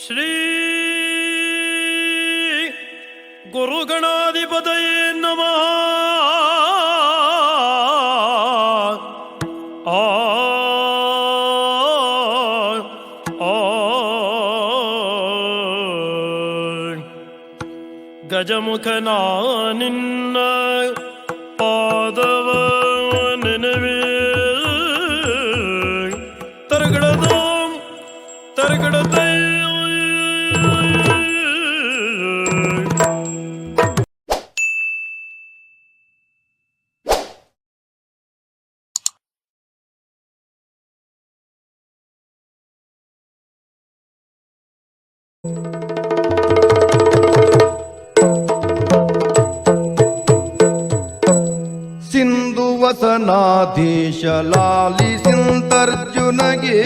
ಶ್ರೀ ಗುರುಗಣಾಧಿಪತಯೇ ನಮಃ. ಗಜಮುಖನ ನಿನ್ನ ಪಾದವ ನೆನವೇ ತರಗಡದ ತರಗಡದೈ ವಸನಾಧೀಶ ಲಾಲಿಸಿಂತರ್ಜುನಗೆ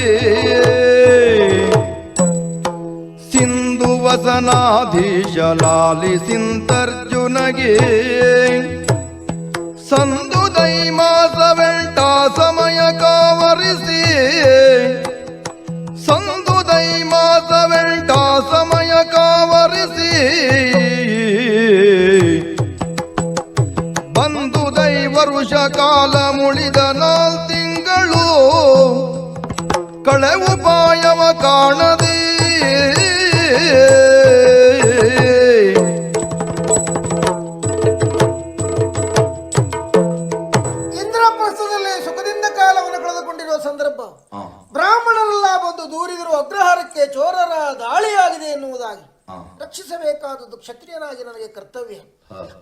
ಸಿಂಧು ವಸನಾಧೀಶ ಲಾಲಿಸಿಂತರ್ಜುನಗೆ ಸಂದು ದೈಮಾಸವೆಂಟ ಸಮಯ ಕಾವರಿಸಿ ಸಂದು ದೈಮಾಸವೆಂಟ ಸಮಯ ಕಾವರಿಸಿ ವರುಷ ಕಾಲ ಮುಳಿದ 4 ತಿಂಗಳು ಕಳೆ ಉಪಾಯವ ಕಾಣದೆ ಇಂದ್ರಪ್ರಸ್ಥದಲ್ಲಿ ಸುಖದಿಂದ ಕಾಲವನ್ನು ಕಳೆದುಕೊಂಡಿರುವ ಸಂದರ್ಭ ಬ್ರಾಹ್ಮಣರೆಲ್ಲ ಬಂದು ದೂರಿದರು. ಅಗ್ರಹಾರಕ್ಕೆ ಚೋರರ ದಾಳಿಯಾಗಿದೆ ಎನ್ನುವುದಾಗಿ ರಕ್ಷಿಸಬೇಕಾದದ್ದು ಕ್ಷತ್ರಿಯನಾಗಿ ನನಗೆ ಕರ್ತವ್ಯ.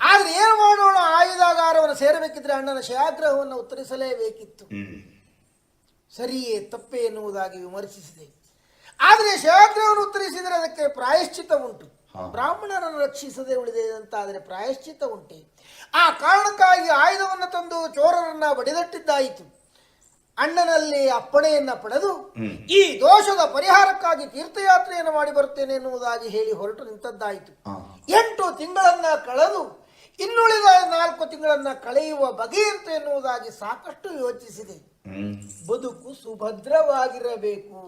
ಆದ್ರೆ ಏನು ಮಾಡೋಣ, ಆಯುಧಾಗಾರವನ್ನು ಸೇರಬೇಕಿದ್ರೆ ಅಣ್ಣನ ಶಯಾಗ್ರಹವನ್ನು ಉತ್ತರಿಸಲೇಬೇಕಿತ್ತು. ಸರಿಯೇ ತಪ್ಪೇ ಎನ್ನುವುದಾಗಿ ವಿಮರ್ಶಿಸಿದೆ. ಆದರೆ ಶಯಾಗ್ರಹವನ್ನು ಉತ್ತರಿಸಿದರೆ ಅದಕ್ಕೆ ಪ್ರಾಯಶ್ಚಿತ್ತ ಉಂಟು. ಬ್ರಾಹ್ಮಣರನ್ನು ರಕ್ಷಿಸದೆ ಉಳಿದೆ ಅಂತಾದರೆ ಪ್ರಾಯಶ್ಚಿತ್ತ ಉಂಟೆ. ಆ ಕಾರಣಕ್ಕಾಗಿ ಆಯುಧವನ್ನು ತಂದು ಚೋರರನ್ನ ಬಡಿದಟ್ಟಿದ್ದಾಯಿತು. ಅಣ್ಣನಲ್ಲಿ ಅಪ್ಪಣೆಯನ್ನ ಪಡೆದು ಈ ದೋಷದ ಪರಿಹಾರಕ್ಕಾಗಿ ತೀರ್ಥಯಾತ್ರೆಯನ್ನು ಮಾಡಿ ಬರುತ್ತೇನೆ ಎನ್ನುವುದಾಗಿ ಹೇಳಿ ಹೊರಟು ನಿಂತದ್ದಾಯಿತು. 8 ತಿಂಗಳನ್ನ ಕಳೆದು ಇನ್ನುಳಿದ 4 ತಿಂಗಳನ್ನ ಕಳೆಯುವ ಬಗೆಯಂತೆ ಎನ್ನುವುದಾಗಿ ಸಾಕಷ್ಟು ಯೋಚಿಸಿದೆ. ಬದುಕು ಸುಭದ್ರವಾಗಿರಬೇಕು,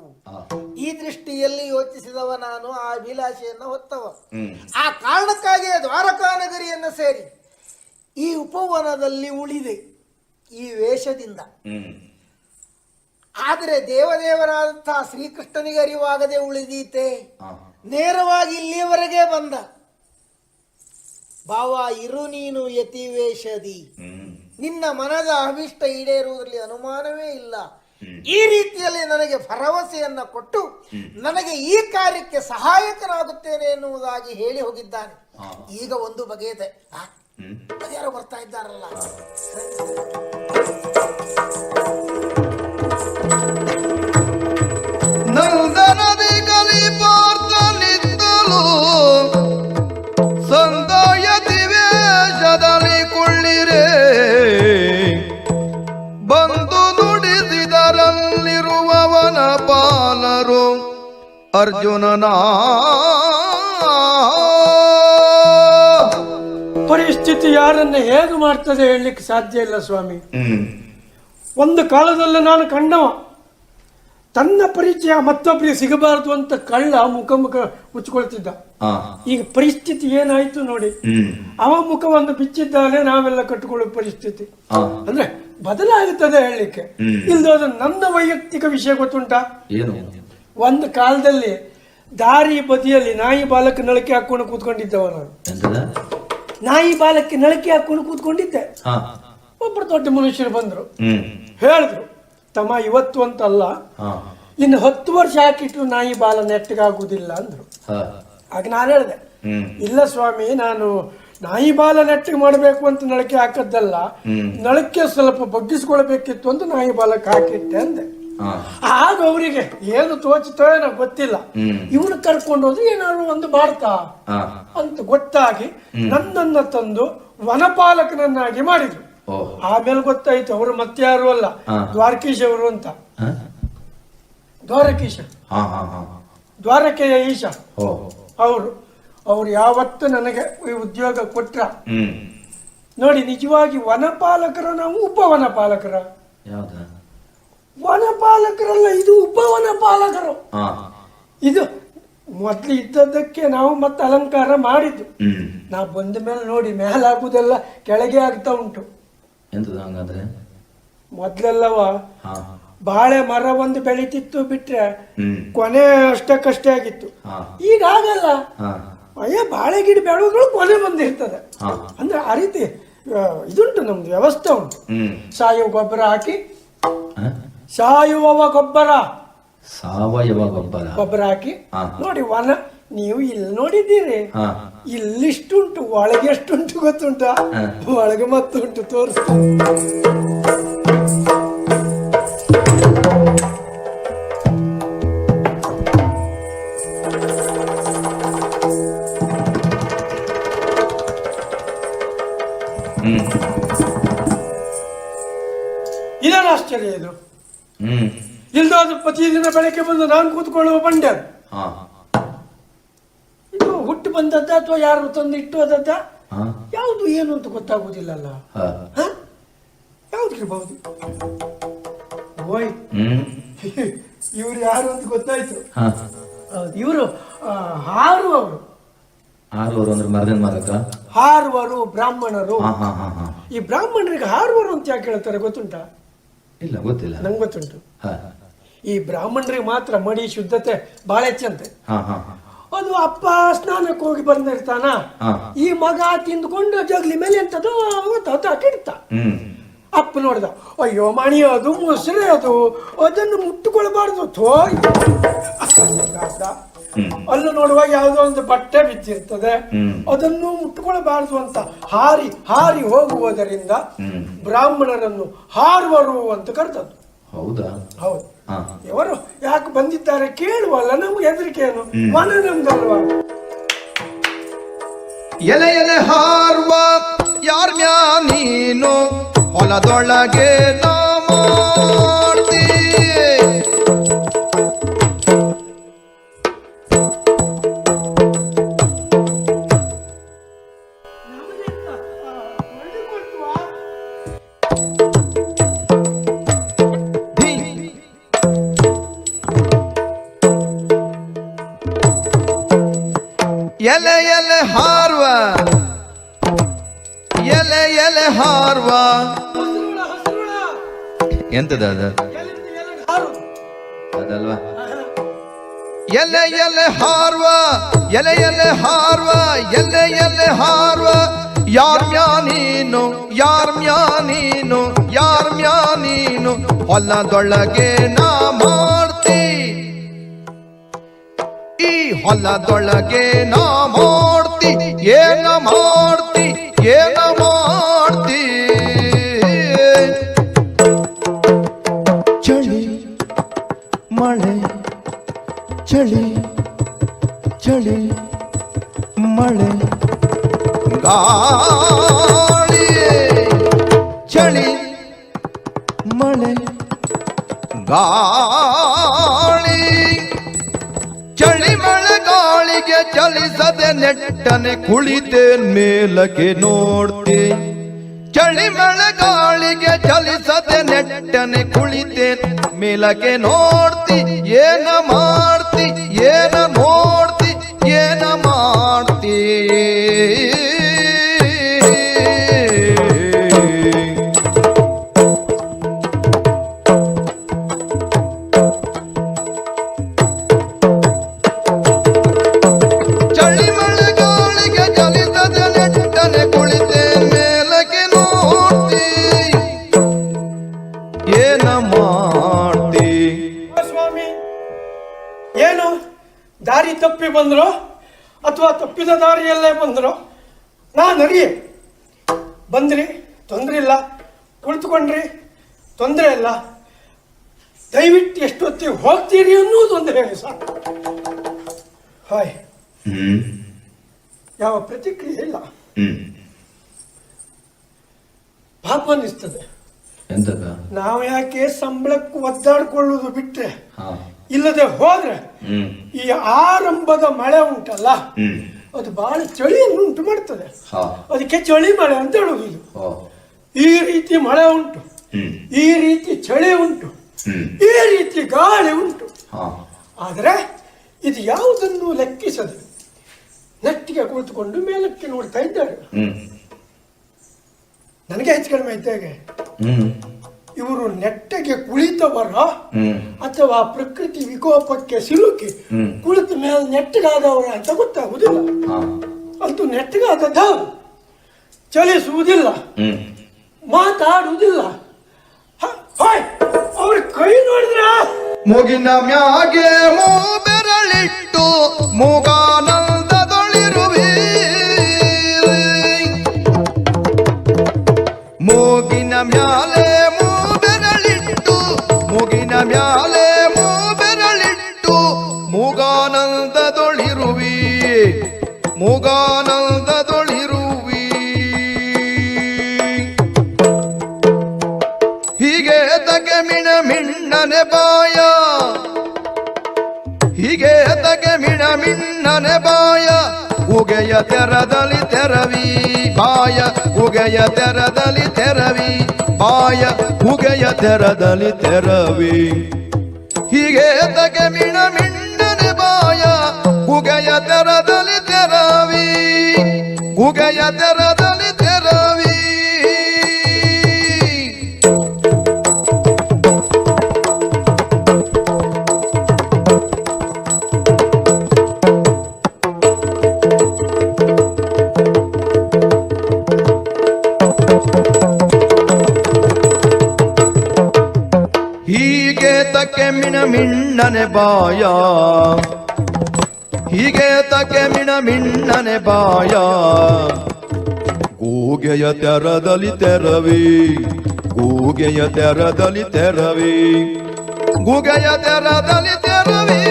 ಈ ದೃಷ್ಟಿಯಲ್ಲಿ ಯೋಚಿಸಿದವ ನಾನು. ಆ ಅಭಿಲಾಷೆಯನ್ನ ಹೊತ್ತವ. ಆ ಕಾರಣಕ್ಕಾಗಿ ದ್ವಾರಕಾ ನಗರಿಯನ್ನ ಸೇರಿ ಈ ಉಪವನದಲ್ಲಿ ಉಳಿದೆ ಈ ವೇಷದಿಂದ. ಆದರೆ ದೇವದೇವರಾದಂತಹ ಶ್ರೀಕೃಷ್ಣನಿಗೆ ಅರಿವಾಗದೆ ಉಳಿದೀತೆ. ನೇರವಾಗಿ ಇಲ್ಲಿಯವರೆಗೆ ಬಂದ. ಭಾವ, ಇರು ನೀನು ಯತಿವೇಷದಿ, ನಿನ್ನ ಮನದ ಅಭಿಷ್ಟ ಈಡೇರುವುದರಲ್ಲಿ ಅನುಮಾನವೇ ಇಲ್ಲ. ಈ ರೀತಿಯಲ್ಲಿ ನನಗೆ ಭರವಸೆಯನ್ನ ಕೊಟ್ಟು ನನಗೆ ಈ ಕಾರ್ಯಕ್ಕೆ ಸಹಾಯಕನಾಗುತ್ತೇನೆ ಎನ್ನುವುದಾಗಿ ಹೇಳಿ ಹೋಗಿದ್ದಾನೆ. ಈಗ ಒಂದು ಬಗೆಯದೆ ಅದ್ಯಾರೋ ಬರ್ತಾ ಇದ್ದಾರಲ್ಲ. ನಂದನದಿ ಕಲಿಪಾರ್ತಲಿದ್ದಲು ಸಂದಾಯತಿ ವೇಷದಲ್ಲಿ ಕೊಳ್ಳಿರೆ ಬಂದು ನುಡಿಸಿದರಲ್ಲಿರುವವನ ಪಾಲರು ಅರ್ಜುನನ ಪರಿಸ್ಥಿತಿ ಯಾರನ್ನ ಹೇಗೆ ಮಾಡ್ತದೆ ಹೇಳಲಿಕ್ಕೆ ಸಾಧ್ಯ ಇಲ್ಲ ಸ್ವಾಮಿ. ಒಂದು ಕಾಲದಲ್ಲಿ ನಾನು ಕಂಡವ, ತನ್ನ ಪರಿಚಯ ಮತ್ತೊಬ್ಬರಿಗೆ ಸಿಗಬಾರದು ಅಂತ ಕಳ್ಳ ಮುಖ ಮುಚ್ಕೊಳ್ತಿದ್ದ. ಈಗ ಪರಿಸ್ಥಿತಿ ಏನಾಯ್ತು ನೋಡಿ. ಅವ ಮುಖವನ್ನು ಬಿಚ್ಚಿದ್ದಾನೆ, ನಾವೆಲ್ಲ ಕಟ್ಟಿಕೊಳ್ಳೋ ಪರಿಸ್ಥಿತಿ ಅಂದ್ರೆ ಬದಲಾಗುತ್ತದೆ ಹೇಳಲಿಕ್ಕೆ. ಇಲ್ದೋದ ನನ್ನ ವೈಯಕ್ತಿಕ ವಿಷಯ ಗೊತ್ತುಂಟಾ? ಒಂದು ಕಾಲದಲ್ಲಿ ದಾರಿ ಬದಿಯಲ್ಲಿ ನಾಯಿ ಬಾಲಕ್ಕೆ ನಳಕೆ ಹಾಕೊಂಡು ಕೂತ್ಕೊಂಡಿದ್ದವ ನಾನು. ನಾಯಿ ಬಾಲಕ್ಕೆ ನಳಕೆ ಹಾಕೊಂಡು ಕೂತ್ಕೊಂಡಿದ್ದೆ. ಒಬ್ಬರು ದೊಡ್ಡ ಮನುಷ್ಯರು ಬಂದ್ರು, ಹೇಳಿದ್ರು, ತಮ್ಮ ಇವತ್ತು ಅಂತಲ್ಲ, ಇನ್ನು 10 ವರ್ಷ ಹಾಕಿಟ್ರು ನಾಯಿ ಬಾಲ ನೆಟ್ಟಗಾಗುವುದಿಲ್ಲ ಅಂದ್ರು. ಆಗ ನಾನು ಹೇಳಿದೆ, ಇಲ್ಲ ಸ್ವಾಮಿ, ನಾನು ನಾಯಿ ಬಾಲ ನೆಟ್ಟಗೆ ಮಾಡಬೇಕು ಅಂತ ನಳಕೆ ಹಾಕದ್ದಲ್ಲ, ನಳಕೆ ಸ್ವಲ್ಪ ಬಗ್ಗಿಸ್ಕೊಳ್ಬೇಕಿತ್ತು ಅಂತ ನಾಯಿ ಬಾಲಕ್ಕೆ ಹಾಕಿಟ್ಟೆ ಅಂದೆ. ಆಗ ಅವರಿಗೆ ಏನು ತೋಚಿತೋ ಏನೋ ಗೊತ್ತಿಲ್ಲ, ಇವನು ಕರ್ಕೊಂಡು ಹೋದ್ರೆ ಏನಾದ್ರು ಒಂದು ಮಾಡ್ತಾ ಅಂತ ಗೊತ್ತಾಗಿ ನನ್ನನ್ನ ತಂದು ವನಪಾಲಕನನ್ನಾಗಿ ಮಾಡಿದ್ರು. ಆಮೇಲೆ ಗೊತ್ತಾಯ್ತು ಅವರು ಮತ್ತೆ ಯಾರು ಅಲ್ಲ, ದ್ವಾರಕೀಶ್ ಅವರು ಅಂತ. ದ್ವಾರಕೆಯ ಈಶ ಅವರು ಯಾವತ್ತು ನನಗೆ ಈ ಉದ್ಯೋಗ ಕೊಟ್ರ ನೋಡಿ. ನಿಜವಾಗಿ ವನಪಾಲಕರ, ನಾವು ಉಪವನಪಾಲಕರ. ವನಪಾಲಕರಲ್ಲ, ಇದು ಉಪವನಪಾಲಕರು. ಇದು ಮೊದ್ಲು ಇದ್ದದ್ದಕ್ಕೆ ನಾವು ಮತ್ತೆ ಅಲಂಕಾರ ಮಾಡಿದ್ದು. ನಾ ಬಂದ ಮೇಲೆ ನೋಡಿ ಮೇಲಾಗುದೆಲ್ಲ ಕೆಳಗೆ ಆಗ್ತಾ ಉಂಟು. ಎಂತದ ಹಂಗಂದ್ರೆ? ಮೊದ್ಲೆಲ್ಲವ ಬಾಳೆ ಮರ ಒಂದು ಬೆಳಿತಿತ್ತು ಬಿಟ್ರೆ ಕೊನೆ ಅಷ್ಟಕ್ಕಷ್ಟೇ ಆಗಿತ್ತು. ಈಗ ಆಗಲ್ಲ. ಅಯ್ಯ ಬಾಳೆ ಗಿಡ ಬೆಳೆದ್ರು ಕೊನೆ ಬಂದಿರ್ತದೆ. ಅಂದ್ರೆ ಆ ರೀತಿ ಇದುಂಟು, ನಮ್ದು ವ್ಯವಸ್ಥೆ ಉಂಟು. ಸಾವಯವ ಗೊಬ್ಬರ ಹಾಕಿ, ಸಾವಯವ ಗೊಬ್ಬರ ಹಾಕಿ ನೋಡಿ ವನ. ನೀವು ಇಲ್ಲಿ ನೋಡಿದ್ದೀರಿ, ಇಲ್ಲಿಷ್ಟುಂಟು, ಒಳಗೆ ಎಷ್ಟುಂಟು ಗೊತ್ತುಂಟ? ಒಳಗೆ ಮತ್ತುಂಟು, ತೋರಿಸ್ತೀನಿ. ಇದೇನು ಆಶ್ಚರ್ಯ ಇದು? ಇಲ್ದಾದ್ರು ಪ್ರತಿದಿನ ಬೆಳಗ್ಗೆ ಬಂದು ನಾನು ಕೂತ್ಕೊಳ್ಳುವ ಬಂಡೆ ಅದು. ಇದು ಹುಟ್ಟು ಬಂದದ್ದ ಅಥವಾ ಯಾರು ತಂದು ಇಟ್ಟೋದದ್ದ? ಯಾವುದು ಏನು ಅಂತ ಗೊತ್ತಾಗುದಿಲ್ಲಲ್ಲ. ಯಾವ್ದಿರ್ಬಹುದು? ಓಯ್, ಇವ್ರು ಯಾರು ಅಂತ ಗೊತ್ತಾಯ್ತು. ಇವರು ಹಾರುವವರು. ಅಂದ್ರೆ ಮರದಿಂದ ಮರಕ ಹಾರುವರು ಬ್ರಾಹ್ಮಣರು. ಈ ಬ್ರಾಹ್ಮಣರಿಗೆ ಹಾರುವರು ಅಂತ ಯಾಕೆ ಹೇಳ್ತಾರೆ ಗೊತ್ತುಂಟಾ? ಇಲ್ಲ, ಗೊತ್ತಿಲ್ಲ. ನಂಗೆ ಗೊತ್ತುಂಟು. ಈ ಬ್ರಾಹ್ಮಣರಿಗೆ ಮಾತ್ರ ಮಡಿ ಶುದ್ಧತೆ ಬಹಳ ಹೆಚ್ಚಂತೆ. ಅದು ಅಪ್ಪ ಸ್ನಾನಕ್ಕೆ ಹೋಗಿ ಬಂದಿರ್ತಾನ, ಈ ಮಗ ತಿಂದ್ಕೊಂಡು ಜಗ್ಲಿ ಮೇಲೆ ಎಂತದು ಕಿಡ್ತ. ಅಪ್ಪ ನೋಡ್ದ, ಅಯ್ಯೋ ಮಣಿ ಅದು ಮೊಸರೆ ಅದು, ಅದನ್ನು ಮುಟ್ಟುಕೊಳ್ಬಾರ್ದು. ಅಲ್ಲೂ ನೋಡುವಾಗ ಯಾವುದೋ ಒಂದು ಬಟ್ಟೆ ಬಿದ್ದಿರ್ತದೆ, ಅದನ್ನು ಮುಟ್ಟುಕೊಳ್ಬಾರ್ದು ಅಂತ ಹಾರಿ ಹಾರಿ ಹೋಗುವುದರಿಂದ ಬ್ರಾಹ್ಮಣರನ್ನು ಹಾರುವರು ಅಂತ ಕರೆದದ್ದು. ಹೌದಾ? ಹೌದು. ಇವರು ಯಾಕೆ ಬಂದಿದ್ದಾರೆ ಕೇಳುವಲ್ಲ, ನಮ್ಗೆ ಹೆದರಿಕೆ ಏನು? ಮನ ನಮ್ದಲ್ವಾ? ಎಲೆ ಎಲೆ ಹಾರುವ ಯಾರ್ಮ್ಯಾ ನೀನು ಹೊಲದೊಳಗೆ ಮಾಡ್ತೀ. ಎಲೆ ಎಲೆ ಹಾರುವ, ಎಲೆ ಎಲೆ ಹಾರುವ. ಎಂತದ ಅದಲ್ವಾ? ಎಲೆ ಎಲೆ ಹಾರುವ, ಎಲೆ ಎಲೆ ಹಾರುವ, ಎಲೆ ಎಲೆ ಹಾರುವ ಯಾರ್ಮ್ಯಾ ನೀನು, ಯಾರ್ಮ್ಯಾ ನೀನು, ಯಾರ್ಮ್ಯಾ ನೀನು ಹೊಲದೊಳಗೆ ನಾ ಮಾಡ್ತಿ. ಈ ಹೊಲದೊಳಗೆ ನಾ ಮಾಡ್ತಿ, ಏನ ಮಾಡ್ತಿ, ಏನ ಮಾಡ್ತಿ. ಚಳಿ ಮಳೆ, ಚಳಿ ಚಳಿ ಮಳೆ ಗಾಳಿ, ಚಳಿ ಮಳೆ ಗಾಳಿ. ಚಳಿ ಮಳೆ ಗಾಳಿಗೆ ಚಲಿಸದೆ ನೆಟ್ಟನೆ ಕುಳಿತೆ ಮೇಲಕ್ಕೆ ನೋಡ್ತಿ. ಚಳಿ ಮಳೆ ಗಾಳಿಗೆ ಚಲಿಸದೆ ನೆಟ್ಟನೆ ಕುಳಿತೆ ಮೇಲಕ್ಕೆ ನೋಡ್ತಿ. ಏನ ಮಾಡ್ತಿ, ಏನ ನೋಡ್ತಿ, ಏನ ಮಾಡ್ತಿ. ಏನು ದಾರಿ ತಪ್ಪಿ ಬಂದ್ರು ಅಥವಾ ತಪ್ಪಿದ ದಾರಿಯಲ್ಲೇ ಬಂದ್ರು, ನಾನು ಅರಿಯೆ. ಬಂದ್ರಿ ತೊಂದರೆ ಇಲ್ಲ, ಕುಳಿತುಕೊಂಡ್ರಿ ತೊಂದರೆ ಇಲ್ಲ, ದಯವಿಟ್ಟು ಎಷ್ಟೊತ್ತಿಗೆ ಹೋಗ್ತೀರಿ ಅನ್ನೋದೊಂದು ಹೇಳಿ ಸಾಕು. ಹಾಯ್, ಯಾವ ಪ್ರತಿಕ್ರಿಯೆ ಇಲ್ಲ. ಪಾಪ ಅನ್ನಿಸ್ತದೆ. ನಾವು ಯಾಕೆ ಸಂಬಳಕ್ಕೆ ಒದ್ದಾಡ್ಕೊಳ್ಳುವುದು ಬಿಟ್ರೆ ಇಲ್ಲದೆ ಹೋದ್ರೆ ಈ ಆರಂಭದ ಮಳೆ ಉಂಟಲ್ಲ, ಅದು ಬಹಳ ಚಳಿಯನ್ನು ಉಂಟು ಮಾಡ್ತದೆ. ಅದಕ್ಕೆ ಚಳಿ ಮಳೆ ಅಂತ ಹೇಳುವುದು. ಇದು ಈ ರೀತಿ ಮಳೆ ಉಂಟು, ಈ ರೀತಿ ಚಳಿ ಉಂಟು, ಈ ರೀತಿ ಗಾಳಿ ಉಂಟು. ಆದ್ರೆ ಇದು ಯಾವುದನ್ನು ಲೆಕ್ಕಿಸದೆ ನೆಟ್ಟಿಗೆ ಕುಳಿತುಕೊಂಡು ಮೇಲಕ್ಕೆ ನೋಡ್ತಾ ಇದ್ದಾರೆ. ನನಗೆ ಹೆಚ್ಚು ಕಡಿಮೆ ಇದ್ದಾಗೆ ಇವರು ನೆಟ್ಟಗೆ ಕುಳಿತವರ ಅಥವಾ ಪ್ರಕೃತಿ ವಿಕೋಪಕ್ಕೆ ಸಿಲುಕಿ ಕುಳಿತ ಮೇಲೆ ನೆಟ್ಟಗಾದವರ ಅಂತ ಗೊತ್ತಾಗುವುದಿಲ್ಲ. ಅಂತೂ ನೆಟ್ಟಗಾದದ್ದು ಚಲಿಸುವುದಿಲ್ಲ, ಮಾತಾಡುವುದಿಲ್ಲ. ಅವ್ರ ಕೈ ನೋಡಿದ್ರ ಮುಗಿನ ಮ್ಯಾಗೆ ಬೆರಳಿಟ್ಟು ಮೂಗಾನಂದದೊಳಿರುವಿ. ಮೂಗಿನ ಮ್ಯಾಲೆ ಬೆರಳಿಟ್ಟು ಮುಗಿನ ಮ್ಯಾಲೆ ಬೆರಳಿಟ್ಟು ಮೂಗಾನಂದದೊಳಿರುವಿ. ಮೂಗಾನಂದದೊಳಿರುವಿ. ಹೀಗೆ ತಗೆ ಮಿಣ್ಣನೆ ಬಾಯ, ಹೀಗೆ ತಗೆ ಮಿಣ್ಣನೆ ಬಾಯ. ಉಗೆಯ ತೆರದಲ್ಲಿ ತೆರವಿ ಬಾಯ, ಉಗೆಯ ತೆರದಲ್ಲಿ ತೆರವಿ ಬಾಯ, ಉಗೆಯ ತೆರದಲ್ಲಿ ತೆರವಿ. ಹೀಗೆ ತಗೆ ಮಿಣ್ಣನೆ ಬಾಯ, ಉಗೆಯ ತೆರದಲ್ಲಿ ತೆರವಿ, ಉಗೆಯ ತೆರದಲ್ಲಿ ತೆರವಿ. ಹೀಗೆ ತಕ್ಕೆ ಮಿಣ್ಣನೆ ಬಾಯ, ಹೀಗೆ ತಕ್ಕೆ ಮಿಣ್ಣನೆ ಬಾಯ. ಗೂಗೆಯ ತೆರದಲ್ಲಿ ತೆರವಿ, ಗೂಗೆಯ ತೆರದಲ್ಲಿ ತೆರವಿ, ಗೂಗೆಯ ತೆರದಲ್ಲಿ ತೆರವಿ.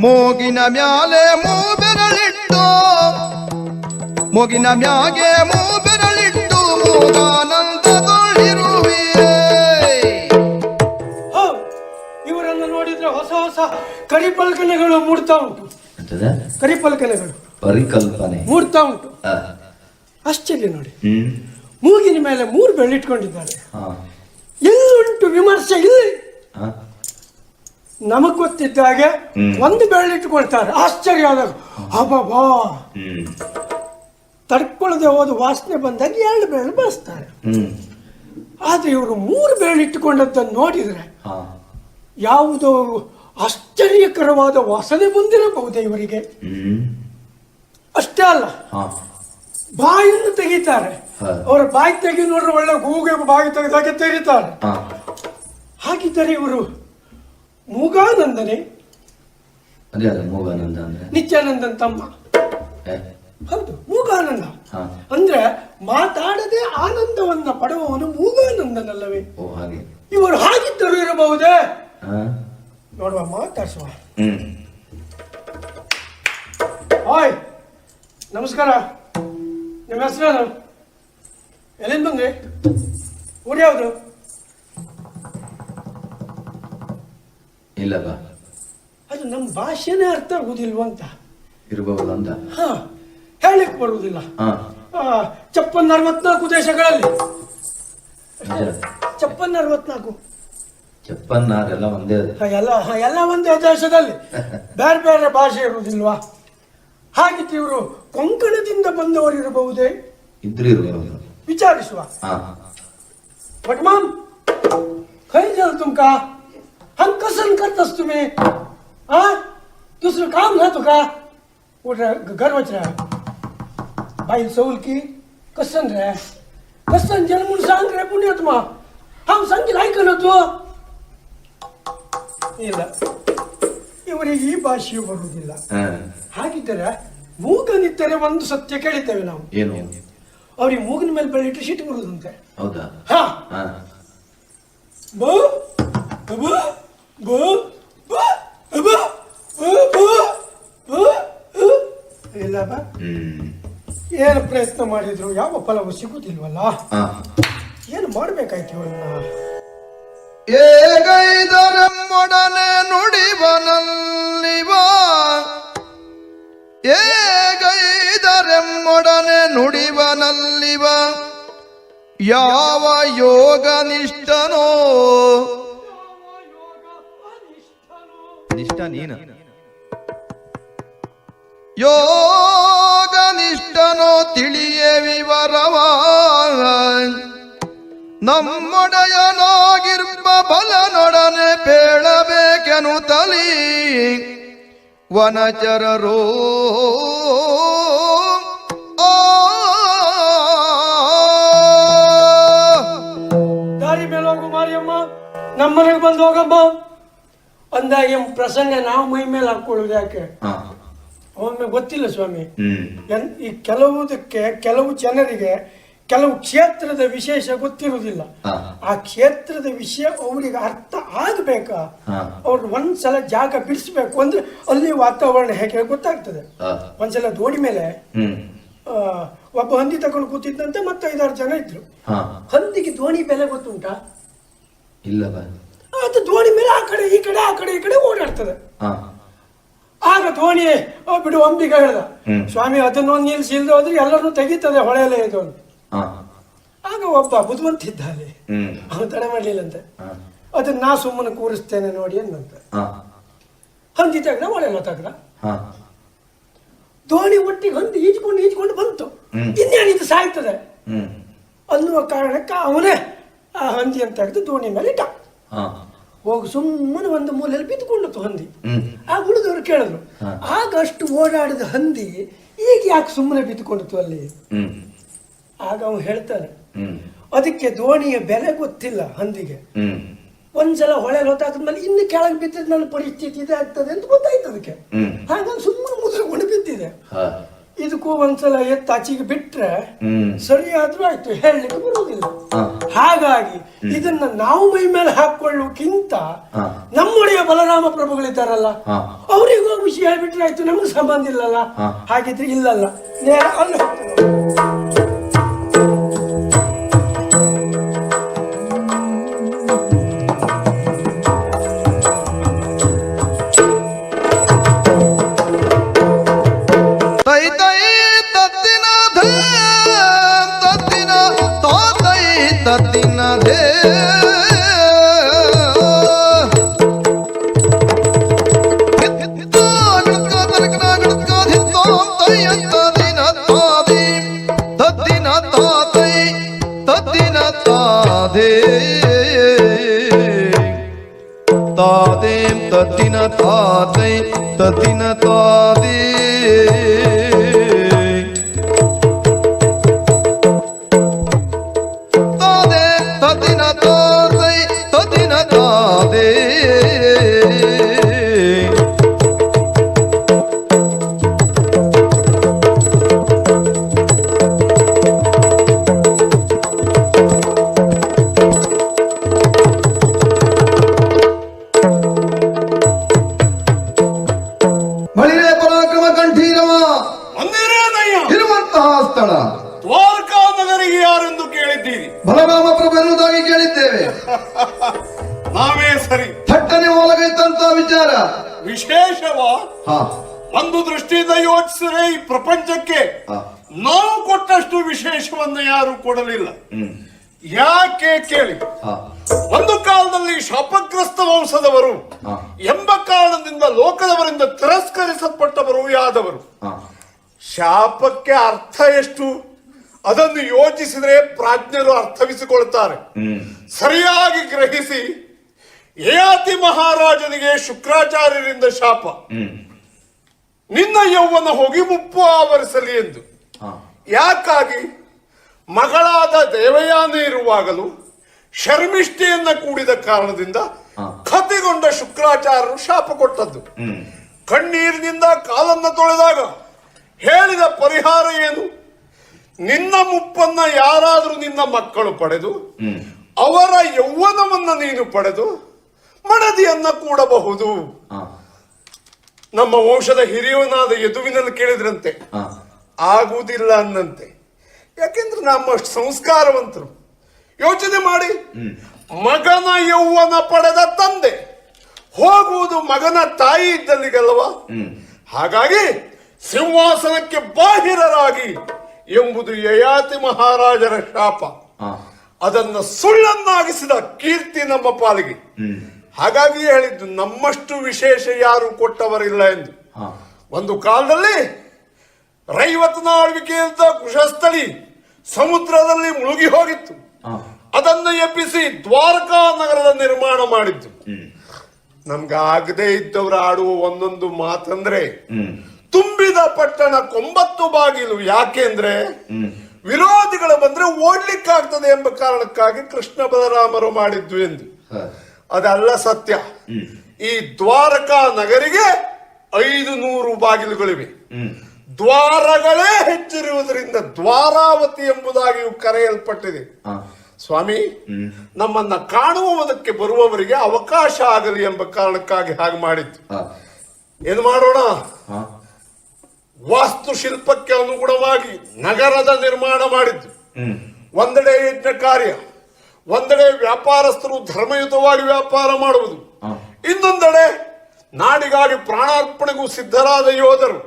ಮೂಗಿನ ಮ್ಯಾಲೆ ಬೆರಳಿಟ್ಟು, ಮೂಗಿನ ಮ್ಯಾಗೆ ಬೆರಳಿಟ್ಟು ಮೂಗಾನಂದದೊಳಿರುವಿ. ಇವರನ್ನು ನೋಡಿದ್ರೆ ಹೊಸ ಹೊಸ ಕರಿಪಲ್ಕನೆಗಳು ಮೂಡ್ತಾ ಉಂಟು. ಕರಿಪಲ್ಕನೆಗಳು ಪರಿಕಲ್ಪನೆ ಮೂಡ್ತಾ ಉಂಟು. ಆಶ್ಚರ್ಯ ನೋಡಿ, ಮೂಗಿನ ಮೇಲೆ 3 ಬೆರಳಿಟ್ಕೊಂಡಿದ್ದಾರೆ. ಎಲ್ಲುಂಟು ವಿಮರ್ಶೆ ಇಲ್ಲಿ. ನಮಗ್ ಗೊತ್ತಿದ್ದ ಹಾಗೆ 1 ಬೆರಳಿಟ್ಕೊಳ್ತಾರೆ. ಆಶ್ಚರ್ಯ ಆದಾಗ ಅಬ್ಬಾ ತಡ್ಕೊಳ್ಳದೆ ಹೋದ ವಾಸನೆ ಬಂದಾಗ 2 ಬೆರಳು ಬಳಸ್ತಾರೆ. ಆದ್ರೆ ಇವರು 3 ಬೆರಳಿಟ್ಟುಕೊಂಡದ್ದನ್ನು ನೋಡಿದ್ರೆ ಯಾವುದೋ ಆಶ್ಚರ್ಯಕರವಾದ ವಾಸನೆ ಬಂದಿರಬಹುದೇ ಇವರಿಗೆ. ಅಷ್ಟೇ ಅಲ್ಲ, ಬಾಯನ್ನು ತೆಗಿತಾರೆ. ಅವರ ಬಾಯಿ ತೆಗಿ ನೋಡ್ರೆ ಒಳ್ಳೆ ಗೂಗೆ ಬಾಯಿ ತೆಗೆದಾಗೆ ತೆಗಿತಾರೆ. ಹಾಗಿದ್ದರೆ ಇವರು ಮೂಗಾನಂದನೆ, ಮೂಗಾನಂದ ಅಂದ್ರೆ ನಿತ್ಯಾನಂದನ್ ತಮ್ಮ. ಹೌದು, ಮೂಗಾನಂದ ಅಂದ್ರೆ ಮಾತಾಡದೆ ಆನಂದವನ್ನ ಪಡುವವನು ಮೂಗಾನಂದನಲ್ಲವೇ? ಇವರು ಹಾಗಿದ್ದರೂ ಇರಬಹುದೇ? ನೋಡುವ, ಮಾತಾಡ್ಸುವ. ಹಾಯ್, ನಮಸ್ಕಾರ. ನಿಮ್ಮ ಹೆಸರೇನು? ಎಲ್ಲಿಂದ ಬಂದ್ರಿ? ಊರು ಯಾವುದು? ಇಲ್ಲಪ್ಪ, ಅದು ನಮ್ಮ ಭಾಷೆನೇ ಅರ್ಥ ಆಗುದಿಲ್ವಂತ. ಇರಬಹುದು ಅಂತ ಹೇಳಿಕ್ ಬರುವುದಿಲ್ಲ. 54 ದೇಶಗಳಲ್ಲಿ 54 ಎಲ್ಲ ಒಂದೇ ಎಲ್ಲ ಒಂದೇ ದೇಶದಲ್ಲಿ ಬೇರೆ ಬೇರೆ ಭಾಷೆ ಇರುವುದಿಲ್ವಾ? ಹಾಗಿತ್ತು ಇವರು ಕೊಂಕಣದಿಂದ ಬಂದವರು ಇರಬಹುದೇ? ಇದ್ರೂ ಇರಬಹುದು, ವಿಚಾರಿಸುವ. बट मॉम खरी झालं तुमका हम कसन करतस तुम्ही हा दुसरं काम नव्हतं का उठ गरवच रे बाई सौल की कसन रे कसन जन्मून सांग रे पुण्यात मा हम सांगिल ऐकलं तू ಇಲ್ಲ ಇವರಿಗೆ ಈ ಭಾಷೆಯು ಬರುವುದಿಲ್ಲ. ಹಾಗಿದ್ದರೆ ಮೂಗನಿದ್ದರೆ ಒಂದು ಸತ್ಯ ಕೇಳಿದ್ದೇವೆ ನಾವು. ಏನು? ಅವ್ರಿಗೆ ಮೂಗಿನ ಮೇಲೆ ಬೆಳ್ಳಿಟ್ಟು ಸಿಟ್ಟು ಬರುವುದಂತೆ. ಹೌದಾ? ಹಾ ಬೋ ಬೋ ಬೋ ಬೋ ಬೋ ಬೋ ಇಲ್ಲವ ಹ್ಮ್ ಏನು ಪ್ರಯತ್ನ ಮಾಡಿದ್ರು ಯಾವ ಫಲವು ಸಿಗುದಿಲ್ವಲ್ಲ. ಹಾ ಏನು ಮಾಡ್ಬೇಕಾಯ್ತು ಇವನ್ನ? ಏಗೈದರೆಮ್ಮೊಡನೆ ನುಡಿವನಲ್ಲಿವ ಏಗೈದರೆಮ್ಮೊಡನೆ ನುಡಿವನಲ್ಲಿವ ಯಾವ ಯೋಗ ನಿಷ್ಠನೋ ನಿಷ್ಠ ನೀನ ಯೋಗ ನಿಷ್ಠನೋ ತಿಳಿಯೇ ವಿವರವ ನಮ್ಮೊಡೆಯನಾಗಿರ್ಬ ಬಲನೊಡನೆ ಬೇಳಬೇಕೆನು ತಲಿ ವನಚರರೋ ದಾರಿ ಮೇಲೆ ಹೋಗು ಮಾರಿಯಮ್ಮ, ನಮ್ಮನೆಗೆ ಬಂದು ಹೋಗಮ್ಮ ಅಂದಾಗ ಪ್ರಸಂಗ ನಾವು ಮೈ ಮೇಲೆ ಹಾಕೊಳ್ಳೋದು ಯಾಕೆ? ಹಾ ಒಮ್ಮೆ ಗೊತ್ತಿಲ್ಲ ಸ್ವಾಮಿ. ಹ್ಮ್ ಈ ಕೆಲವು ಜನರಿಗೆ ಕೆಲವು ಕ್ಷೇತ್ರದ ವಿಶೇಷ ಗೊತ್ತಿರುವುದಿಲ್ಲ. ಹಾ ಆ ಕ್ಷೇತ್ರದ ವಿಷಯ ಅವರಿಗೆ ಅರ್ಥ ಆಗ್ಬೇಕಾ? ಹಾ ಅವ್ರು ಒಂದ್ಸಲ ಜಾಗ ಬಿಡಿಸ್ಬೇಕು ಅಂದ್ರೆ ಅಲ್ಲಿ ವಾತಾವರಣ ಹೇಗೆ ಗೊತ್ತಾಗ್ತದೆ. ಹಾ ಒಂದ್ಸಲ ದೋಣಿ ಮೇಲೆ ಹ್ಮ್ ಒಬ್ಬ ಹಂದಿ ತಗೊಂಡು ಕೂತಿದ್ದಂತೆ ಮತ್ತೆ 5-6 ಜನ ಇದ್ರು. ಹಾ ಹಂದಿಗೆ ದೋಣಿ ಬೆಲೆ ಗೊತ್ತುಂಟಾ? ಇಲ್ಲವ ಅದು ದೋಣಿ ಮೇಲೆ ಆ ಕಡೆ ಈ ಕಡೆ ಆ ಕಡೆ ಈ ಕಡೆ ಓಡಾಡ್ತದೆ. ಹಾ ಆಗ ದೋಣಿ ಬಿಡು ಅಂಬಿಗ ಹೇಳ್ದ, ಸ್ವಾಮಿ ಅದನ್ನೊಂದು ನಿಲ್ಸಿ ಇಲ್ದ ಹೋದ್ರೆ ಎಲ್ಲರನ್ನೂ ತೆಗೀತದೆ ಹೊಳೆಯಲ್ಲೇ ಇದು ಅಂತ. ಹಾ ಆಗ ಒಬ್ಬ ಬುದ್ಧಿವಂತಿದ್ದ ಅಲ್ಲಿ, ಹ್ಮ್ ಅವನು ತಡೆ ಮಾಡ್ಲಿಲ್ಲಂತೆ. ಹಾ ಅದನ್ನ ನಾ ಸುಮ್ಮನೆ ಕೂರಿಸ್ತೇನೆ ನೋಡಿ ಅನ್ನಂತೆ. ಹಾ ಹಂದಿ ತೆಗ್ದ ಹೊಳೆಯಲ್ಲ ತೆಗ್ದ. ಹಾ ದೋಣಿ ಒಟ್ಟಿಗೆ ಹಂದಿ ಈಜ್ಕೊಂಡು ಬಂತು. ಹ್ಮ್. ಇನ್ನೇನಿದು ಸಾಯ್ತದೆ ಹ್ಮ್ ಅನ್ನುವ ಕಾರಣಕ್ಕೆ ಅವನೇ ಆ ಹಂದಿಯನ್ನು ತೆಗೆದು ದೋಣಿ ಮೇಲೆ ಇಟ್ಟ. ಹಾ ಹೋಗಿ ಸುಮ್ಮನೆ ಒಂದು ಮೂಲೆಯಲ್ಲಿ ಬಿದ್ದುಕೊಂಡಿತ್ತು ಹಂದಿ. ಹ್ಮ್ ಆ ಉಳಿದವರು ಕೇಳಿದ್ರು, ಹಾ. ಆಗ ಅಷ್ಟು ಓಡಾಡಿದ ಹಂದಿ ಈಗ ಯಾಕೆ ಸುಮ್ಮನೆ ಬಿದ್ದುಕೊಂಡಿತ್ತು ಅಲ್ಲಿ? ಹ್ಮ್ ಆಗ ಅವನು ಹೇಳ್ತಾನೆ, ಹ್ಮ್ ಅದಕ್ಕೆ ದೋಣಿಯ ಬೆಲೆ ಗೊತ್ತಿಲ್ಲ ಹಂದಿಗೆ. ಹ್ಮ್ ಒಂದ್ಸಲ ಹೊಳೆಯಲ್ಲಿ ಹೊತ್ತಾದ್ಮೇಲೆ ಇನ್ನು ಕೆಳಗೆ ಬಿದ್ದಿದ್ ನನ್ನ ಪರಿಸ್ಥಿತಿ ಇದೆ ಆಗ್ತದೆ ಅಂತ ಗೊತ್ತಾಯ್ತು ಅದಕ್ಕೆ. ಹ್ಮ್ ಹಾಗಾಗಿ ಸುಮ್ಮನೆ ಮುದ್ರಕೊಂಡು ಬಿದ್ದಿದೆ. ಹಾ ಇದಕ್ಕೂ ಒಂದ್ಸಲ ಎತ್ತಾಚಿಗೆ ಬಿಟ್ರೆ ಹ್ಮ್ ಸರಿಯಾದ್ರೂ ಆಯ್ತು, ಹೇಳಲಿಕ್ಕೆ ಬರುವುದಿಲ್ಲ. ಹಾ ಹಾಗಾಗಿ ಇದನ್ನ ನಾವು ಮೈ ಮೇಲೆ ಹಾಕೊಳ್ಳುವುದಕ್ಕಿಂತ ಹಾ. ನಮ್ಮೊಡೆಯ ಬಲರಾಮ ಪ್ರಭುಗಳಿದ್ದಾರಲ್ಲ ಹಾ. ಅವರಿಗೂ ವಿಷಯ ಹೇಳ್ಬಿಟ್ರೆ ಆಯ್ತು, ನಮ್ಗೆ ಸಂಬಂಧ ಇಲ್ಲಲ್ಲ. ಹಾ. ಹಾಗಿದ್ರೆ ಇಲ್ಲಲ್ಲ, ನೇರ ಅಲ್ಲಿ ಹೋಗ್ತದೆ. ತೈ ತೈ ತತ್ತಿನ ಧೇ ತತ್ತಿನ ತಾತೈ ತತ್ತಿನ ಧೇ ತಾದೇಂ ತತ್ತಿನ ತಾತೈ ತತ್ತಿನ ತಾದೇ ತಾದೇ ತತ್ತಿನ ತಾತೈ ತತ್ತಿನ ತಾದೇ ಬಳಿರೆ ಪರಾಕ್ರಮ ಕಂಠೀರವ ಮಂದಿರೇನಯ್ಯ ಇರುವಂತಹ ಸ್ಥಳ ದ್ವಾರಕಾ ನಗರಿಗೆ ಯಾರೆಂದು ಕೇಳಿದ್ದೀರಿ? ಬಲರಾಮ ಪ್ರಭು ಎನ್ನುವುದಾಗಿ ಕೇಳಿದ್ದೇವೆ. ನಾವೇ ಸರಿ. ಥಟ್ಟನೆ ಒಳಗೈತಂತ ವಿಚಾರ ವಿಶೇಷವಾ? ಹಾ ಒಂದು ದೃಷ್ಟಿಯಿಂದ ಯೋಚಿಸಿದ್ರೆ ಈ ಪ್ರಪಂಚಕ್ಕೆ ಹಾ. ನಾವು ಕೊಟ್ಟಷ್ಟು ವಿಶೇಷವನ್ನು ಯಾರು ಕೊಡಲಿಲ್ಲ. ಹ್ಮ್ ಯಾಕೆ ಕೇಳಿ. ಹಾ ಒಂದು ಕಾಲದಲ್ಲಿ ಶಾಪಗ್ರಸ್ತ ವಂಶದವರು ಹಾ. ಎಂಬ ಕಾರಣದಿಂದ ಲೋಕದವರಿಂದ ತಿರಸ್ಕರಿಸಲ್ಪಟ್ಟವರು ಯಾದವರು. ಹಾ ಶಾಪಕ್ಕೆ ಅರ್ಥ ಎಷ್ಟು ಅದನ್ನು ಯೋಚಿಸಿದರೆ ಪ್ರಾಜ್ಞರು ಅರ್ಥವಿಸಿಕೊಳ್ತಾರೆ. ಹ್ಮ್ ಸರಿಯಾಗಿ ಗ್ರಹಿಸಿ, ಯಯಾತಿ ಮಹಾರಾಜನಿಗೆ ಶುಕ್ರಾಚಾರ್ಯರಿಂದ ಶಾಪ, ಹ್ಮ್ ನಿನ್ನ ಯೌವನ ಹೋಗಿ ಮುಪ್ಪು ಆವರಿಸಲಿ ಎಂದು. ಹಾ ಯಾಕಾಗಿ? ಮಗಳಾದ ದೇವಯಾನ ಇರುವಾಗಲೂ ಶರ್ಮಿಷ್ಠೆಯನ್ನ ಕೂಡಿದ ಕಾರಣದಿಂದ ಹಾ. ಕತಿಗೊಂಡ ಶುಕ್ರಾಚಾರ್ಯರು ಶಾಪ ಕೊಟ್ಟದ್ದು. ಹ್ಮ್ ಕಣ್ಣೀರಿನಿಂದ ಕಾಲನ್ನ ತೊಳೆದಾಗ ಹೇಳಿದ ಪರಿಹಾರ ಏನು? ನಿನ್ನ ಮುಪ್ಪನ್ನ ಯಾರಾದರೂ ನಿನ್ನ ಮಕ್ಕಳು ಪಡೆದು ಹ್ಮ್ ಅವರ ಯೌವನವನ್ನ ನೀನು ಪಡೆದು ಮಡದಿಯನ್ನ ಕೂಡಬಹುದು. ಹಾ ನಮ್ಮ ವಂಶದ ಹಿರಿಯವನಾದ ಯದುವಿನಲ್ಲಿ ಕೇಳಿದ್ರಂತೆ, ಹಾ ಆಗುವುದಿಲ್ಲ ಅನ್ನಂತೆ. ಯಾಕೆಂದ್ರೆ ನಮ್ಮಷ್ಟು ಸಂಸ್ಕಾರವಂತರು. ಯೋಚನೆ ಮಾಡಿ, ಮಗನ ಯೌವನ ಪಡೆದ ತಂದೆ ಹೋಗುವುದು ಮಗನ ತಾಯಿ ಇದ್ದಲ್ಲಿಗಲ್ವಾ? ಹಾಗಾಗಿ ಸಿಂಹಾಸನಕ್ಕೆ ಬಾಹಿರರಾಗಿ ಎಂಬುದು ಯಯಾತಿ ಮಹಾರಾಜರ ಶಾಪ. ಹಾ ಅದನ್ನ ಸುಳ್ಳನ್ನಾಗಿಸಿದ ಕೀರ್ತಿ ನಮ್ಮ ಪಾಲಿಗೆ. ಹಾಗಾಗಿ ಹೇಳಿದ್ದು, ನಮ್ಮಷ್ಟು ವಿಶೇಷ ಯಾರು ಕೊಟ್ಟವರಿಲ್ಲ ಎಂದು. ಹಾ ಒಂದು ಕಾಲದಲ್ಲಿ ರೈವತನ ಆಳ್ವಿಕೆಯಿಂದ ಕುಶಸ್ಥಳಿ ಸಮುದ್ರದಲ್ಲಿ ಮುಳುಗಿ ಹೋಗಿತ್ತು. ಹಾ ಅದನ್ನು ಎಬ್ಬಿಸಿ ದ್ವಾರಕಾ ನಗರದ ನಿರ್ಮಾಣ ಮಾಡಿದ್ದು. ನಮ್ಗೆ ಆಗದೆ ಇದ್ದವರು ಆಡುವ ಒಂದೊಂದು ಮಾತಂದ್ರೆ, ತುಂಬಿದ ಪಟ್ಟಣ 9 ಬಾಗಿಲು. ಯಾಕೆಂದ್ರೆ ವಿರೋಧಿಗಳು ಬಂದ್ರೆ ಓಡ್ಲಿಕ್ಕಾಗ್ತದೆ ಎಂಬ ಕಾರಣಕ್ಕಾಗಿ ಕೃಷ್ಣ ಬಲರಾಮರು ಮಾಡಿದ್ದು ಎಂದು. ಅದಲ್ಲ ಸತ್ಯ. ಈ ದ್ವಾರಕಾ ನಗರಿಗೆ 500 ಬಾಗಿಲುಗಳಿವೆ. ದ್ವಾರಗಳೇ ಹೆಚ್ಚಿರುವುದರಿಂದ ದ್ವಾರಾವತಿ ಎಂಬುದಾಗಿಯೂ ಕರೆಯಲ್ಪಟ್ಟಿದೆ. ಸ್ವಾಮಿ, ನಮ್ಮನ್ನ ಕಾಣುವುದಕ್ಕೆ ಬರುವವರಿಗೆ ಅವಕಾಶ ಆಗಲಿ ಎಂಬ ಕಾರಣಕ್ಕಾಗಿ ಹಾಗೆ ಮಾಡಿದ್ದು. ಏನು ಮಾಡೋಣ? ವಾಸ್ತುಶಿಲ್ಪಕ್ಕೆ ಅನುಗುಣವಾಗಿ ನಗರದ ನಿರ್ಮಾಣ ಮಾಡಿದ್ದು. ಒಂದೆಡೆ ಯಜ್ಞ ಕಾರ್ಯ, ಒಂದೆಡೆ ವ್ಯಾಪಾರಸ್ಥರು ಧರ್ಮಯುತವಾಗಿ ವ್ಯಾಪಾರ ಮಾಡುವುದು, ಇನ್ನೊಂದೆಡೆ ನಾಡಿಗಾಗಿ ಪ್ರಾಣಾರ್ಪಣೆಗೂ ಸಿದ್ಧರಾದ ಯೋಧರು.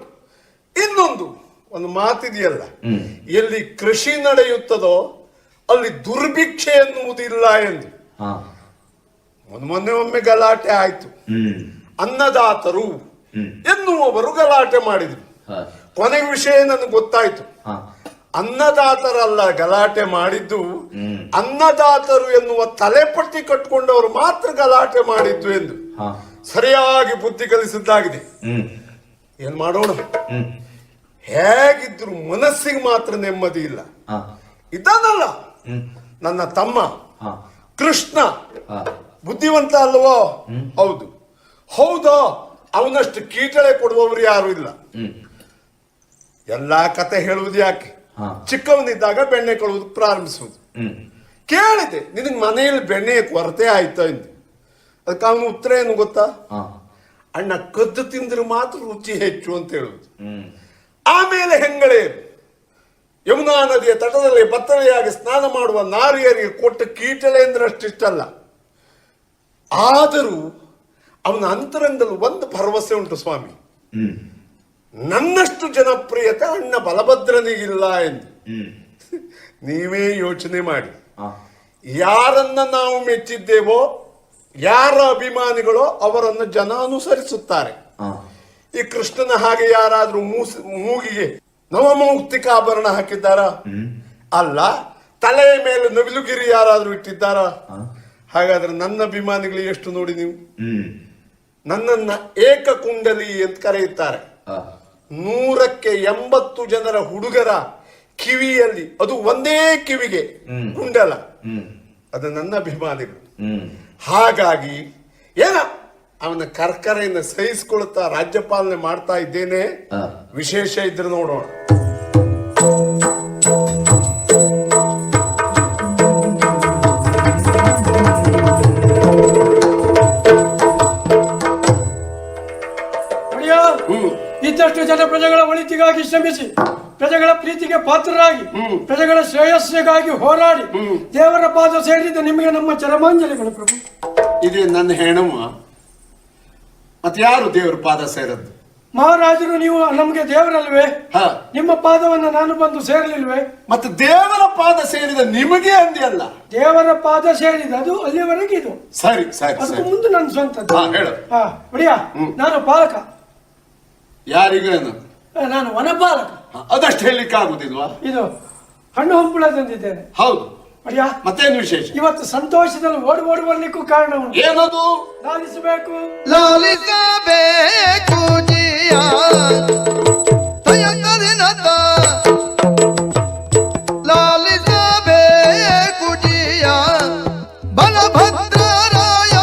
ಒಂದು ಮಾತಿದೆಯಲ್ಲ, ಎಲ್ಲಿ ಕೃಷಿ ನಡೆಯುತ್ತದೋ ಅಲ್ಲಿ ದುರ್ಭಿಕ್ಷೆ ಎನ್ನುವುದಿಲ್ಲ ಎಂದು. ಮೊನ್ನೆ ಗಲಾಟೆ ಆಯ್ತು. ಅನ್ನದಾತರು ಎನ್ನುವವರು ಗಲಾಟೆ ಮಾಡಿದ್ರು. ಕೊನೆಯ ವಿಷಯ ನನಗೆ ಗೊತ್ತಾಯ್ತು. ಅನ್ನದಾತರಲ್ಲ ಗಲಾಟೆ ಮಾಡಿದ್ದು, ಅನ್ನದಾತರು ಎನ್ನುವ ತಲೆಪಟ್ಟಿ ಕಟ್ಟಿಕೊಂಡವರು ಮಾತ್ರ ಗಲಾಟೆ ಮಾಡಿದ್ದು ಎಂದು ಸರಿಯಾಗಿ ಬುದ್ಧಿ ಕಲಿಸಿದ್ದಾಗಿದೆ. ಏನ್ ಮಾಡೋಣ? ಹೇಗಿದ್ರು ಮನಸ್ಸಿಗೆ ಮಾತ್ರ ನೆಮ್ಮದಿ ಇಲ್ಲ. ಇದ್ದಾನಲ್ಲ ನನ್ನ ತಮ್ಮ ಕೃಷ್ಣ, ಬುದ್ಧಿವಂತ ಅಲ್ವೋ? ಹೌದು. ಹೌದಾ? ಅವನಷ್ಟು ಕೀಟಳೆ ಕೊಡುವವರು ಯಾರು ಇಲ್ಲ. ಎಲ್ಲಾ ಕತೆ ಹೇಳುವುದು ಯಾಕೆ? ಚಿಕ್ಕವನಿದ್ದಾಗ ಬೆಣ್ಣೆ ಕೊಡುವುದು ಪ್ರಾರಂಭಿಸುವುದು. ಕೇಳಿದೆ, ನಿನಗೆ ಮನೆಯಲ್ಲಿ ಬೆಣ್ಣೆಯ ಕೊರತೆ ಆಯ್ತಾ ಎಂದು. ಅದಕ್ಕೆ ಅವನು ಉತ್ತರ ಏನು ಗೊತ್ತಾ? ಅಣ್ಣ, ಕದ್ದು ತಿಂದ್ರೆ ಮಾತ್ರ ರುಚಿ ಹೆಚ್ಚು ಅಂತ ಹೇಳುವುದು. ಆಮೇಲೆ ಹೆಂಗಳೆಯರು ಯಮುನಾ ನದಿಯ ತಟದಲ್ಲಿ ಬತ್ತಲೆಯಾಗಿ ಸ್ನಾನ ಮಾಡುವ ನಾರಿಯರಿಗೆ ಕೊಟ್ಟ ಕೀಟಳೆ ಅಂದ್ರೆ ಅಷ್ಟಿಷ್ಟಲ್ಲ. ಆದರೂ ಅವನ ಅಂತರಂಗದಲ್ಲಿ ಒಂದು ಭರವಸೆ ಉಂಟು ಸ್ವಾಮಿ, ನನ್ನಷ್ಟು ಜನಪ್ರಿಯತೆ ಅಣ್ಣ ಬಲಭದ್ರನಿಗಿಲ್ಲ ಎಂದು. ನೀವೇ ಯೋಚನೆ ಮಾಡಿ, ಯಾರನ್ನ ನಾವು ಮೆಚ್ಚಿದ್ದೇವೋ, ಯಾರ ಅಭಿಮಾನಿಗಳೋ ಅವರನ್ನು ಜನ ಅನುಸರಿಸುತ್ತಾರೆ. ಈ ಕೃಷ್ಣನ ಹಾಗೆ ಯಾರಾದ್ರೂ ಮೂಗಿಗೆ ನವಮೌಕ್ತಿಕ ಆಭರಣ ಹಾಕಿದ್ದಾರ? ಅಲ್ಲ. ತಲೆಯ ಮೇಲೆ ನವಿಲುಗಿರಿ ಯಾರಾದ್ರೂ ಇಟ್ಟಿದ್ದಾರ? ಹಾಗಾದ್ರೆ ನನ್ನ ಅಭಿಮಾನಿಗಳು ಎಷ್ಟು ನೋಡಿ ನೀವು. ನನ್ನನ್ನ ಏಕಕುಂಡಲಿ ಅಂತ ಕರೆಯುತ್ತಾರೆ. 100ಕ್ಕೆ 80 ಜನರ ಹುಡುಗರ ಕಿವಿಯಲ್ಲಿ, ಅದು ಒಂದೇ ಕಿವಿಗೆ ಕುಂಡಲ, ಅದು ನನ್ನ ಅಭಿಮಾನಿಗಳು. ಹಾಗಾಗಿ ಏನ ಅವನ ಕರ್ಕರೆಯನ್ನು ಸಹಿಸಿಕೊಳ್ಳುತ್ತಾ ರಾಜ್ಯಪಾಲನೆ ಮಾಡ್ತಾ ಇದ್ದೇನೆ. ವಿಶೇಷ ಇದ್ರೆ ನೋಡೋಣ. ಇದ್ದಷ್ಟು ಜನ ಪ್ರಜೆಗಳ ಒಳಿತಿಗಾಗಿ ಶ್ರಮಿಸಿ, ಪ್ರಜೆಗಳ ಪ್ರೀತಿಗೆ ಪಾತ್ರರಾಗಿ, ಪ್ರಜೆಗಳ ಶ್ರೇಯಸ್ಸಿಗಾಗಿ ಹೋರಾಡಿ ದೇವರ ಪಾದ ಸೇರಿದ ನಿಮಗೆ ನಮ್ಮ ಚರಮಾಂಜಲಿಗಳು ಪ್ರಭು. ಇದೇ ನನ್ನ ಹೆಣಮ್ಮ. ಮತ್ತೆ ಯಾರು ದೇವರ ಪಾದ ಸೇರದ್ದು? ಮಹಾರಾಜರು, ನೀವು ನಮ್ಗೆ ದೇವರಲ್ವೇ? ನಿಮ್ಮ ಪಾದವನ್ನು ನಾನು ಬಂದು ಸೇರಲಿಲ್ವೇ? ಮತ್ತೆ ದೇವರ ಪಾದ ಸೇರಿದ ನಿಮಗೆ ಅಂದಿಯಲ್ಲ. ದೇವರ ಪಾದ ಸೇರಿದ ಅದು ಅಲ್ಲಿವರೆಗೆ ಇದು. ಸರಿ ಸರಿ, ಅದಕ್ಕೂ ಮುಂದೆ ನನ್ನ ಸ್ವಂತದ್ದು. ಹೇಳು. ಒಡಿಯಾ, ನಾನು ಪಾಲಕ. ಯಾರಿಗೇನು? ನಾನು ವನಪಾಲಕ. ಅದಷ್ಟು ಹೇಳಲಿಕ್ಕೆ ಆಗುದಿಲ್ವಾ? ಇದು ಹಣ್ಣು ಹಂಪಳ ತಂದಿದ್ದೇನೆ. ಹೌದು. ಒಡಿಯಾ, ಮತ್ತೇನು ವಿಶೇಷ? ಇವತ್ತು ಸಂತೋಷದಲ್ಲಿ ಓಡಿ ಓಡಿ ಬರ್ಲಿಕ್ಕೂ ಕಾರಣ ಉಂಟು. ಏನದು? ಲಾಲಿಸಬೇಕು, ಲಾಲಿಸಬೇಕು ಜಿಯ ತಯಂಗದಿನದ, ಲಾಲಿಸಬೇಕು ಜಿಯ ಬಲಭದ್ರರಾಯ,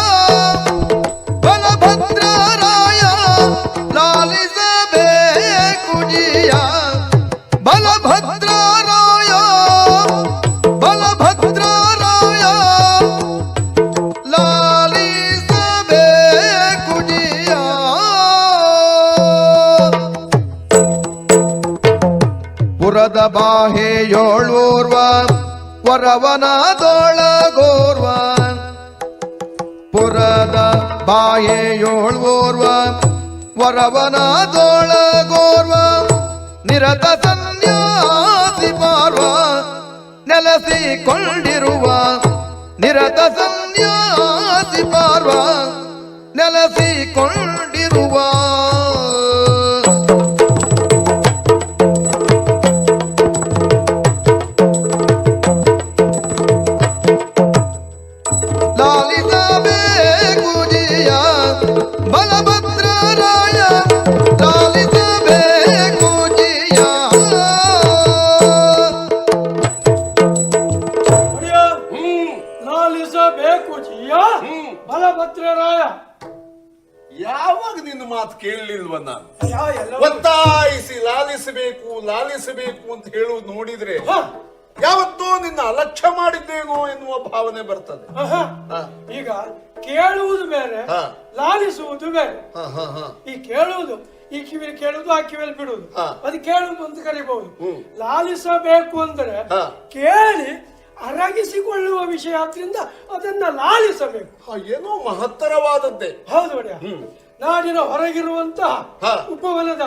ಬಲಭದ್ರರಾಯ, ಲಾಲಿಸಬೇಕು ಜಿಯ ಬಲಭದ್ರರಾಯ, ಬಲಭದ್ರರಾಯ, ಲಾಲಿಸಬೇಕು ಜಿಯ. ಪುರದ ಬಾಹೆಯೋಳ್ವೋರ್ವ ವರವನದೊಳಗೋರ್ವ ಪುರದ ಬಾಹೆಯೋಳ್ವೋರ್ವ ವರವನದೊಳಗೋರ್ವ ನಿರತ ಸನ್ಯಾಸಿ ಪಾರ್ವ ನೆಲೆಸಿಕೊಂಡಿರುವ ನಿರತ ಸನ್ಯಾಸಿ ಪಾರ್ವ ನೆಲೆಸಿಕೊಂಡಿರುವ ಲಾಲಿಸಬೇಕು ಜಿಯ ಬಲಭದ್ರರಾಯ ಲಾಲಿಸಬೇಕು ಜಿಯ ಒಡೆಯ, ಲಾಲಿಸಬೇಕು ಜಿಯ ಬಲಭದ್ರರಾಯ. ಯಾವಾಗ ನಿನ್ನ ಮಾತು ಕೇಳಲಿಲ್ವ ನಾನು? ಎಲ್ಲ ಒತ್ತಾಯಿಸಿ ಲಾಲಿಸಬೇಕು ಲಾಲಿಸಬೇಕು ಅಂತ ಹೇಳುವುದು ನೋಡಿದ್ರೆ ಯಾವತ್ತೋ ನಿನ್ನ ಅಲಕ್ಷ್ಯ ಮಾಡಿದ್ದೇನೋ ಎನ್ನುವ ಭಾವನೆ ಬರ್ತದೆ. ಈಗ ಕೇಳುವುದು ಬೇರೆ, ಹಾ. ಲಾಲಿಸುವುದು ಬೇರೆ. ಹ, ಹ, ಹ. ಈ ಕೇಳುವುದು ಈ ಕಿವಿಲಿ ಕೇಳುವುದು, ಆ ಕಿವಿಯಲ್ಲಿ ಬಿಡುವುದು, ಹಾ. ಅದು ಕೇಳುವುದು ಅಂತ ಕರಿಬಹುದು. ಲಾಲಿಸಬೇಕು ಅಂದ್ರೆ ಹಾ. ಕೇಳಿ ಅರಗಿಸಿಕೊಳ್ಳುವ ವಿಷಯ ಆದ್ರಿಂದ ಅದನ್ನ ಲಾಲಿಸಬೇಕು. ಏನೋ ಮಹತ್ತರವಾದದ್ದೇ. ಹೌದು ಒಡೆಯ. ನಾಡಿನ ಹೊರಗಿರುವಂತಹ ಹಾ. ಉಪವನದ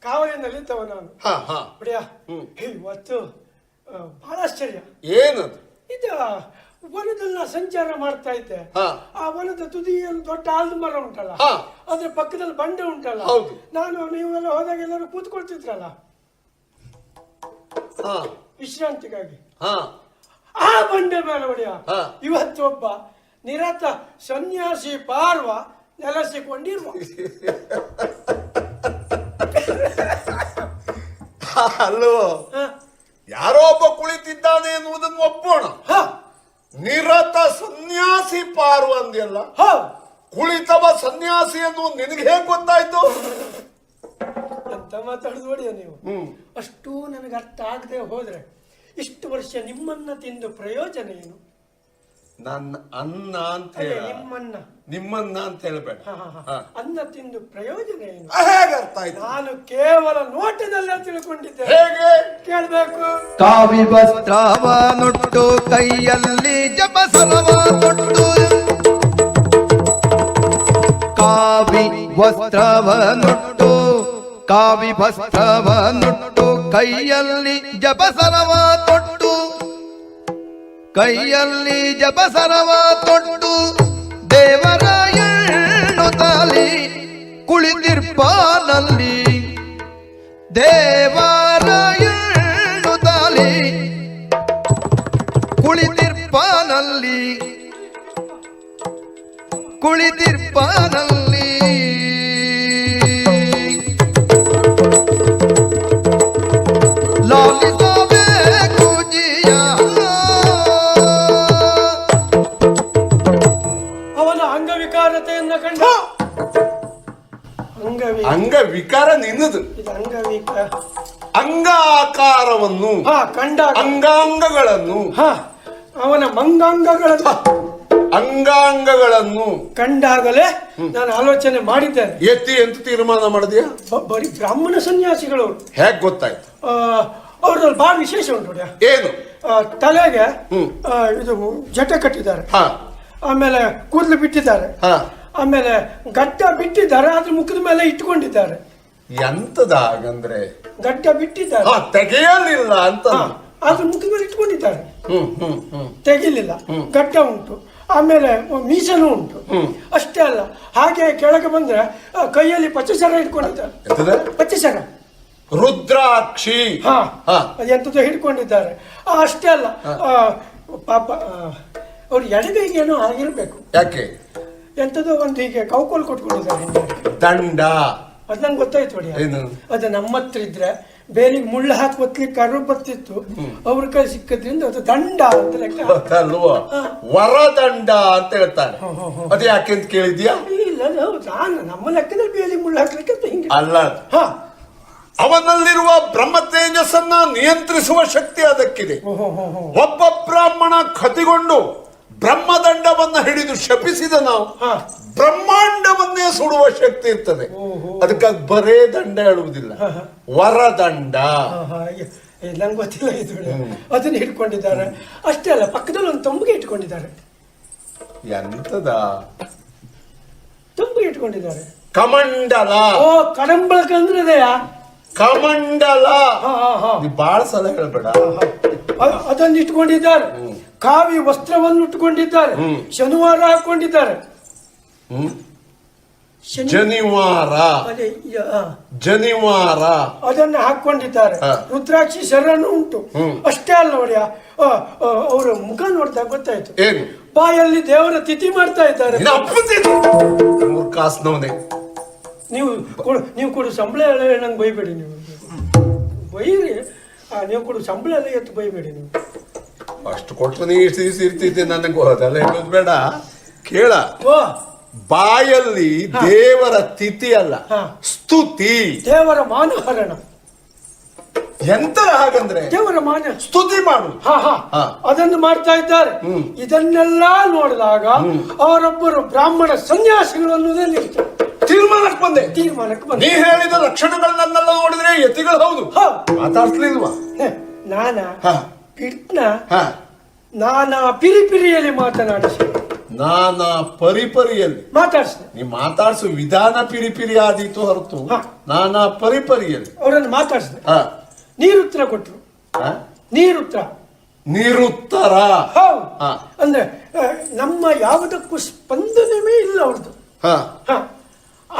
ಕಾವಲಿನಲ್ಲಿದ್ದವ ನಾನು ಹ, ಹ. ಒಡೆಯ. ಇವತ್ತು ಬಹಳ ಆಶ್ಚರ್ಯ. ಏನದು? ಇದ ವನದಲ್ಲಿ ಸಂಚಾರ ಮಾಡ್ತಾ ಇದ್ದೆ. ಹಾ. ಆ ವನದ ತುದಿಯಲ್ಲಿ ದೊಡ್ಡ ಆಲದ ಮರ ಉಂಟಲ್ಲ, ಹಾ. ಅದ್ರ ಪಕ್ಕದಲ್ಲಿ ಬಂಡೆ ಉಂಟಲ್ಲ. ಹೌದು. ನಾನು ನೀವೆಲ್ಲ ಹೋದಾಗ ಎಲ್ಲರೂ ಕೂತ್ಕೊಳ್ತಿದ್ರಲ್ಲ ಹ, ವಿಶ್ರಾಂತಿಗಾಗಿ, ಹ. ಆ ಬಂಡೆ ಮೇಲೆ ಒಡೆಯ ಹಾ. ಇವತ್ತೊಬ್ಬ ನಿರತ ಸನ್ಯಾಸಿ ಪಾರ್ವ ನೆಲೆಸಿಕೊಂಡಿರುವ. ಅಲ್ವೋ, ಹ? ಯಾರೋ ಒಬ್ಬ ಕುಳಿತಿದ್ದಾನೆ ಎನ್ನುವುದನ್ನು ಒಪ್ಪೋಣ. ಹ? ನಿರತ ಸನ್ಯಾಸಿ ಪಾರು ಅಂದ್ಯಲ್ಲ, ಹ? ಕುಳಿತವ ಸನ್ಯಾಸಿ ಎನ್ನುವುದು ನಿನಗೆ ಹೇಗೆ ಗೊತ್ತಾಯ್ತು? ಅಂತ ಮಾತಾಡುದು ಒಡೆಯ ನೀವು. ಅಷ್ಟು ನನಗೆ ಅರ್ಥ ಆಗದೆ ಹೋದ್ರೆ ಇಷ್ಟು ವರ್ಷ ನಿಮ್ಮನ್ನ ತಿಂದು ಪ್ರಯೋಜನ ಏನು? ನನ್ನ ಅನ್ನ ಅಂತ ಅದೇ ಹೇಳ, ನಿಮ್ಮನ್ನ ನಿಮ್ಮನ್ನ ಅಂತ ಹೇಳ್ಬೇಡ. ಅನ್ನ ತಿಂದು ಪ್ರಯೋಜನ ಏನು? ಹೇಗೆ ಅರ್ಥ ಆಯ್ತು? ನಾನು ಕೇವಲ ನೋಟದಲ್ಲೇ ತಿಳ್ಕೊಂಡಿದ್ದೆ. ಹೇಗೆ ಕೇಳ್ಬೇಕು. ಕಾವಿ ವಸ್ತ್ರವ ನುಟ್ಟು ಕೈಯಲ್ಲಿ ಜಪಸರವ ತೊಟ್ಟು ಕಾವಿ ವಸ್ತ್ರವ ನುಟ್ಟು ಕಾವಿ ವಸ್ತ್ರವ ನುಟ್ಟು ಕೈಯಲ್ಲಿ ಜಪಸರವ ತೊಟ್ಟು ಕೈಯಲ್ಲಿ ಜಪಸರವ ತೊಟ್ಟು ದೇವರ ಎಣ್ಣು ತಾಲಿ ಕುಳಿತಿರ್ಪಾನಲ್ಲಿ ದೇವರ ಎಣ್ಣು ತಾಲಿ ಕುಳಿತಿರ್ಪಾನಲ್ಲಿ ಕುಳಿತಿರ್ಪಾನಲ್ಲಿ ಲಾಲಿಸಬೇಕು ಜಿಯ ಅವನ ಅಂಗವಿಕಾರತೆಯನ್ನ ಕಂಡ ಅಂಗವಿಕಾರ ನಿನ್ನದು. ಇದು ಅಂಗವಿಕಾರ ಅಂಗ ಆಕಾರವನ್ನು, ಕಂಡಾಗ ಅಂಗಾಂಗಗಳನ್ನು, ಅವನ ಮಂಗಾಂಗಗಳನ್ನು ಅಂಗಾಂಗಗಳನ್ನು ಕಂಡಾಗಲೇ ನಾನು ಆಲೋಚನೆ ಮಾಡಿದ್ದೇನೆ. ಎತ್ತಿ ಅಂತ ತೀರ್ಮಾನ ಮಾಡಿದ್ಯಾ? ಬರೀ ಬ್ರಾಹ್ಮಣ ಸನ್ಯಾಸಿಗಳು ಹೇಗ್ ಗೊತ್ತಾಯ್ತು? ಅವ್ರದ್ರಲ್ಲಿ ಬಹಳ ವಿಶೇಷ ಉಂಟು ನೋಡ್ಯಾ. ಏನು? ತಲೆಗೆ ಇದು ಜಟ ಕಟ್ಟಿದ್ದಾರೆ, ಹ, ಆಮೇಲೆ ಕೂದಲು ಬಿಟ್ಟಿದ್ದಾರೆ, ಹ. ಆಮೇಲೆ ಗಡ್ಡ ಬಿಟ್ಟಿದ್ದಾರೆ, ಅದ್ರ ಮುಖದ ಮೇಲೆ ಇಟ್ಕೊಂಡಿದ್ದಾರೆ. ಎಂತದ ಹಾಗಂದ್ರೆ? ಗಡ್ಡ ಬಿಟ್ಟಿದ್ದಾರೆ, ತೆಗೆಯಲಿಲ್ಲ ಅಂತ. ಅದ್ರ ಮುಖದ ಮೇಲೆ ಇಟ್ಕೊಂಡಿದ್ದಾರೆ, ತೆಗಿಲಿಲ್ಲ. ಗಡ್ಡ ಉಂಟು, ಆಮೇಲೆ ಮೀಸಲು ಉಂಟು. ಅಷ್ಟೇ ಅಲ್ಲ, ಹಾಗೆ ಕೆಳಗೆ ಬಂದ್ರೆ ಕೈಯಲ್ಲಿ ಪಚ್ಚಸರ ಇಟ್ಕೊಂಡಿದ್ದಾರೆ. ಪಚ್ಚಸರ, ರುದ್ರಾಕ್ಷಿ, ಅದೆಂತದ್ದು ಹಿಡ್ಕೊಂಡಿದ್ದಾರೆ. ಅಷ್ಟೇ ಅಲ್ಲ, ಪಾಪ ಅವ್ರು ಎಡಗೈಗೇನೋ ಆಗಿರ್ಬೇಕು. ಯಾಕೆ? ಎಂತದೋ ಒಂದು ಹೀಗೆ ಕೌಕೋಲ್ ಕೊಟ್ಕೊಂಡಿದ್ದಾರೆ. ದಂಡ. ಅದ್ ನಂಗೆ ಗೊತ್ತಾಯ್ತು ನೋಡಿ. ಅದು ನಮ್ಮ ಹತ್ರ ಇದ್ರೆ ಬೇಲಿಗೆ ಮುಳ್ಳು ಹಾಕಿ ಒತ್ಲಿಕ್ಕೆ ಕರು ಬರ್ತಿತ್ತು, ಅವ್ರ ಕೈ ಸಿಕ್ಕದ್ರಿಂದ ಅದು ದಂಡ ಅಂತ ಲೆಕ್ಕ ಅಲ್ವಾ? ವರದಂಡ ಅಂತ ಹೇಳ್ತಾರೆ. ಅದು ಯಾಕೆ ಅಂತ ಕೇಳಿದ್ಯಾ? ಇಲ್ಲ, ನಾನು ನಮ್ಮ ಲೆಕ್ಕದಲ್ಲಿ ಬೇಲಿಗೆ ಮುಳ್ಳು ಹಾಕ್ಲಿಕ್ಕೆ ಅಂತ ಹಿಂಗೆ ಅಲ್ಲ. ಅವನಲ್ಲಿರುವ ಬ್ರಹ್ಮ ತೇಜಸ್ಸನ್ನ ನಿಯಂತ್ರಿಸುವ ಶಕ್ತಿ ಅದಕ್ಕಿದೆ. ಒಬ್ಬ ಬ್ರಾಹ್ಮಣ ಕತಿಗೊಂಡು ಬ್ರಹ್ಮದಂಡವನ್ನ ಹಿಡಿದು ಶಪಿಸಿದ ನಾವು ಹಾ. ಬ್ರಹ್ಮಾಂಡವನ್ನೇ ಸುಡುವ ಶಕ್ತಿ ಇರ್ತದೆ. ಓಹೋ. ಅದಕ್ಕಾಗಿ ಬರೇ ದಂಡ ಹೇಳುವುದಿಲ್ಲ, ವರದಂಡ. ನಂಗೆ ಗೊತ್ತಿಲ್ಲ ಇದು. ಅದನ್ನ ಹಿಡ್ಕೊಂಡಿದ್ದಾರೆ ಅಷ್ಟೇ ಅಲ್ಲ, ಪಕ್ಕದಲ್ಲಿ ಒಂದು ತಂಬಿಗೆ ಇಟ್ಕೊಂಡಿದ್ದಾರೆ. ಎಂತದ ತಂಬಿಗೆ ಇಟ್ಕೊಂಡಿದ್ದಾರೆ. ಕಮಂಡಲ. ಓ, ಕಡಂಬಳಕ ಅಂದ್ರೆ ಅದೆಯಾ? ಕಮಂಡಲ. ಹಾ ಹಾ ಹಾ. ನೀ ಬಾಳ ಸಲ ಹೇಳ್ಬೇಡ. ಅದನ್ನು ಇಟ್ಕೊಂಡಿದ್ದಾರೆ. ಕಾವಿ ವಸ್ತ್ರವನ್ನು ಇಟ್ಕೊಂಡಿದ್ದಾರೆ. ಶನಿವಾರ ಹಾಕೊಂಡಿದ್ದಾರೆ. ಜನಿವಾರ. ಅದೇ, ಜನಿವಾರ ಅದನ್ನು ಹಾಕೊಂಡಿದ್ದಾರೆ. ರುದ್ರಾಕ್ಷಿ ಶರಣ ಉಂಟು. ಅಷ್ಟೇ ಅಲ್ಲ ನೋಡಿಯ, ಅವರ ಮುಖ ನೋಡಿದಾಗ ಗೊತ್ತಾಯ್ತು. ಏನು? ಬಾಯಲ್ಲಿ ದೇವರ ತಿಥಿ ಮಾಡ್ತಾ ಇದ್ದಾರೆ. ಮೂರ್ಖಾಸ್ನವನೇ. ನೀವು ಕೊಡು ಸಂಬಳ ಎಲ್ಲ ನಂಗೆ ಬೈಬೇಡಿ. ನೀವು ಬೈರಿ, ನೀವು ಕೊಡು ಸಂಬಳ ಎಲ್ಲ ಎತ್ತು ಬೈಬೇಡಿ. ನೀವು ಅಷ್ಟು ಕೊಟ್ಟು ನೀ ಇರ್ತಿದ್ದೆ, ನನಗೆ ಅದೆಲ್ಲ ಹೇಳೋದು ಬೇಡ. ಕೇಳ, ಓ, ಬಾಯಲ್ಲಿ ದೇವರ ತಿಥಿ ಅಲ್ಲ, ಸ್ತುತಿ. ದೇವರ ಮಾನಹರಣ. ಎಂತ ಹಾಗಂದ್ರೆ ದೇವರ ಮಾನ ಸ್ತುತಿ ಮಾಡು. ಹಾ ಹಾ, ಅದನ್ನು ಮಾಡ್ತಾ ಇದ್ದಾರೆ. ಇದನ್ನೆಲ್ಲ ನೋಡಿದಾಗ ಅವರೊಬ್ಬರು ಬ್ರಾಹ್ಮಣ ಸನ್ಯಾಸಿಗಳು ಅನ್ನೋದೇ ನಿಲ್ತಾರೆ. ತೀರ್ಮಾನಕ್ಕೆ ಬಂದೆ. ತೀರ್ಮಾನಕ್ಕೆ ನೀ ಹೇಳಿದ ಲಕ್ಷಣಗಳನ್ನೆಲ್ಲ ನೋಡಿದ್ರೆ ಯತಿಗಳು ಹೌದು. ಮಾತಾಡ್ಸ್ಲಿಲ್ವಾ? ನಾನಾ ಹಾ. ಪಿಟ್ನ ನಾನಾ ಪಿರಿಪಿರಿಯಲ್ಲಿ ಮಾತನಾಡಿಸಿ, ನಾನಾ ಪರಿಪರಿಯಲ್ಲಿ ಮಾತಾಡಿಸಿದೆ. ನೀ ಮಾತಾಡ್ಸು ವಿಧಾನ ಪಿರಿಪಿರಿ ಆದೀತು ಹೊರತು ನಾನಾ ಪರಿಪರಿಯಲ್ಲಿ ಅವರನ್ನು ಮಾತಾಡಿಸಿದೆ. ಹಾ. ನೀರುತ್ತರ ಕೊಟ್ರು. ನೀರುತ್ತರ ನಿರುತ್ತರ. ಹೌದು. ಹಾ. ಅಂದ್ರೆ ನಮ್ಮ ಯಾವುದಕ್ಕೂ ಸ್ಪಂದನೆ ಇಲ್ಲ ಅವ್ರದ್ದು. ಹಾ.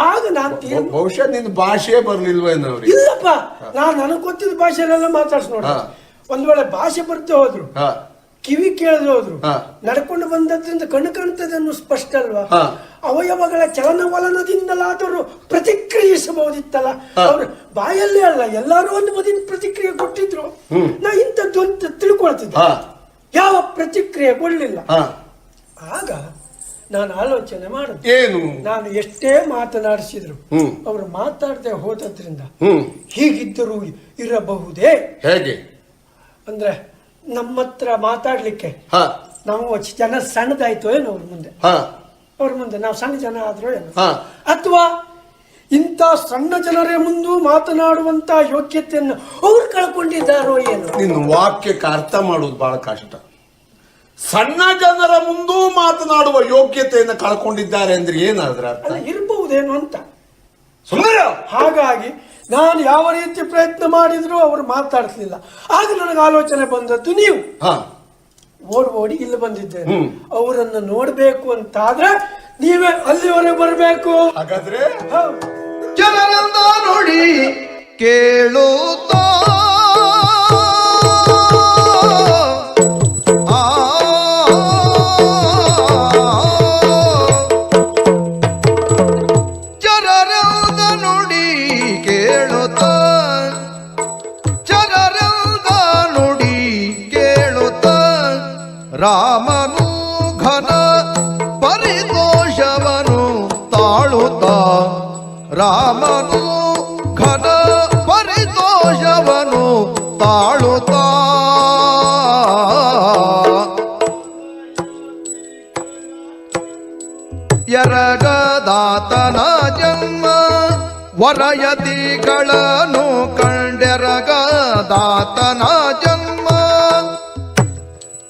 ಆಗ ನಾನು ಬಹುಶಃ ನಿನ್ ಭಾಷೆ ಬರ್ಲಿಲ್ವೇನೋ ಅವ್ರಿಗೆ. ಇಲ್ಲಪ್ಪ, ನನಗೆ ಗೊತ್ತಿದ್ದ ಭಾಷೆಯಲ್ಲೆಲ್ಲ ಮಾತಾಡ್ಸಿ ನೋಡಿ. ಒಂದ್ ವೇಳೆ ಭಾಷೆ ಬರ್ತಾ ಹೋದ್ರು, ಕಿವಿ ಕೇಳದೆ ಹೋದ್ರು, ನಡ್ಕೊಂಡು ಬಂದದ್ರಿಂದ ಕಣ್ಣು ಕಾಣ್ತದೆ ಅನ್ನೋ ಸ್ಪಷ್ಟ ಅಲ್ವಾ? ಅವಯವಗಳ ಚಲನವಲನದಿಂದಲಾದರೂ ಪ್ರತಿಕ್ರಿಯಿಸಬಹುದಿತ್ತಲ್ಲ. ಅವ್ರು ಬಾಯಲ್ಲೇ ಅಲ್ಲ, ಎಲ್ಲರೂ ಒಂದು ಬದಿನ ಪ್ರತಿಕ್ರಿಯೆ ಕೊಟ್ಟಿದ್ರು. ನಾ ಇಂಥದ್ದು ಅಂತ ತಿಳ್ಕೊಳ್ತಿದ್ದೆ. ಯಾವ ಪ್ರತಿಕ್ರಿಯೆ ಕೊಡ್ಲಿಲ್ಲ. ಆಗ ನಾನು ಆಲೋಚನೆ ಮಾಡಿದೆ, ಏನು? ನಾನು ಎಷ್ಟೇ ಮಾತನಾಡಿಸಿದ್ರು ಅವರು ಮಾತಾಡದೆ ಹೋದ್ರಿಂದ ಹೀಗಿದ್ದರೂ ಇರಬಹುದೇ? ಹೇಗೆ ಅಂದ್ರೆ ನಮ್ಮ ಹತ್ರ ಮಾತಾಡ್ಲಿಕ್ಕೆ ನಾವು ಜನ ಸಣ್ಣದಾಯ್ತು ಏನೋ ಅವ್ರ ಮುಂದೆ ನಾವು ಸಣ್ಣ ಜನ ಆದ್ರೂ ಏನು, ಅಥವಾ ಇಂಥ ಸಣ್ಣ ಜನರೇ ಮುಂದೆ ಮಾತನಾಡುವಂತ ಯೋಗ್ಯತೆಯನ್ನು ಅವ್ರು ಕಳ್ಕೊಂಡಿದ್ದಾರೋ ಏನು? ನಿನ್ನ ವಾಕ್ಯಕ್ಕೆ ಅರ್ಥ ಮಾಡುವುದು ಬಹಳ ಕಷ್ಟ. ಸಣ್ಣ ಜನರ ಮುಂದೂ ಮಾತನಾಡುವ ಯೋಗ್ಯತೆಯನ್ನು ಕಳ್ಕೊಂಡಿದ್ದಾರೆ ಅಂದ್ರೆ ಏನಾದ್ರ ಅರ್ಥ? ಇರಬಹುದೇನು ಅಂತ ಸುಮ್ಮನೆ. ಹಾಗಾಗಿ ನಾನು ಯಾವ ರೀತಿ ಪ್ರಯತ್ನ ಮಾಡಿದ್ರು ಅವರು ಮಾತಾಡ್ಲಿಲ್ಲ. ಆಗ ನನಗೆ ಆಲೋಚನೆ ಬಂದದ್ದು, ನೀವು ಓಡಿ ಇಲ್ಲಿ ಬಂದಿದ್ದೇನೆ, ಅವರನ್ನು ನೋಡ್ಬೇಕು ಅಂತಾದ್ರೆ ನೀವೇ ಅಲ್ಲಿವರೆಗೆ ಬರಬೇಕು. ಹಾಗಾದ್ರೆ ಜನರಂದ ನೋಡಿ ಕೇಳುತ್ತಾ ರಾಮನು ಘನ ಪರಿತೋಷವನು ತಾಳುತ್ತಾ, ರಾಮನು ಘನ ಪರಿತೋಷವನು ತಾಳುತ್ತಾ, ಎರಗದಾತನ ಜನ್ಮ ವರಯತಿಗಳನ್ನು ಕಂಡೆರಗದಾತನ ಜನ್ಮ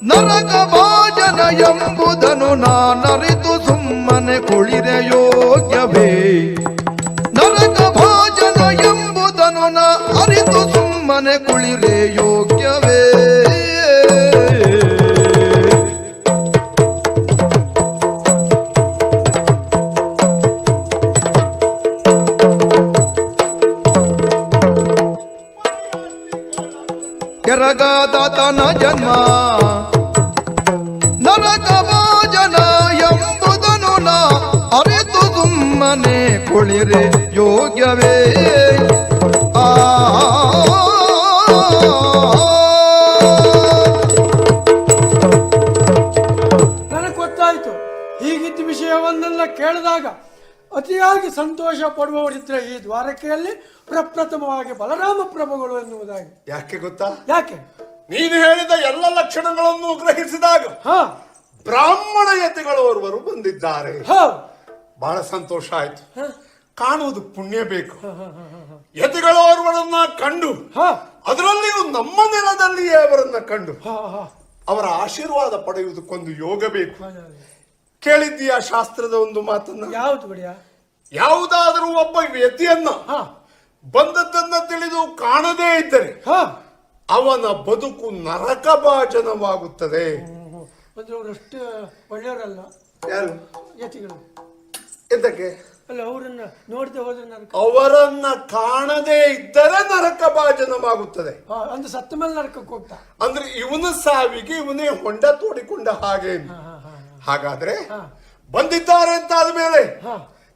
ನರಕ ಭಾಜನ ಎಂಬುದನ್ನು ನಾನರಿತು ಸುಮ್ಮನೆ ಕುಳಿರೆ ಯೋಗ್ಯವೇ? ನರಕ ಭಾಜನ ಎಂಬುದನ್ನು ನಾ ಅರಿತು ಸುಮ್ಮನೆ ಕುಳಿರೆ ಯೋಗ್ಯವೇ? ಎರಗದಾತನ ಜನ್ಮ ನರಕ ಭಾಜನ ಎಂಬುದನ್ನು ನಾ ಅರಿತು ಸುಮ್ಮನೆ ಕುಳಿರೆ ಯೋಗ್ಯವೇ? ನನಗೆ ಗೊತ್ತಾಯ್ತು. ಹೀಗಿದ್ದ ವಿಷಯವನ್ನೆಲ್ಲ ಕೇಳಿದಾಗ ಅತಿಯಾಗಿ ಸಂತೋಷ ಪಡುವವರಿದ್ರೆ ಈ ದ್ವಾರಕೆಯಲ್ಲಿ ಪ್ರಪ್ರಥಮವಾಗಿ ಬಲರಾಮ ಪ್ರಭುಗಳು ಎನ್ನುವುದಾಗಿ. ಯಾಕೆ ಗೊತ್ತಾ? ಯಾಕೆ? ನೀನು ಹೇಳಿದ ಎಲ್ಲ ಲಕ್ಷಣಗಳನ್ನು ಗ್ರಹಿಸಿದಾಗ ಬ್ರಾಹ್ಮಣ ಯತಿಗಳೋರ್ವರು ಬಂದಿದ್ದಾರೆ. ಹೌದು. ಬಹಳ ಸಂತೋಷ ಆಯ್ತು. ಕಾಣುವುದು ಪುಣ್ಯ ಬೇಕು. ಯತಿಗಳೋರ್ವರನ್ನ ಕಂಡು ಅದರಲ್ಲಿಯೂ ನಮ್ಮ ನೆಲದಲ್ಲಿಯೇ ಅವರನ್ನ ಕಂಡು ಅವರ ಆಶೀರ್ವಾದ ಪಡೆಯುವುದಕ್ಕೊಂದು ಯೋಗ ಬೇಕು. ಕೇಳಿದ್ದೀಯ ಶಾಸ್ತ್ರದ ಒಂದು ಮಾತನ್ನ? ಯಾವ್ದು ಬಿಡಿಯ? ಯಾವುದಾದರೂ ಒಬ್ಬ ಯತಿಯನ್ನ ಬಂದದ್ದನ್ನ ತಿಳಿದು ಕಾಣದೇ ಇದ್ದರೆ ಅವನ ಬದುಕು ನರಕ ಭಾಜನವಾಗುತ್ತದೆ. ಅಷ್ಟು ಒಳ್ಳೆಯವರಲ್ಲ ಯಾರು? ಯತಿಗಳು. ಎಂತಕ್ಕೆ? ಅಲ್ಲ, ಅವರನ್ನ ನೋಡದೆ ಹೋದ್ರೆ ನರಕ. ಅವರನ್ನ ಕಾಣದೇ ಇದ್ದರೆ ನರಕ ಭಾಜನವಾಗುತ್ತದೆ. ಅಂದ್ರೆ ಸತ್ತ ಮೇಲೆ ನರಕಕ್ಕೆ ಹೋಗ್ತಾ. ಅಂದ್ರೆ ಇವನ ಸಾವಿಗೆ ಇವನೇ ಹೊಂಡ ತೋಡಿಕೊಂಡ ಹಾಗೆ. ಹಾಗಾದ್ರೆ ಬಂದಿದ್ದಾರೆ ಅಂತ ಆದ್ಮೇಲೆ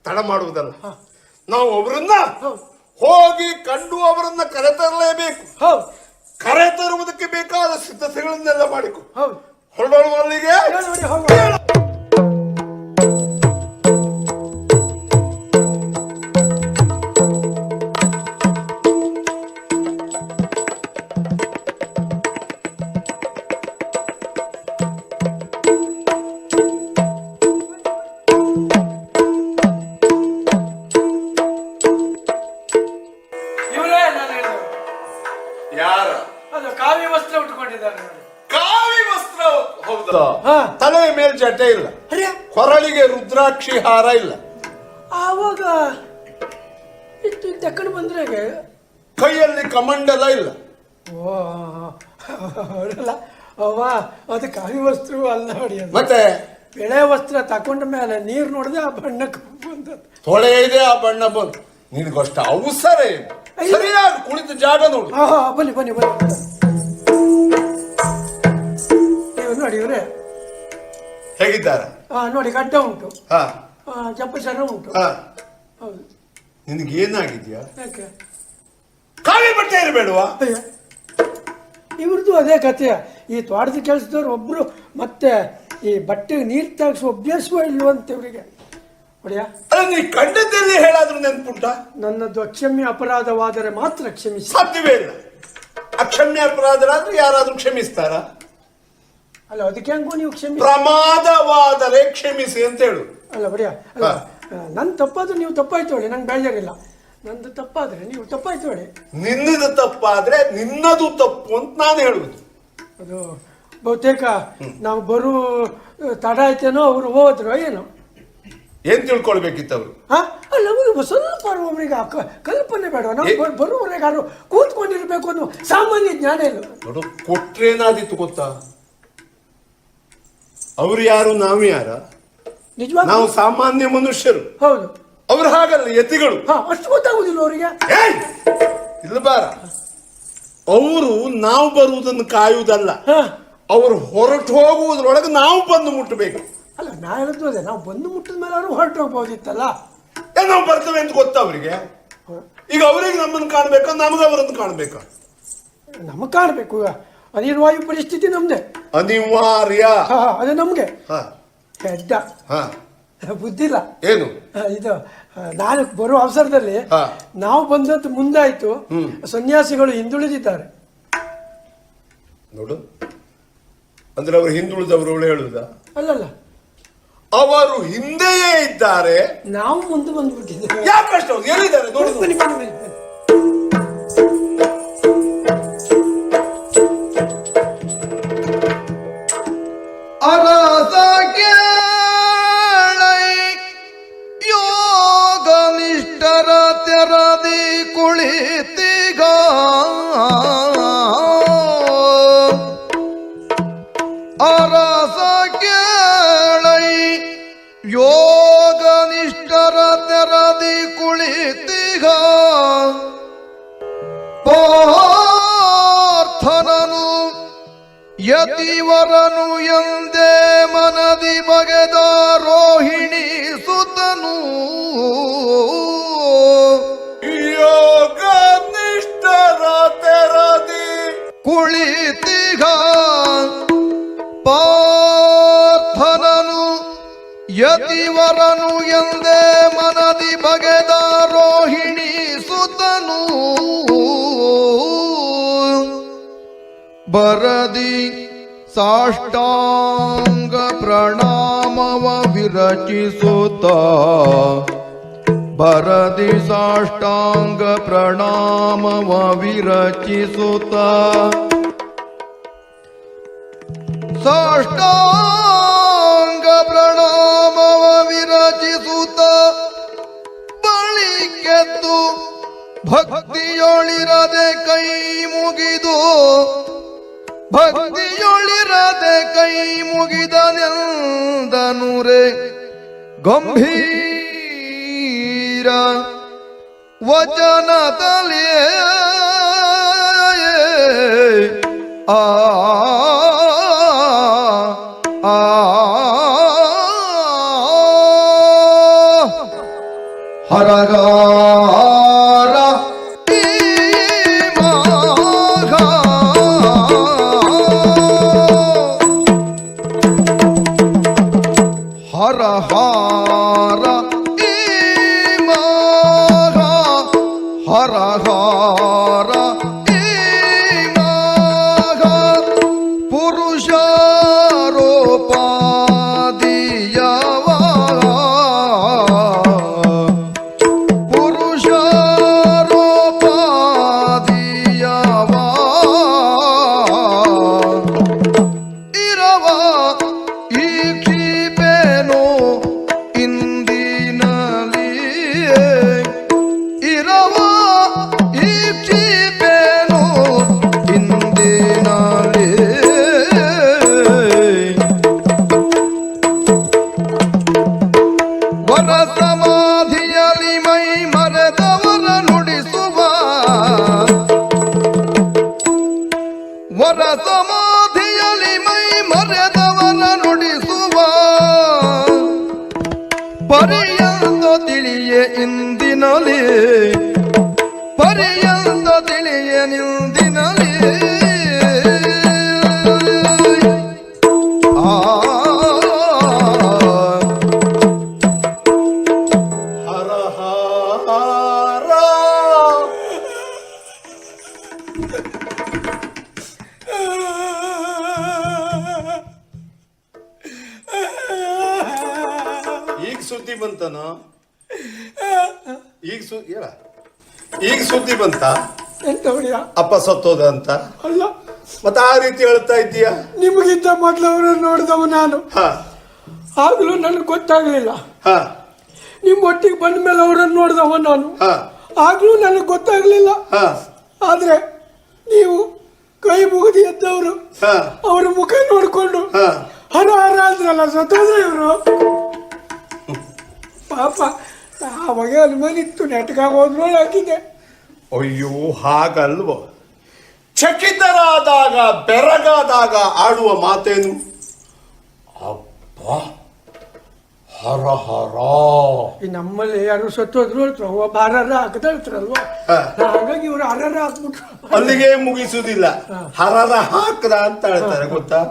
ತಡ ಮಾಡುವುದಲ್ಲ, ನಾವು ಅವರನ್ನ ಹೋಗಿ ಕಂಡು ಅವರನ್ನ ಕರೆತರಲೇಬೇಕು. ಕರೆತರುವುದಕ್ಕೆ ಬೇಕಾದ ಸಿದ್ಧತೆಗಳನ್ನೆಲ್ಲ ಮಾಡಿಕೊ. ಹೊರಡೋಣ ಅಲ್ಲಿಗೆ. ಇವರೇ ನಾನು ಹೇಳಿದ್ರು. ಯಾರ? ಅದು ಕಾವಿ ವಸ್ತ್ರ ಉಟ್ಕೊಂಡಿದ್ದಾರೆ ನೋಡಿ. ಕಾವಿ ವಸ್ತ್ರ? ಹೌದಾ? ತಲೆಯ ಮೇಲೆ ಜಟೆ ಇಲ್ಲ, ಕೊರಳಿಗೆ ರುದ್ರಾಕ್ಷಿ ಹಾರ ಇಲ್ಲ. ಆವಾಗ ಇಟ್ಟು ತಕೊಂಡು ಬಂದ್ರೆ ಕೈಯಲ್ಲಿ ಕಮಂಡಲ ಇಲ್ಲ. ಓ ಅವರಲ್ಲ ಅವ ಅದು ಕಾವಿ ವಸ್ತ್ರವೂ ಅಲ್ಲ ನೋಡಿ. ಅದು ಮತ್ತೆ ಬೆಳೆ ವಸ್ತ್ರ ತಕೊಂಡ ಮೇಲೆ ನೀರು ನೋಡಿದೆ ಆ ಬಣ್ಣ ಬಂದದ್ದು. ತೊಳೆ ಇದೆ, ಆ ಬಣ್ಣ ಬಂತು. ನಿನಗಷ್ಟ ಅವಸರ ಏನು? ಸರಿಯಾಗಿ ಕುಳಿತ ಜಾಗ ನೋಡು. ಬನ್ನಿ ಬನ್ನಿ ಬನ್ನಿ. ನೀವು ನೋಡಿ ಇವರೇ ಹೇಗಿದ್ದಾರೆ? ನೋಡಿ, ಗಡ್ಡ ಉಂಟು, ಚಪ್ಪಚರ ಉಂಟು. ಹೌದು. ನಿನಗೆ ಏನಾಗಿದ್ಯಾ? ಯಾಕೆ ಕಾವಿ ಬಟ್ಟೆ ಇರಬೇಡವಾ? ಇವ್ರದ್ದು ಅದೇ ಕಥೆಯ. ಈ ತೋಟದ ಕೆಲಸದವ್ರು ಒಬ್ರು ಮತ್ತೆ ಈ ಬಟ್ಟೆಗೆ ನೀರು ತಾಗಿಸುವ ಅಭ್ಯಾಸವೂ ಇಲ್ವಂತ ಇವರಿಗೆ. ಹೊಡೆಯ ನೀ ಕಂಡದಲ್ಲಿ ಹೇಳಾದ್ರೂ ನೆನ್ಪುಂಟ? ನನ್ನದು ಅಕ್ಷಮ್ಯ ಅಪರಾಧವಾದರೆ ಮಾತ್ರ ಕ್ಷಮಿಸಿ. ಸಾಧ್ಯವೇ ಇಲ್ಲ. ಅಕ್ಷಮ್ಯ ಅಪರಾಧರಾದ್ರೂ ಯಾರಾದ್ರೂ ಕ್ಷಮಿಸ್ತಾರ? ಅಲ್ಲ, ಅದಕ್ಕೆ ಹಂಗೂ ನೀವು ಕ್ಷಮಿಸಿ. ಪ್ರಮಾದವಾದರೆ ಕ್ಷಮಿಸಿ ಅಂತ ಹೇಳು. ಅಲ್ಲ ಬಡಿಯ, ಅಲ್ಲ ನನ್ನ ತಪ್ಪಾದ್ರೆ ನೀವು ತಪ್ಪಾಯ್ತು ಹೇಳಿ, ನಂಗೆ ಬೇಜಾರಿಲ್ಲ. ನಂದು ತಪ್ಪಾದ್ರೆ ನೀವು ತಪ್ಪಾಯ್ತು ಹೇಳಿ. ನಿನ್ನದು ತಪ್ಪಾದ್ರೆ ನಿನ್ನದು ತಪ್ಪು ಅಂತ ನಾನು ಹೇಳುವುದು. ಅದು ಬಹುತೇಕ ನಾವು ಬರುವ ತಡ ಆಯ್ತೇನೋ, ಅವರು ಹೋದ್ರು ಏನೋ. ಏನ್ ತಿಳ್ಕೊಳ್ಬೇಕಿತ್ತು ಅವರು? ಅಲ್ಲ, ಅವರು ಸ್ವಲ್ಪ ಒಬ್ಬರಿಗೆ ಕಲ್ಪನೆ ಬೇಡ. ನಾವು ಬರುವವರೆಗಾರು ಕೂತ್ಕೊಂಡಿರ್ಬೇಕು ಅನ್ನೋ ಸಾಮಾನ್ಯ ಜ್ಞಾನ ಇಲ್ಲ. ನೋಡು, ಕೊಟ್ರೇನಾದಿತ್ತು ಗೊತ್ತಾ? ಅವ್ರು ಯಾರು, ನಾವು ಯಾರ? ನಿಜವಾಗ ನಾವು ಸಾಮಾನ್ಯ ಮನುಷ್ಯರು. ಹೌದು. ಅವ್ರು ಹಾಗಲ್ಲ, ಯತಿಗಳು. ಅಷ್ಟು ಗೊತ್ತಾಗುದಿಲ್ಲ ಅವರಿಗೆ. ಇಲ್ಲ ಬಾರ, ಅವರು ನಾವು ಬರುವುದನ್ನು ಕಾಯುವುದಲ್ಲ, ಅವರು ಹೊರಟು ಹೋಗುವುದರೊಳಗೆ ನಾವು ಬಂದು ಮುಟ್ಟಬೇಕು. ಅಲ್ಲ, ನಾ ಹೇಳಿದ್ದು ಅದೇ, ನಾವು ಬಂದು ಮುಟ್ಟಿದ ಮೇಲೆ ಅವರು ಹೊರಟು ಹೋಗ್ಬೋದಿತ್ತಲ್ಲ. ನಾವು ಬರ್ತೇವೆ ಅಂತ ಗೊತ್ತಾ ಅವರಿಗೆ? ಈಗ ಅವರಿಗೆ ನಮ್ಮನ್ನು ಕಾಣ್ಬೇಕಾ, ನಮಗೆ ಅವರನ್ನು ಕಾಣ್ಬೇಕಾ? ನಮಗ್ ಕಾಣ್ಬೇಕು. ಅನಿವಾರ್ಯ ಪರಿಸ್ಥಿತಿ ನಮ್ದೆ. ಅನಿವಾರ್ಯ. ಅದೇ ನಮ್ಗೆ ಹೆಡ್ಡ ಬುದ್ಧಿಲ್ಲ. ಏನು ಇದು? ನಾನು ಬರುವ ಅವಸರದಲ್ಲಿ ನಾವು ಬಂದದ್ದು ಮುಂದಾಯ್ತು, ಸನ್ಯಾಸಿಗಳು ಹಿಂದುಳಿದಿದ್ದಾರೆ. ನೋಡು, ಅಂದ್ರೆ ಅವರು ಹಿಂದುಳಿದವರು ಹೇಳುವುದ? ಅಲ್ಲಲ್ಲ, ಅವರು ಹಿಂದೆಯೇ ಇದ್ದಾರೆ, ನಾವು ಮುಂದೆ ಬಂದ್ಬಿಟ್ಟಿದ್ದೇವೆ. ಯಾಕಷ್ಟು ಎಲ್ಲಿದ್ದಾರೆ ನೋಡಿ. ಬನ್ನಿ ಬನ್ನಿ ಬನ್ನಿ. ಅರಸ ಕೇಳೈ ಯೋಗ ನಿಷ್ಠರ ತೆರದಿ ಕುಳಿತಿಗ ಅರಸ ಕೇಳೈ ಯೋಗ ನಿಷ್ಠರ ತೆರದಿ ಕುಳಿತಿಗ ಪಾರ್ಥನನು ಯತಿವರನು ಎಂದೇ ಮನದಿ ಬಗೆದ ರೋಹಿಣಿ ಸುತನು ಯೋಗ ನಿಷ್ಠರ ತೆರದಿ ಕುಳಿತಿಗ ಪಾರ್ಥನನು ಯತಿವರನು ಎಂದೇ ಮನದಿ ಬಗೆದ ರೋಹಿಣಿ ಸುತನು ಬರದಿ ಸಾಷ್ಟಾಂಗ ಪ್ರಣಾಮವ ವಿರಚಿಸುತ್ತ ಬರದಿ ಸಾಷ್ಟಾಂಗ ಪ್ರಣಾಮವ ವಿರಚಿಸುತ್ತ ಸಾಷ್ಟಾಂಗ ಪ್ರಣಾಮವ ವಿರಚಿಸುತ್ತ ಬಳಿಗೆದ್ದು ಭಕ್ತಿಯೊಳಿರದೆ ಕೈ ಮುಗಿದು ಭಕ್ತಿಯೊಳಿರದೆ ಕೈ ಮುಗಿದನೆಂದನುರೆ ಗಂಭೀರ ವಚನದಲ್ಲಿ ಆ ಆ ಹರಗಾರ ಈ ಮಾಘ ಹರ ಹಾರ ಈ ಮಾಘ ಹರ ಹಾರ ಈ ಮಾಘ ಪುರುಷಾರೋಪಾದಿಯವ ಪುರುಷಾರೋಪಾದಿಯವ ಇರವ ಈ ಕ್ಷಿಪೇನೋ ಇಂದಿನಲಿ ಇರವ ಈ ಕ್ಷಿಪೇನೋ ಇಂದಿನಲಿ ವರ ಸಮಾಧಿಯಲ್ಲಿ ಮೈ ಮರೆದವರ ನುಡಿಸುವ ವರ ಸಮಾಧಿಯಲ್ಲಿ ಮೈ ಮರೆದವರ ನುಡಿಸುವ ಪರ್ಯಂತ ತಿಳಿಯೇ ಇಂದಿನಲಿ ಪರ್ಯಂತ ತಿಳಿಯ ನಿಂದಿನಲಿ ಆ ಹರ ಹರ ಈಗ ಸುದ್ದಿ ಬಂತನ ಈಗ ಸುದ್ದಿ ಬಂತ ಎಂತ ಹೊಡಿಯ ಅಪ್ಪ ಸತ್ತೋದ ಅಂತ ಅಲ್ಲ, ಮತ್ತೆ ಆ ರೀತಿ ಹೇಳ್ತಾ ಇದ್ದೀಯ? ನಿಮಗಿಂತ ಮೊದಲು ಅವರನ್ನು ನೋಡಿದವ ನಾನು. ಹ ಆಗ್ಲೂ ನನಗೆ ಗೊತ್ತಾಗ್ಲಿಲ್ಲ. ಹ ನಿಮ್ಮ ಒಟ್ಟಿಗೆ ಬಂದ ಮೇಲೆ ಅವರನ್ನು ನೋಡಿದವ ನಾನು. ಹ ಆಗ್ಲೂ ನನಗೆ ಗೊತ್ತಾಗ್ಲಿಲ್ಲ. ಹ ಆದ್ರೆ ನೀವು ಕೈ ಮುಗಿದು ಎದ್ದವರು ಹ ಅವ್ರ ಮುಖ ನೋಡ್ಕೊಂಡು ಹ ಹರ ಹರ ಅಂದ್ರಲ್ಲ, ಸತ್ತೋದ್ರೆ ಇವರು. ಪಾಪ ಅವಾಗ ಅನುಮಾನಿತ್ತು, ನೆಟ್ಕಾಗೋದ್ರು ಹಾಕಿದೆ. ಅಯ್ಯೋ ಹಾಗಲ್ವ, ಚಕಿತರಾದಾಗ ಬೆರಗಾದಾಗ ಆಡುವ ಮಾತೇನು? ಅಪ್ಪ ಹರ ಹರ. ಈ ನಮ್ಮಲ್ಲಿ ಯಾರು ಸತ್ತೋದ್ರು ಹೇಳ್ತಾರೆ, ಒಬ್ಬ ಹರರ ಹಾಕದ ಹೇಳ್ತಾರಲ್ವ, ಹ. ಹಾಗಾಗಿ ಇವರು ಹರರ ಹಾಕ್ಬಿಟ್ರು. ಅಲ್ಲಿಗೆ ಮುಗಿಸುವುದಿಲ್ಲ, ಹರರ ಹಾಕದ ಅಂತ ಹೇಳ್ತಾರೆ, ಗೊತ್ತಾ?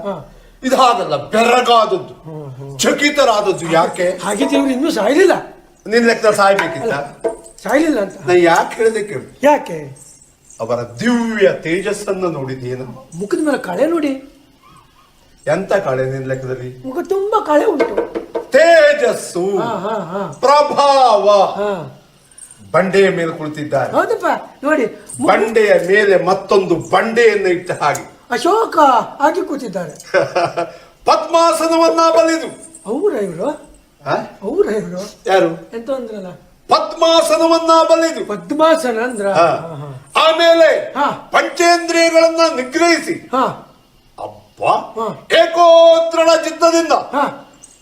ಇದು ಹಾಗಲ್ಲ, ಬೆರಗಾದದ್ದು, ಚಕಿತರಾದದ್ದು. ಯಾಕೆ? ಹಾಗಿದ್ರೆ ಇವ್ರು ಇನ್ನೂ ಸಾಯ್ಲಿಲ್ಲ. ನಿನ್ ಲೆಕ್ಕ ಸಾಯ್ಬೇಕಿತ್ತ? ಸಾಯ್ಲಿಲ್ಲ ಅಂತ ನಾ ಯಾಕೆ ಹೇಳಿದೆ ಕೇಳು. ಯಾಕೆ? ಅವರ ದಿವ್ಯ ತೇಜಸ್ಸನ್ನು ನೋಡಿದ್ದೇನು? ಮುಖದ ಮೇಲೆ ಕಳೆ ನೋಡಿ. ಎಂತ ಕಳೆ ನಿನ್ ಲೆಕ್ಕದಲ್ಲಿ? ಮುಖ ತುಂಬಾ ಕಳೆ ಉಂಟು. ತೇಜಸ್ಸು, ಪ್ರಭಾವ. ಹಾ. ಬಂಡೆಯ ಮೇಲೆ ಕುಳಿತಿದ್ದಾರೆ. ಹೌದಪ್ಪ ನೋಡಿ, ಬಂಡೆಯ ಮೇಲೆ ಮತ್ತೊಂದು ಬಂಡೆಯನ್ನು ಇಟ್ಟ ಹಾಗೆ ಅಶೋಕ ಆಗಿ ಕೂತಿದ್ದಾರೆ. ಪದ್ಮಾಸನವನ್ನ ಬಲಿದು. ಅವ್ರ ಇವರು ಆ? ಅವ್ರ ಇವರು ಯಾರು? ಎಂತ ಅಂದ್ರಲ್ಲ, ಪದ್ಮಾಸನವನ್ನ ಬಲಿದು. ಪದ್ಮಾಸನ ಅಂದ್ರ. ಹ. ಆಮೇಲೆ ಹ. ಪಂಚೇಂದ್ರಿಯಗಳನ್ನ ನಿಗ್ರಹಿಸಿ, ಹಾ ಅಬ್ಬ ಹ. ಏಕೋತ್ರಣ ಚಿತ್ತದಿಂದ ಹಾ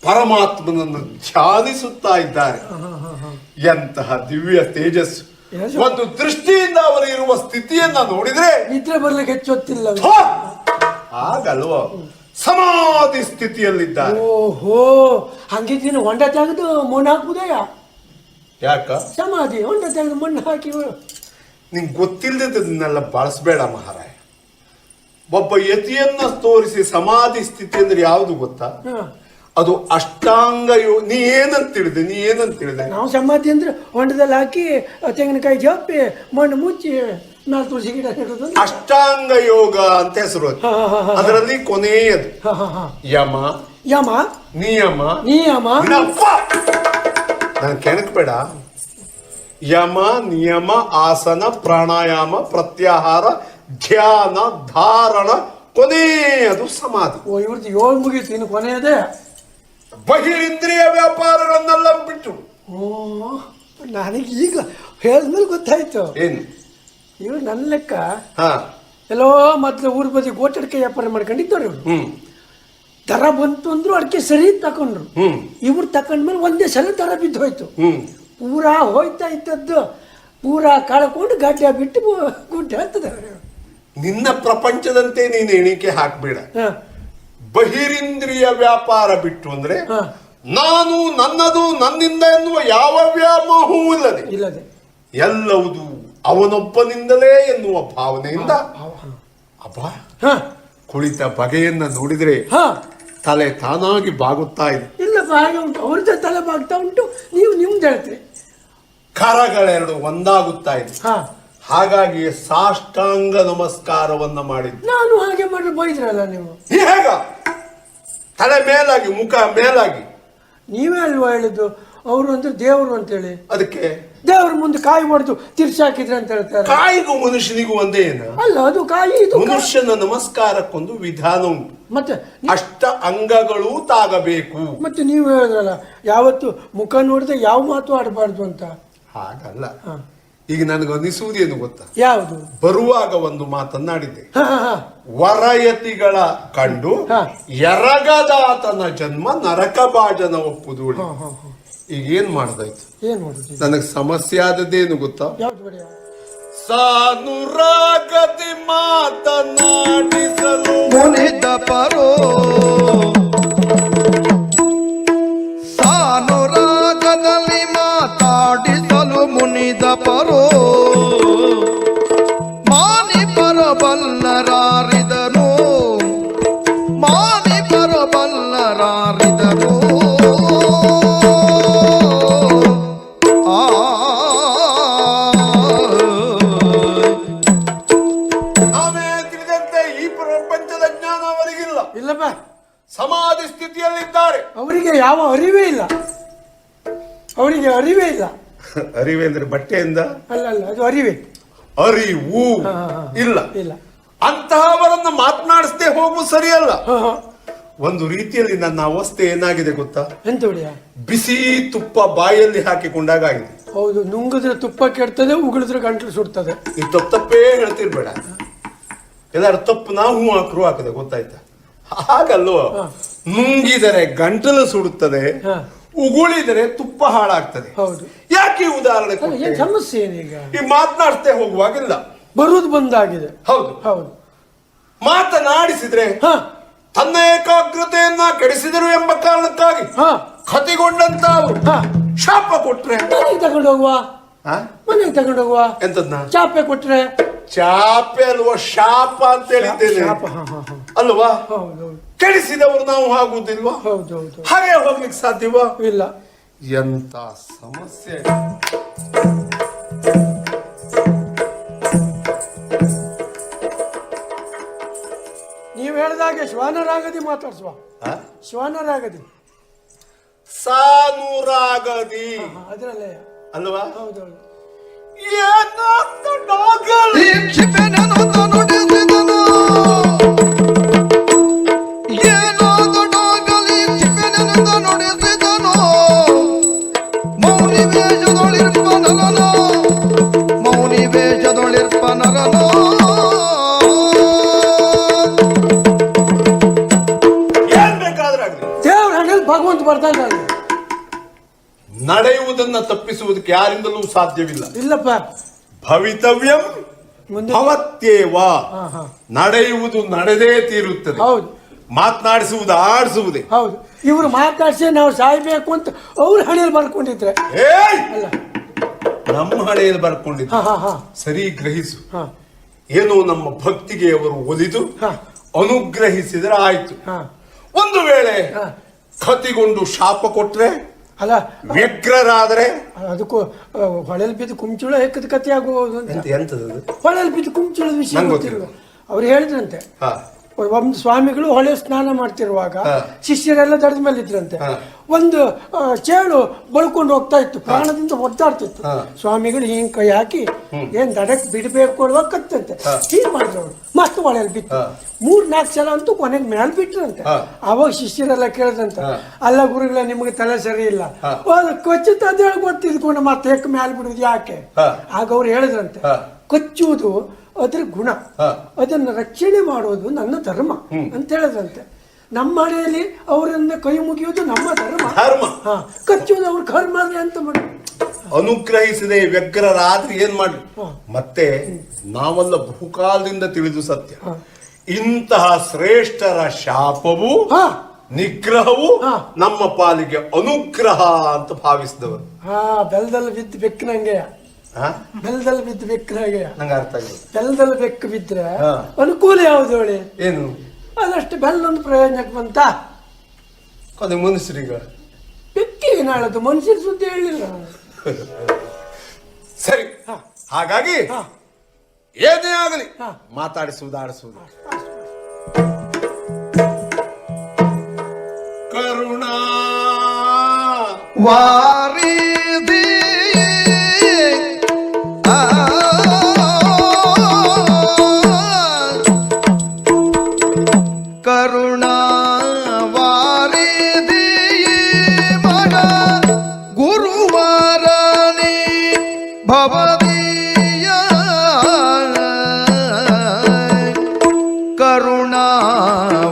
ಪರಮಾತ್ಮನನ್ನು ಧ್ಯಾನಿಸುತ್ತಾ ಇದ್ದಾರೆ. ಎಂತಹ ದಿವ್ಯ ತೇಜಸ್ಸು! ಏನು? ಒಂದು ದೃಷ್ಟಿಯಿಂದ ಅವರು ಇರುವ ಸ್ಥಿತಿಯನ್ನ ನೋಡಿದ್ರೆ ನಿದ್ರೆ ಬರ್ಲಿಕ್ಕೆ ಹೆಚ್ಚೊತ್ತಿಲ್ಲ. ಥೋ! ಹಾಗಲ್ವ, ಸಮಾಧಿ ಸ್ಥಿತಿಯಲ್ಲಿದ್ದಾರೆ. ಓಹೋ, ಹಂಗಿದ್ದೀನಿ ಹೊಂಡ ತೆಗೆದು ಮಣ್ಣು ಹಾಕುದಯ್ಯ. ಯಾಕ? ಸಮಾಧಿ ಹೊಂಡ ತೆಗೆದು ಮಣ್ಣು ಹಾಕಿ. ನಿಂಗೆ ಗೊತ್ತಿಲ್ಲದನ್ನೆಲ್ಲ ಬಳಸಬೇಡ ಮಹಾರಾಯ. ಒಬ್ಬ ಯತಿಯನ್ನ ತೋರಿಸಿ ಸಮಾಧಿ ಸ್ಥಿತಿ ಅಂದ್ರೆ ಯಾವುದು ಗೊತ್ತಾ? ಹ. ಅದು ಅಷ್ಟಾಂಗ ಯೋಗ. ನೀ ಏನಂತ ತಿಳಿದೆ ನಾವು ಸಮಾಧಿ ಅಂದ್ರೆ ಹೊಂಡದಲ್ಲಿ ಹಾಕಿ ತೆಂಗಿನಕಾಯಿ ಜಪ್ಪಿ ಮಣ್ಣು ಮುಚ್ಚಿ 4 ತುಳಸಿ ಗಿಡ ನೆಡೋದು. ಅಷ್ಟಾಂಗ ಯೋಗ ಅಂತ ಹೆಸರು ಅದು. ಅದರಲ್ಲಿ ಕೊನೆಯದು ಯಮ ಯಮ ನಿಯಮ ನಾನು ಕೆಣಕ್ಬೇಡ. ಯಮ ನಿಯಮ ಆಸನ ಪ್ರಾಣಾಯಾಮ ಪ್ರತ್ಯಾಹಾರ ಧ್ಯಾನ ಧಾರಣ ಕೊನೆಯದು ಸಮಾಧಿ. ಓ ಇವ್ರದ್ದು 7 ಮುಗೀತು, ಇನ್ನು ಕೊನೆಯದೇ. ಬಹಿರಿಂದ್ರಿಯ ವ್ಯಾಪಾರಗಳನ್ನೆಲ್ಲ ಬಿಟ್ಟು. ಓ ನನಗೆ ಈಗ ಹೇಳಿದ್ಮೇಲೆ ಗೊತ್ತಾಯ್ತು. ಏನು ಇವ್ರು ನನ್ನ ಲೆಕ್ಕ ಹಾ ಎಲ್ಲೋ ಮೊದ್ಲು ಊರ್ ಬದಿ ಗೋಟಡಿಕೆ ವ್ಯಾಪಾರ ಮಾಡ್ಕೊಂಡಿದ್ದವ್ರು ಇವ್ರು. ದರ ಬಂತು ಅಂದ್ರು ಅಡಿಕೆ ಸರಿ ತಕೊಂಡ್ರು. ಇವ್ರು ತಕೊಂಡ್ಮೇಲೆ ಒಂದೇ ಸಲ ದರ ಬಿದ್ದು ಹೋಯ್ತು. ಪೂರಾ ಹೋಯ್ತಾ ಇದ್ದದ್ದು ಪೂರಾ ಕಳ್ಕೊಂಡು ಗಡ್ಡೆ ಬಿಟ್ಟು ಗುಡ್ಡೆ ಹತ್ತದೆ. ನಿನ್ನ ಪ್ರಪಂಚದಂತೆ ನೀನು ಎಣಿಕೆ ಹಾಕ್ಬೇಡ. ಬಹಿರಿಂದ್ರಿಯ ವ್ಯಾಪಾರ ಬಿಟ್ಟು ಅಂದ್ರೆ ನಾನು ನನ್ನದು ನನ್ನಿಂದ ಎನ್ನುವ ಯಾವ ವ್ಯಾಮೋಹವೂ ಇಲ್ಲದೆ ಎಲ್ಲವುದು ಅವನೊಬ್ಬನಿಂದಲೇ ಎನ್ನುವ ಭಾವನೆಯಿಂದ ಅಬ್ಬಾ ಕುಳಿತ ಬಗೆಯನ್ನ ನೋಡಿದ್ರೆ ತಲೆ ತಾನಾಗಿ ಬಾಗುತ್ತಾ ಇದೆ. ಇಲ್ಲ ಹಾಗೆ ಉಂಟು, ಅವ್ರದ್ದೇ ತಲೆ ಬಾಗ್ತಾ ಉಂಟು, ನೀವು ನಿಮ್ದು ಹೇಳ್ತೀರಿ. ಕರಗಳೆರಡು ಒಂದಾಗುತ್ತಾ ಇದೆ. ಹಾಗಾಗಿ ಸಾಷ್ಟಾಂಗ ನಮಸ್ಕಾರವನ್ನ ಮಾಡಿದ್ದು. ನಾನು ಹಾಗೆ ಮಾಡಿ ಬೈದ್ರಲ್ಲ ನೀವು. ಹೇಗ ತಲೆ ಮೇಲಾಗಿ ಮುಖ ಮೇಲಾಗಿ. ನೀವೇ ಅಲ್ವಾ ಹೇಳಿದ್ದು ಅವರು ಅಂದ್ರೆ ದೇವರು ಅಂತೇಳಿ. ಅದಕ್ಕೆ ದೇವ್ರ ಮುಂದೆ ಕಾಯಿ ಹೊಡೆದು ತಿರ್ಸಾಕಿದ್ರೆ ಅಂತ ಹೇಳ್ತಾರೆ. ಕಾಯಿಗೂ ಮನುಷ್ಯನಿಗೂ ಒಂದೇ ಏನ ಅಲ್ಲ, ಅದು ಕಾಯಿ ಇದು. ಮನುಷ್ಯನ ನಮಸ್ಕಾರಕ್ಕೊಂದು ವಿಧಾನ ಉಂಟು. ಮತ್ತೆ ಅಷ್ಟ ಅಂಗಗಳು ತಾಗಬೇಕು. ಮತ್ತೆ ನೀವು ಹೇಳಿದ್ರಲ್ಲ ಯಾವತ್ತು ಮುಖ ನೋಡಿದ್ರೆ ಯಾವ ಮಾತು ಆಡಬಾರ್ದು ಅಂತ. ಹಾಗಲ್ಲ. ಈಗ ನನಗೆ ಅನಿಸುವುದೇನು ಗೊತ್ತಾ? ಯಾವುದು? ಬರುವಾಗ ಒಂದು ಮಾತನ್ನಾಡಿದ್ದೆ. ವರಯತಿಗಳ ಕಂಡು ಎರಗದಾತನ ಜನ್ಮ ನರಕ ಭಾಜನ ಒಪ್ಪುದು. ಈಗ ಏನ್ ಮಾಡ್ದಾಯ್ತು? ಏನ್ ಮಾಡುದು? ನನಗೆ ಸಮಸ್ಯೆ ಆದದ್ದೇನು ಗೊತ್ತಾ? ಯಾವ್ದು ಬಡಿಯ? ಸಾನುರಾಗದಿ ಮಾತನಾಡಿಸಲು ಮುನಿದ ಪರೋ ಸಾನುರಾಗದಲ್ಲಿ ಮಾತಾಡಿಸಲು ಮುನಿದ ಪರೋ ಮಾನಿ ಬರಬಲ್ಲರಾರಿದನು ಮಾನಿ ಬರಬಲ್ಲರಾರಿದನು ಇಲ್ಲಪ್ಪ, ಸಮಾಧಿ ಸ್ಥಿತಿಯಲ್ಲಿದ್ದಾರೆ. ಅವರಿಗೆ ಯಾವ ಅರಿವೇ ಇಲ್ಲ. ಅವರಿಗೆ ಅರಿವೇ ಇಲ್ಲ. ಅರಿವೆ ಅಂದ್ರೆ ಬಟ್ಟೆಯಿಂದ ಅಲ್ಲ, ಅದು ಅರಿವೇ. ಅರಿವು ಇಲ್ಲ. ಇಲ್ಲ. ಅಂತಹವರನ್ನ ಮಾತನಾಡಿಸದೆ ಹೋಗುವುದು ಸರಿಯಲ್ಲ. ಒಂದು ರೀತಿಯಲ್ಲಿ ನನ್ನ ಅವಸ್ಥೆ ಏನಾಗಿದೆ ಗೊತ್ತಾ? ಎಂತ ಹೊಡಿಯ? ಬಿಸಿ ತುಪ್ಪ ಬಾಯಲ್ಲಿ ಹಾಕಿಕೊಂಡಾಗ ಆಗಿದೆ. ಹೌದು, ನುಂಗಿದ್ರೆ ತುಪ್ಪ ಕೆಡ್ತದೆ, ಉಗುಳಿದ್ರೆ ಗಂಟಲು ಸುಡ್ತದೆ. ಈ ತಪ್ಪೇ ಹೇಳ್ತಿರ್ಬೇಡ. ಎಲ್ಲಾರು ತಪ್ಪು ನಾವು ಹಾಕರು ಹಾಕದೆ, ಗೊತ್ತಾಯ್ತಾ? ಹಾಗಲ್ವ? ನುಂಗಿದರೆ ಗಂಟಲು ಸುಡುತ್ತದೆ, ಉಗುಳಿದರೆ ತುಪ್ಪ ಹಾಳಾಗ್ತದೆ. ಹೌದು. ಯಾಕೆ ಈ ಉದಾಹರಣೆ ಏನ್ ಸಮಸ್ಯೆ ಏನೀಗ? ಈ ಮಾತನಾಡ್ತೇ ಹೋಗುವಾಗಿಲ್ಲ, ಬರುವುದು ಬಂದಾಗಿದೆ. ಹೌದು ಹೌದು. ಮಾತನಾಡಿಸಿದ್ರೆ ತನ್ನ ಏಕಾಗ್ರತೆಯನ್ನ ಕೆಡಿಸಿದರು ಎಂಬ ಕಾರಣಕ್ಕಾಗಿ ಕತಿಗೊಂಡಂತ ಶಾಪ ಕೊಟ್ರೆ ಮನೆಗೆ ತಗೊಂಡು ಹೋಗುವ. ಮನೆಗೆ ತಗೊಂಡು ಹೋಗುವ. ಎಂತದ್ನ? ಚಾಪೆ ಕೊಟ್ರೆ. ಚಾಪೆ ಅಲ್ವಾ, ಶಾಪ ಅಂತ ಹೇಳಿದ್ದೇನೆ ಅಲ್ವಾ? ಕೆಡಿಸಿದವರು ನಾವು ಆಗುವುದಿಲ್ವಾ? ಹೌದೌದು. ಹಾಗೆ ಹೋಗ್ಲಿಕ್ಕೆ ಸಾಧ್ಯವಾ? ಇಲ್ಲ. ಎಂತ ಸಮಸ್ಯೆ. ನೀವು ಹೇಳಿದಾಗೆ ಶ್ವಾನರಾಗದಿ ಮಾತಾಡ್ಸುವ. ಶ್ವಾನರಾಗದಿ, ಸಾನುರಾಗದಿ ಅದರಲ್ಲೇ ಅಲ್ವಾ? ಹೌದೌದು. ಮೌನಿ ವೇಷದೊಳಿರ್ಪ ನರನೋ ಏನ್ ಬೇಕಾದ್ರೆ ಆಗ್ಲಿ, ದೇವ್ರ ಹಣೆಯಲ್ಲಿ ಭಗವಂತ ಬರ್ತಾನೆ. ನಡೆಯುವುದನ್ನ ತಪ್ಪಿಸುವುದಕ್ಕೆ ಯಾರಿಂದಲೂ ಸಾಧ್ಯವಿಲ್ಲ. ಇಲ್ಲಪ್ಪ. ಭವಿತವ್ಯಂ ಭವತ್ಯೇವ. ನಡೆಯುವುದು ನಡೆದೇ ತೀರುತ್ತದೆ. ಹೌದು. ಮಾತನಾಡಿಸುವುದು ಆಡಿಸುವುದೇ. ಹೌದು. ಇವರು ಮಾತಾಡ್ಸಿ ನಾವು ಸಾಯ್ಬೇಕು ಅಂತ ಅವ್ರ ಹಣೆಯಲ್ಲಿ ಬರ್ಕೊಂಡಿದ್ರೆ ಅಲ್ಲ, ನಮ್ಮ ಹಣೆಯಲ್ಲಿ ಬರ್ಕೊಂಡಿದ್ರು. ಸರಿ ಗ್ರಹಿಸು. ಏನೋ ನಮ್ಮ ಭಕ್ತಿಗೆ ಅವರು ಒಲಿದು ಅನುಗ್ರಹಿಸಿದ್ರೆ ಆಯ್ತು. ಒಂದು ವೇಳೆ ಕತಿಗೊಂಡು ಶಾಪ ಕೊಟ್ರೆ, ಅಲ್ಲ ವ್ಯಗ್ರರಾದರೆ ಅದಕ್ಕೂ ಹೊಳೆಲ್ ಬಿದ್ದು ಕುಂಚುಳ ಹೆಕ್ಕದ ಕತೆ ಆಗುವುದು ಅಂತ. ಎಂತದದು? ಹೊಳೆಲ್ ಬಿದ್ದು ಕುಂಚುಳದ ವಿಷಯ ನಂಗ್ ಗೊತ್ತಿಲ್ಲ. ಅವ್ರು ಹೇಳಿದ್ರಂತೆ, ಹಾ ಒಂದು ಸ್ವಾಮಿಗಳು ಹೊಳೆ ಸ್ನಾನ ಮಾಡ್ತಿರುವಾಗ ಹಾ. ಶಿಷ್ಯರೆಲ್ಲ ದಡದ ಮೇಲೆ ಇದ್ರಂತೆ. ಹಾ. ಒಂದು ಚೇಳು ಬಳ್ಕೊಂಡು ಹೋಗ್ತಾ ಇತ್ತು, ಪ್ರಾಣದಿಂದ ಒದ್ದಾಡ್ತಿತ್ತು. ಹಾ. ಸ್ವಾಮಿಗಳು ಹಿಂಗ್ ಕೈ ಹಾಕಿ ಏನ್ ದಡಕ್ ಬಿಡಬೇಕು ಅನ್ನುವಾಗ ಕತ್ತಂತೆ ಹೀಗ್ ಮಾಡಿದ್ರು ಅವ್ರು. ಮಸ್ತ್ ಹೊಳೆಯಲ್ಲಿ ಬಿತ್ತು. 3-4 ಸಲ ಅಂತೂ ಕೊನೆಗೆ ಮ್ಯಾಲ್ ಬಿಟ್ರಂತೆ. ಅವಾಗ ಶಿಷ್ಯರೆಲ್ಲ ಕೇಳಿದಂತೆ, ಅಲ್ಲ ಗುರುಗಳ ನಿಮಗೆ ತಲೆ ಸರಿ ಇಲ್ಲ, ಕೊಚ್ಚುತ್ತ ಅಂತ ಹೇಳಿ ಗೊತ್ತಿದ್ಕೊಂಡು ಮತ್ತೆ ಯಾಕೆ ಮ್ಯಾಲ್ ಬಿಡುದು ಯಾಕೆ? ಆಗ ಅವ್ರು ಹೇಳಿದ್ರಂತೆ, ಕೊಚ್ಚುವುದು ಅದ್ರ ಗುಣ, ಅದನ್ನ ರಕ್ಷಣೆ ಮಾಡೋದು ನನ್ನ ಧರ್ಮ ಅಂತ ಹೇಳಿದ್ರಂತೆ. ನಮ್ಮ ಮನೆಯಲ್ಲಿ ಅವರನ್ನ ಕೈ ಮುಗಿಯೋದು ನಮ್ಮ ಧರ್ಮ. ಕಚ್ಚುವುದು ಅವ್ರ ಕರ್ಮ ಅಂತ ಮಾಡಿ ಅನುಗ್ರಹಿಸದೆ ವ್ಯಗ್ರರಾದ್ರೆ ಏನ್ ಮಾಡಿ. ಮತ್ತೆ ನಾವೆಲ್ಲ ಬಹುಕಾಲದಿಂದ ತಿಳಿದು ಸತ್ಯ, ಇಂತಹ ಶ್ರೇಷ್ಠರ ಶಾಪವು ನಿಗ್ರಹವು ನಮ್ಮ ಪಾಲಿಗೆ ಅನುಗ್ರಹ ಅಂತ ಭಾವಿಸಿದವರು. ಬೆಲ್ಲದಲ್ಲಿ ಬಿದ್ದು ಬೆಕ್ಕಿನಂಗೆ, ಬೆಲ್ಲದಲ್ಲಿ ಬಿದ್ದು ಬೆಕ್ಕಿನಾಗೆ. ನಂಗೆ ಅರ್ಥ ಆಗಿಲ್ಲ. ಬೆಲ್ಲದಲ್ಲಿ ಬೆಕ್ಕು ಬಿದ್ರೆ ಅನುಕೂಲ ಯಾವ್ದು ಹೇಳಿ? ಏನು? ಅದಷ್ಟು ಬೆಲ್ಲೊಂದು ಪ್ರಯೋಜನಕ್ಕೆ ಬಂತ ಅದು ಮನುಷ್ಯರಿಗ. ಬೆಕ್ಕಿಗೆ ನಾಳದು ಮನುಷ್ಯರ ಸುದ್ದಿ ಹೇಳಿಲ್ಲ. ಸರಿ, ಹಾಗಾಗಿ ಏನೇ ಆಗಲಿ ಮಾತಾಡಿಸುವುದು ಆಡಿಸುವುದು. ಕರುಣಾ ವಾರಿಧಿ ಕರುಣಾ ವಾರಿಧಿ ಮಗ ಗುರುವಾರನಿ ಭವದೀಯ ಕರುಣಾ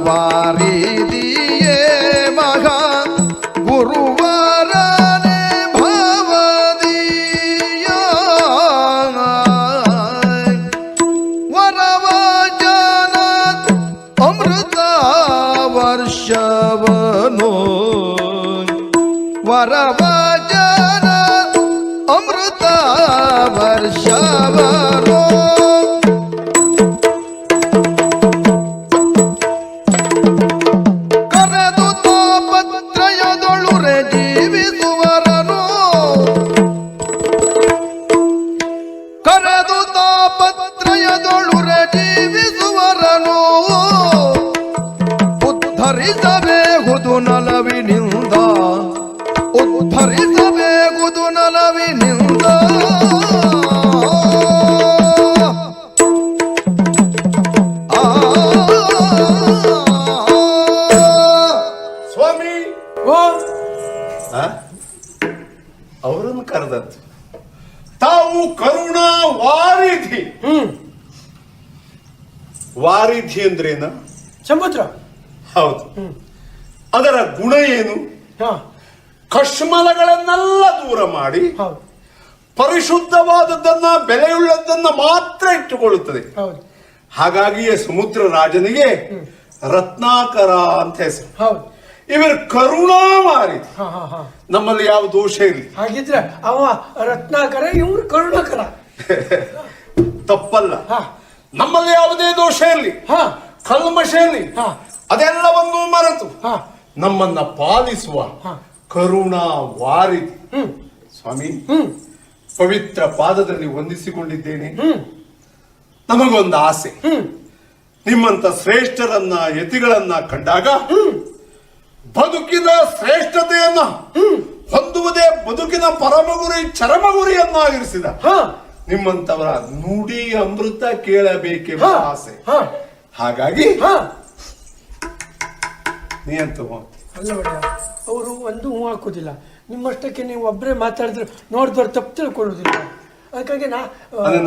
ವಾರಿಧಿಯೇ ಮಗ ಗುರುವಾರನೆ ಭವದೀಯ ವರವಚನ ಅಮೃತ ವರ್ಷವನು ವರವಚನ ಅಮೃತ ವರ್ಷವನು ಕರೆದು ತಾಪತ್ರಯದೊಳುರೆ ಜೀವಿಸುವರನು ಕರೆದು ತಾಪತ್ರಯದೊಳುರೆ ಜೀವಿಸುವರನು ಉದ್ಧರಿಸಬೇಗುದು ನಲವಿನಿಂದ ಉದ್ಧರಿಸಬೇಗುದು ನಲವಿನಿಂದ ಸ್ವಾಮಿ ಓ ಅವರನ್ನು ಕರೆದದ್ದು ತಾವು ಕರುಣಾ ವಾರಿಧಿ. ವಾರಿಧಿ ಅಂದ್ರೇನ? ಸಮುದ್ರ. ಹೌದು. ಅದರ ಗುಣ ಏನು? ಹಾ, ಕಶ್ಮಲಗಳನ್ನೆಲ್ಲ ದೂರ ಮಾಡಿ ಹೌದು ಪರಿಶುದ್ಧವಾದದ್ದನ್ನ ಬೆಲೆಯುಳ್ಳದನ್ನ ಮಾತ್ರ ಇಟ್ಟುಕೊಳ್ಳುತ್ತದೆ. ಹೌದು ಹಾಗಾಗಿಯೇ ಸಮುದ್ರ ರಾಜನಿಗೆ ರತ್ನಾಕರ ಅಂತ ಹೆಸರು. ಹೌದು. ಇವರು ಕರುಣಾ ವಾರಿಧಿ. ಹಾ ಹಾ ಹಾ. ನಮ್ಮಲ್ಲಿ ಯಾವ ದೋಷ ಇಲ್ಲ. ಹಾಗಿದ್ರೆ ಅವ ರತ್ನಾಕರ, ಇವ್ರು ಕರುಣಾಕರ. ತಪ್ಪಲ್ಲ. ಹಾ. ನಮ್ಮಲ್ಲಿ ಯಾವುದೇ ದೋಷ ಇರಲಿ, ಹಾ ಕಲ್ಮಶ ಇರಲಿ, ಹಾ. ಅದೆಲ್ಲವನ್ನೂ ಮರೆತು ಹಾ. ನಮ್ಮನ್ನ ಪಾಲಿಸುವ ಕರುಣಾ ವಾರಿಧಿ. ಸ್ವಾಮಿ, ಪವಿತ್ರ ಪಾದದಲ್ಲಿ ವಂದಿಸಿಕೊಂಡಿದ್ದೇನೆ. ನಮಗೊಂದು ಆಸೆ, ನಿಮ್ಮಂತ ಶ್ರೇಷ್ಠರನ್ನ ಯತಿಗಳನ್ನ ಕಂಡಾಗ ಬದುಕಿನ ಶ್ರೇಷ್ಠತೆಯನ್ನ ಹೊಂದುವುದೇ ಬದುಕಿನ ಪರಮಗುರಿ ಚರಮಗುರಿಯನ್ನಾಗಿರಿಸಿದ ನಿಮ್ಮಂತವರ ನುಡಿ ಅಮೃತ ಕೇಳಬೇಕೆಂಬ ಆಸೆ. ಹಾಗಾಗಿ ನೀ ಅಂತ ಅಲ್ಲ ಒಳ್ಳೆಯ ಅವರು ಒಂದು ಹೂ ಹಾಕುದಿಲ್ಲ. ನಿಮ್ಮಷ್ಟಕ್ಕೆ ನೀವು ಒಬ್ಬರೇ ಮಾತಾಡಿದ್ರೆ ನೋಡಿದವ್ರು ತಪ್ಪು ತಿಳ್ಕೊಳ್ಳುವುದಿಲ್ಲ. ಅದಕ್ಕಾಗಿ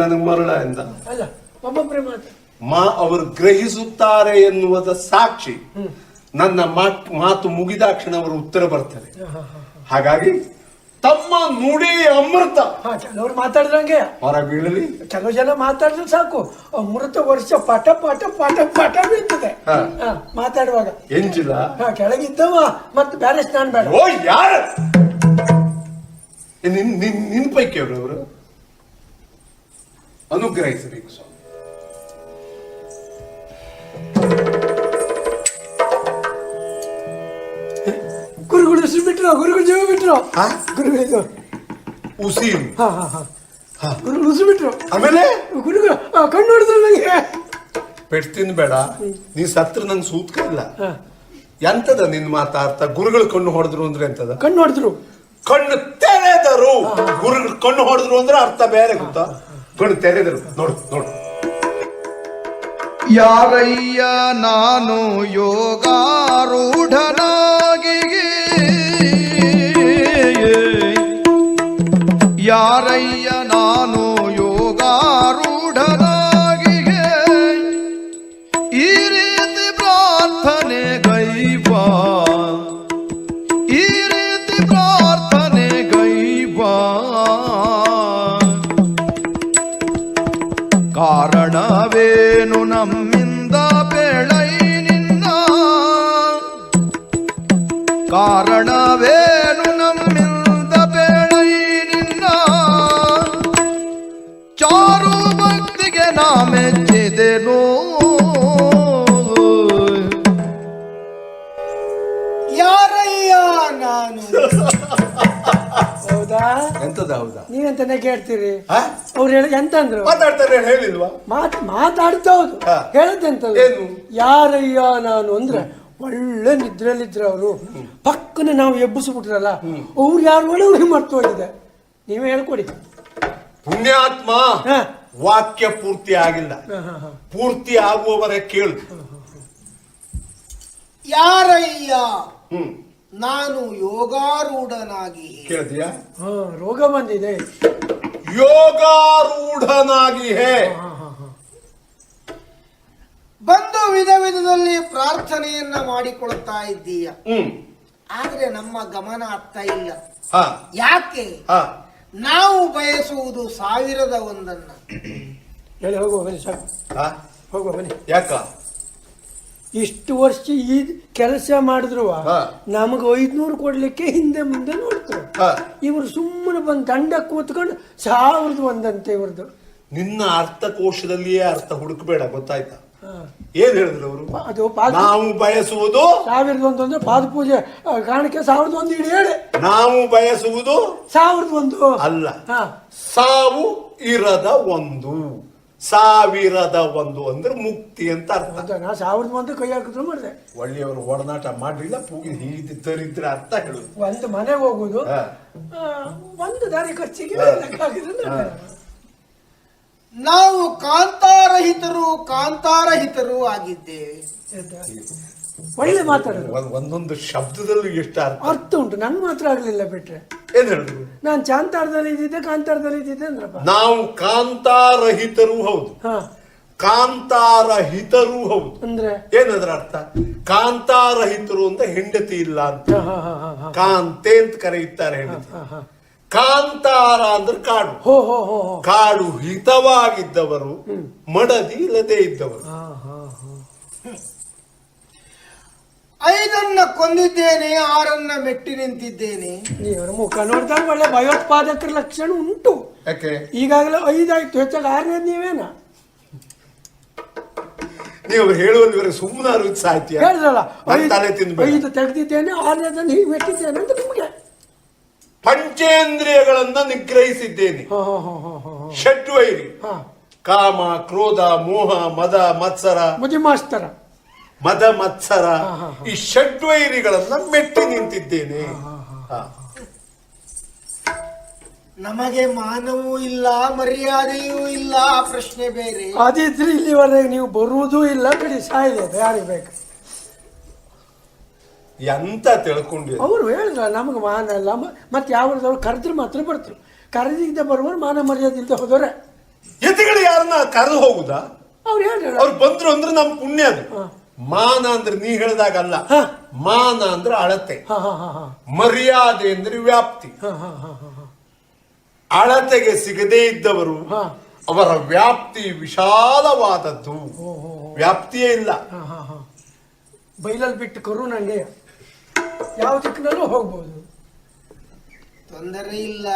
ನನಗೆ ಮರಳ ಎಂದ ಅಲ್ಲ, ಒಬ್ಬೊಬ್ಬರೇ ಅವರು ಗ್ರಹಿಸುತ್ತಾರೆ ಎನ್ನುವುದ ಸಾಕ್ಷಿ. ನನ್ನ ಮಾತು ಮುಗಿದಾಕ್ಷಣ ಅವರು ಉತ್ತರ ಬರ್ತದೆ. ಹಾಗಾಗಿ ತಮ್ಮ ನುಡಿ ಅಮೃತ. ಕೆಲವರು ಮಾತಾಡಿದಂಗೆ ಹೊರ ಬೀಳಲಿ. ಕೆಲವು ಜನ ಮಾತಾಡಿದ್ರೆ ಸಾಕು, ಅಮೃತ ವರ್ಷ ಪಟ ಪಟ ಪಟ ಪಟ ಬೀಳ್ತದೆ ಮಾತಾಡುವಾಗ. ಎಂಜಿಲ್ಲ ಕೆಳಗಿದ್ದವ ಮತ್ತೆ ಬೇರೆ ಸ್ನಾನ ಬೇಡ. ಓ ಯಾರ ನಿನ್ ಪೈಕಿ ಅವರು ಅನುಗ್ರಹಿಸಬೇಕು ಸ್ವಾಮಿ. ಉಸಿ ಬಿಟ್ರು ಗುರುಗಳು ಜೀವ ಬಿಟ್ರು ಹಾ? ಗುರುಗಳಿದ್ದು ಉಸಿರು ಹಾ ಹಾ ಹಾ ಗುರುಗಳು ಉಸಿ ಬಿಟ್ರು ಆಮೇಲೆ ಗುರುಗಳು ಕಣ್ಣು ಹೊಡೆದ್ರು ನನಗೆ ಪೆಟ್ಟು ತಿನ್ಬೇಡ ನೀ ಸತ್ರ ನಂಗೆ ಸೂತ್ಕ ಇಲ್ಲ ಹಾ, ಎಂತದ ನಿನ್ ಮಾತಾಡ್ತಾ ಗುರುಗಳು ಕಣ್ಣು ಹೊಡೆದ್ರು ಅಂದ್ರೆ ಎಂತದ ಕಣ್ಣು ಹೊಡೆದ್ರು ಕಣ್ಣು ತೆರೆದರು ಗುರುಗಳು ಕಣ್ಣು ಹೊಡೆದ್ರು ಅಂದ್ರೆ ಅರ್ಥ ಬೇರೆ ಗೊತ್ತಾ ಕಣ್ಣು ತೆರೆದರು ನೋಡು ನೋಡು ಯಾರಯ್ಯ ನಾನು ಯೋಗಾರೂಢನಾಗಿ ಯಾರಯ್ಯ ನಾನು ಯೋಗಾರೂಢನಾಗಿ ಈ ರೀತಿ ಪ್ರಾರ್ಥನೆ ಗೈವ ಈ ರೀತಿ ಪ್ರಾರ್ಥನೆ ಗೈವ ಕಾರಣವೇನು ನಮ್ಮಿಂದ ಬೆಳೈ ನಿನ್ನ ಕಾರಣವೇನು ನಮ್ಮಿಂದ ಬೆಳೈ ನಿನ್ನ ಚಾರು ಭಕ್ತಿಗೆ ನಾ ಮೆಚ್ಚಿದೆನೋ ಯಾರಯ್ಯ ನಾನು ಹೌದಾ ಎಂತದ ಹೌದಾ ನೀವೆಂತನೇ ಕೇಳ್ತೀರಿ ಹಾ? ಅವ್ರು ಹೇಳಿ ಎಂತ ಅಂದ್ರು ಮಾತಾಡ್ತಾರೆ ಹೇಳಿಲ್ವಾ ಮಾತಾಡ್ತಾ ಹೌದು ಹಾ. ಹೇಳದಂತ ಏನು? ಯಾರಯ್ಯ ನಾನು ಅಂದ್ರೆ ಒಳ್ಳೆ ನಿದ್ರೆಯಲ್ಲಿದ್ರು ಅವರು ಪಕ್ಕನೆ ನಾವು ಎಬ್ಬಿಸ್ಬಿಟ್ರಲ್ಲ ಅವ್ರು ಯಾರು ಒಳ್ಳೆ ಮರ್ತು ಹೋಗಿದೆ ನೀವೇ ಹೇಳ್ಕೊಡಿ ಪುಣ್ಯಾತ್ಮ ಹಾ. ವಾಕ್ಯ ಪೂರ್ತಿ ಆಗಿಲ್ಲ ಹಾ, ಹಾ, ಹಾ. ಪೂರ್ತಿ ಆಗುವವರೆಗೆ ಕೇಳು ಯಾರಯ್ಯ ಹ್ಮ್ ನಾನು ಯೋಗಾರೂಢನಾಗಿ ಕೇಳ್ತೀಯಾ ಹಾ, ರೋಗ ಬಂದಿದೆ ಯೋಗಾರೂಢನಾಗಿ ಹೇ ಬಂದು ವಿಧ ವಿಧದಲ್ಲಿ ಪ್ರಾರ್ಥನೆಯನ್ನ ಮಾಡಿಕೊಳ್ತಾ ಇದ್ದೀಯ ಹ್ಮ್ ಆದ್ರೆ ನಮ್ಮ ಗಮನ ಅತ್ತ ಇಲ್ಲ ಹಾ ಯಾಕೆ ಹಾ ನಾವು ಬಯಸುವುದು 1001 ಹೇಳಿ ಹೋಗುವ ಬನ್ನಿ ಸಾಕು ಹಾ ಹೋಗುವ ಬನ್ನಿ ಯಾಕ ಇಷ್ಟು ವರ್ಷ ಈ ಕೆಲಸ ಮಾಡಿದ್ರು ಹಾ. ನಮಗೆ 500 ಕೊಡ್ಲಿಕ್ಕೆ ಹಿಂದೆ ಮುಂದೆ ನೋಡ್ತಾರೆ ಹಾ. ಇವರು ಸುಮ್ಮನೆ ಬಂದು ದಂಡ ಕೂತ್ಕೊಂಡು 1001 ಅಂತೆ ಇವ್ರದ್ದು ನಿನ್ನ ಅರ್ಥಕೋಶದಲ್ಲಿಯೇ ಅರ್ಥ ಹುಡುಕಬೇಡ ಗೊತ್ತಾಯ್ತಾ ಹಾ. ಏನ್ ಹೇಳಿದ್ರು ಅವರು ಅದು ಪಾದ ನಾವು ಬಯಸುವುದು 1001 ಅಂದ್ರೆ ಪಾದ ಪೂಜೆ ಕಾರಣಕ್ಕೆ 1001 ಇಡಿ ಹೇಳಿ ನಾವು ಬಯಸುವುದು 1001 ಅಲ್ಲ ಹಾ ಸಾವು ಇರದ ಒಂದು 1001 ಅಂದ್ರೆ ಮುಕ್ತಿ ಅಂತ ಅರ್ಥ ಹೌದಾ? ನಾ 1001 ಕೈ ಹಾಕಿದ್ರು ಮಾಡಿದೆ ಒಳ್ಳೆಯವರು ಒಡನಾಟ ಮಾಡ್ಲಿಲ್ಲ ಪೂಗಿ ಹೀಗೆ ತರಿದ್ರೆ ಅರ್ಥ ಹೇಳುದು ಒಂದು ಮನೆಗೆ ಹೋಗುದು ಹಾ. ಒಂದು ದಾರಿ ಖರ್ಚಿಗೆ ಲೆಕ್ಕ ಹಾಕಿದ್ರೆ ನಡೆಯುತ್ತೆ. ನಾವು ಕಾಂತಾರಹಿತರು ಆಗಿದ್ದೇವೆ. ಆಯ್ತಾ? ಒಳ್ಳೆ ಮಾತಾಡೋದು ಒಂದೊಂದು ಶಬ್ದದಲ್ಲೂ ಎಷ್ಟು ಅರ್ಥ ಅರ್ಥ ಉಂಟು ನಂಗೆ ಮಾತ್ರ ಆಗ್ಲಿಲ್ಲ ಬಿಟ್ರೆ ಏನ್ ಹೇಳಿದ್ರು ನಾನು ಚಾಂತಾರದಲ್ಲಿ ಇದ್ದಿದ್ದೆ ಕಾಂತಾರದಲ್ಲಿ ಇದ್ದಿದ್ದೆ ಅಂದ್ರಪ್ಪ ನಾವು ಕಾಂತಾರಹಿತರೂ ಹೌದು ಹಾ ಕಾಂತಾರಹಿತರೂ ಹೌದು ಅಂದ್ರೆ ಏನದ್ರ ಅರ್ಥ ಕಾಂತಾರಹಿತರು ಅಂತ ಹೆಂಡತಿ ಇಲ್ಲ ಅಂತ ಹಾ ಹಾ ಹಾ ಹಾ ಕಾಂತೆ ಅಂತ ಕರೆಯುತ್ತಾರೆ ಹೆಂಡತಿ ಹಾ ಹಾ ಕಾಂತಾರ ಅಂದ್ರೆ ಕಾಡು ಹೋ ಹೋ ಹೋ ಹೋ ಕಾಡು ಹಿತವಾಗಿದ್ದವರು ಮಡದಿ ಇಲ್ಲದೆ ಇದ್ದವರು ಹಾ ಹಾ ಹಾ 5 ಕೊಂದಿದ್ದೇನೆ 6 ಮೆಟ್ಟಿ ನಿಂತಿದ್ದೇನೆ. ನೀವರ ಮುಖ ನೋಡಿದಾಗ ಒಳ್ಳೆ ಭಯೋತ್ಪಾದಕರ ಲಕ್ಷಣ ಉಂಟು. ಯಾಕೆ ಈಗಾಗಲೇ 5 ಆಯ್ತು, ಹೆಚ್ಚಾಗಿ 6ನೇದು ನೀವೇನ ನೀವು ಹೇಳುವಲ್ಲಿವರೆಗೆ ಸುಮ್ಮನೆ ಸಾಹಿತ್ಯ ಹೇಳಿದ್ರಲ್ಲ ತಲೆ ತಿನ್ಬೇಡ 5 ತೆಗೆದಿದ್ದೇನೆ 6ನೇದನ್ನು ಹೀಗೆ ಮೆಟ್ಟಿದ್ದೇನೆ ಅಂತ ನಿಮಗೆ ಪಂಚೇಂದ್ರಿಯಗಳನ್ನ ನಿಗ್ರಹಿಸಿದ್ದೇನೆ ಹಾ ಹಾ ಹಾ ಹಾ ಹಾ ಷಡ್ವೈರಿ ಹಾ ಕಾಮ ಕ್ರೋಧ ಮೋಹ ಮದ ಮತ್ಸರ ಮುದಿ ಮಾಸ್ತರ ಮದ ಮತ್ಸರ ಈ ಷಡ್ವೈರಿಗಳನ್ನ ಮೆಟ್ಟಿ ನಿಂತಿದ್ದೇನೆ ಹಾ. ನಮಗೆ ಮಾನವೂ ಇಲ್ಲ ಮರ್ಯಾದೆಯೂ ಇಲ್ಲ, ಪ್ರಶ್ನೆ ಬೇರೆ. ಅದಿದ್ರೆ ಇಲ್ಲಿವರೆಗೆ ನೀವು ಬರುವುದೂ ಇಲ್ಲ, ಬಿಡಿ ಸಾಯಿದೆ ಯಾರಿಗೆ ಬೇಕು. ಎಂತ ತಿಳ್ಕೊಂಡಿ ಅವರು ಹೇಳಿದ್ರ ನಮಗೆ ಮಾನ ಇಲ್ಲ, ಮತ್ತೆ ಯಾವ್ದವ್ರು ಕರೆದ್ರೆ ಮಾತ್ರ ಬರ್ತಾರೆ, ಕರೆದಿದ್ದ ಬರುವರು ಮಾನ ಮರ್ಯಾದೆ ಇಲ್ಲದೆ ಹೋದವ್ರೆ. ಎತ್ತಿಗಳು ಯಾರನ್ನ ಕರೆದು ಹೋಗುದಾ? ಅವ್ರು ಹೇಳ ಅವ್ರು ಬಂದ್ರು ಅಂದ್ರೆ ನಮ್ ಪುಣ್ಯ ಅದು. ಮಾನ ಅಂದ್ರೆ ನೀ ಹೇಳಿದಾಗಲ್ಲ, ಮಾನ ಅಂದ್ರೆ ಅಳತೆ, ಮರ್ಯಾದೆ ಅಂದ್ರೆ ವ್ಯಾಪ್ತಿ. ಅಳತೆಗೆ ಸಿಗದೇ ಇದ್ದವರು ಅವರ ವ್ಯಾಪ್ತಿ ವಿಶಾಲವಾದದ್ದು, ವ್ಯಾಪ್ತಿಯೇ ಇಲ್ಲ. ಬೈಲಲ್ಲಿ ಬಿಟ್ಟು ಕರು ನಂಗೆ ಯಾವ ದಿಕ್ಕಿನಲ್ಲೂ ಹೋಗ್ಬೋದು, ತೊಂದರೆ ಇಲ್ಲ.